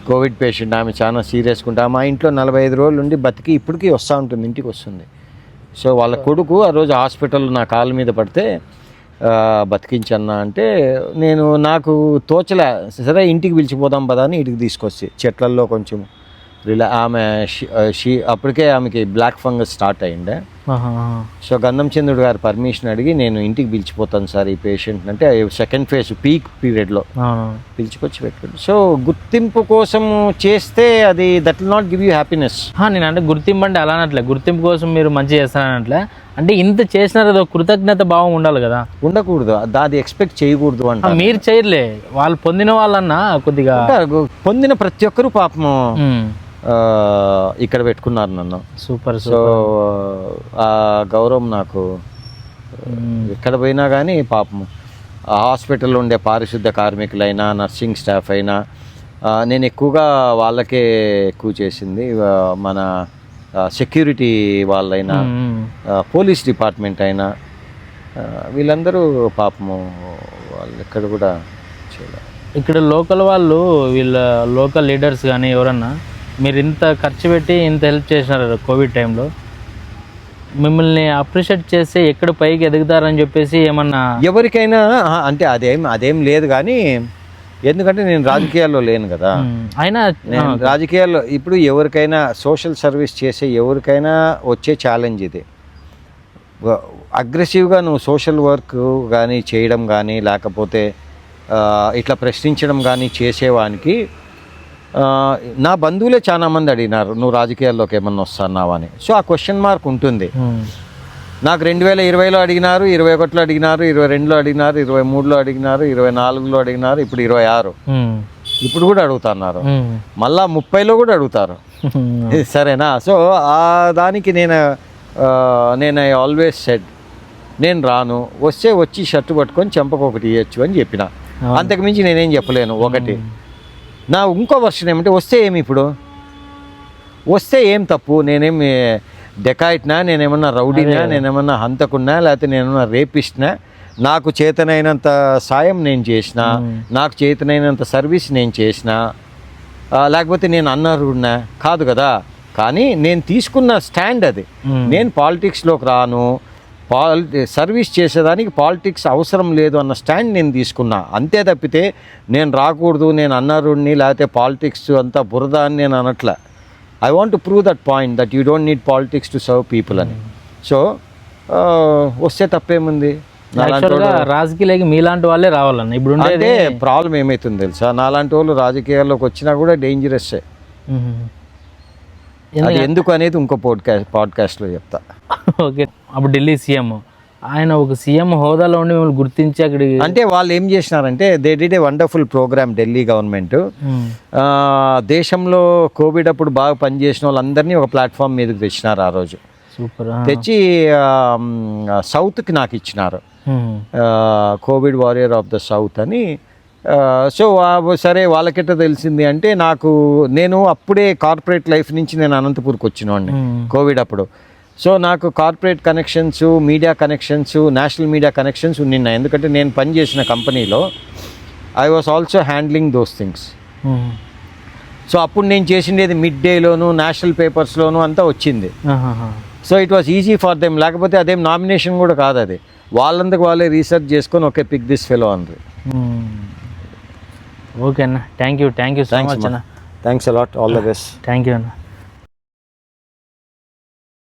కోవిడ్ పేషెంట్, ఆమె చాలా సీరియస్గా ఉంటా, మా ఇంట్లో 45 రోజులు ఉండి బతికి ఇప్పటికీ వస్తూ ఉంటుంది, ఇంటికి వస్తుంది. సో వాళ్ళ కొడుకు ఆ రోజు హాస్పిటల్లో నా కాళ్ళ మీద పడితే బతికించన్నా అంటే నాకు తోచలే, సరే ఇంటికి పిలిచిపోదాం పదా అని ఇంటికి తీసుకొచ్చి చెట్లల్లో కొంచెం ఆమె అప్పటికే ఆమెకి black fungus start అయ్యిండే. So Gandham Chandrudu గారి పర్మిషన్ అడిగి నేను ఇంటికి పిలిచిపోతాను సార్ ఈ పేషెంట్ అంటే సెకండ్ ఫేజ్ పీక్ పీరియడ్లో పిలిచికొచ్చి పెట్టుకోండి. సో గుర్తింపు కోసం చేస్తే అది that will not give you happiness.
నేను అంటే గుర్తింపు అంటే అలా అనట్లే, గుర్తింపు కోసం మీరు మంచి చేస్తారనట్లే, అంటే ఇంత చేసినారు ఏదో కృతజ్ఞత భావం ఉండాలి కదా.
ఉండకూడదు, అది ఎక్స్పెక్ట్ చేయకూడదు అంటే.
మీరు చేయలే, వాళ్ళు పొందిన వాళ్ళన్నా కొద్దిగా
పొందిన ప్రతి ఒక్కరు పాపము ఇక్కడ పెట్టుకున్నారు నన్ను.
సూపర్.
సో ఆ గౌరవం నాకు ఎక్కడ పోయినా కానీ పాపము ఆ హాస్పిటల్లో ఉండే పారిశుద్ధ కార్మికులైనా నర్సింగ్ స్టాఫ్ అయినా నేను ఎక్కువగా వాళ్ళకే ఎక్కువ చేసింది. మన సెక్యూరిటీ వాళ్ళైనా పోలీస్ డిపార్ట్మెంట్ అయినా వీళ్ళందరూ పాపము వాళ్ళు ఎక్కడ కూడా చేయలేదు.
ఇక్కడ లోకల్ వాళ్ళు వీళ్ళ లోకల్ లీడర్స్ కానీ ఎవరన్నా మీరు ఇంత ఖర్చు పెట్టి ఇంత హెల్ప్ చేసినారు కోవిడ్ టైంలో, మిమ్మల్ని అప్రిషియేట్ చేస్తే ఎక్కడ పైకి ఎదుగుతారని చెప్పేసి ఏమన్నా
ఎవరికైనా అంటే అదేం లేదు కానీ ఎందుకంటే నేను రాజకీయాల్లో లేను కదా.
అయినా
నేను రాజకీయాల్లో ఇప్పుడు ఎవరికైనా సోషల్ సర్వీస్ చేసే ఎవరికైనా వచ్చే ఛాలెంజ్ ఇది. అగ్రెసివ్గా నువ్వు సోషల్ వర్క్ కానీ చేయడం కానీ లేకపోతే ఇట్లా ప్రశ్నించడం కానీ చేసేవానికి నా బంధువులే చాలా మంది అడిగినారు నువ్వు రాజకీయాల్లోకి ఏమన్నా వస్తున్నావా అని. సో ఆ క్వశ్చన్ మార్క్ ఉంటుంది. నాకు 2020లో అడిగినారు, 2021లో అడిగినారు, 2022లో అడిగినారు, 2023లో అడిగినారు, 2024లో అడిగినారు, ఇప్పుడు 26 ఇప్పుడు కూడా అడుగుతున్నారు, మళ్ళా 30లో కూడా అడుగుతారు. సరేనా? సో ఆ దానికి నేను ఐ ఆల్వేస్ సెడ్ నేను రాను, వస్తే వచ్చి షర్టు పట్టుకొని చెంపకొకటి ఇవ్వచ్చు అని చెప్పిన. అంతకుమించి నేనేం చెప్పలేను. ఒకటి నా ఇంకో వర్షన్ ఏమంటే వస్తే ఏమి, ఇప్పుడు వస్తే ఏం తప్పు, నేనేమి డెకాయిట్నా, నేనేమన్నా రౌడీనా, నేనేమన్నా హంతకున్నా, లేకపోతే నేనేమన్నా రేపిస్ట్నా? నాకు చేతనైనంత సాయం నేను చేసిన, నాకు చేతనైనంత సర్వీస్ నేను చేసిన, లేకపోతే నేను అన్నరున్నా కాదు కదా. కానీ నేను తీసుకున్న స్టాండ్ అది. నేను పాలిటిక్స్లోకి రాను, సర్వీస్ చేసేదానికి పాలిటిక్స్ అవసరం లేదు అన్న స్టాండ్ నేను తీసుకున్నా. అంతే తప్పితే నేను రాకూడదు, నేను అన్నరుణ్ణి, లేకపోతే పాలిటిక్స్ అంతా బురద అని నేను అనట్లే. I want to prove that point that you don't need politics to serve people అని. సో వస్తే తప్పేముంది.
రాజకీయాలకి మీలాంటి వాళ్ళే రావాలన్న. ఇప్పుడు
అంటే ప్రాబ్లం ఏమవుతుంది తెలుసా, నాలాంటి వాళ్ళు రాజకీయాల్లోకి వచ్చినా కూడా డేంజరస్సే. అది ఎందుకు అనేది ఇంకో పాడ్కాస్ట్లో చెప్తా.
ఓకే. అప్పుడు ఢిల్లీ సీఎం ఆయన ఒక సీఎం హోదాలో ఉండి మిమ్మల్ని గుర్తించి అక్కడికి
అంటే వాళ్ళు ఏం చేసినారంటే they did a wonderful programme Delhi government. దేశంలో కోవిడ్ అప్పుడు బాగా పనిచేసిన వాళ్ళందరినీ ఒక ప్లాట్ఫామ్ మీదకి తెచ్చినారు ఆ రోజు.
సూపర్.
తెచ్చి సౌత్కి నాకు ఇచ్చినారు, covid warrior of the south అని. సో సరే వాళ్ళకెట్ట తెలిసింది అంటే నేను అప్పుడే కార్పొరేట్ లైఫ్ నుంచి నేను అనంతపూర్కి వచ్చినవాడిని కోవిడ్ అప్పుడు. సో నాకు corporate connections, media connections, national media connections ఉన్నాయి. ఎందుకంటే నేను పనిచేసిన కంపెనీలో I was also handling those things. So అప్పుడు నేను చేసిండేది మిడ్ డేలోను, నేషనల్ పేపర్స్లోను అంతా వచ్చింది. So it was easy for them. లేకపోతే అదేం నామినేషన్ కూడా కాదు, అది వాళ్ళందుకు వాళ్ళే రీసెర్చ్ చేసుకొని ఓకే పిక్ దిస్ ఫెలో అంది.
ఓకే అన్న, థ్యాంక్ యూ సో మచ్ అన్న.
Thanks a lot, all the best.
Thank you అన్న.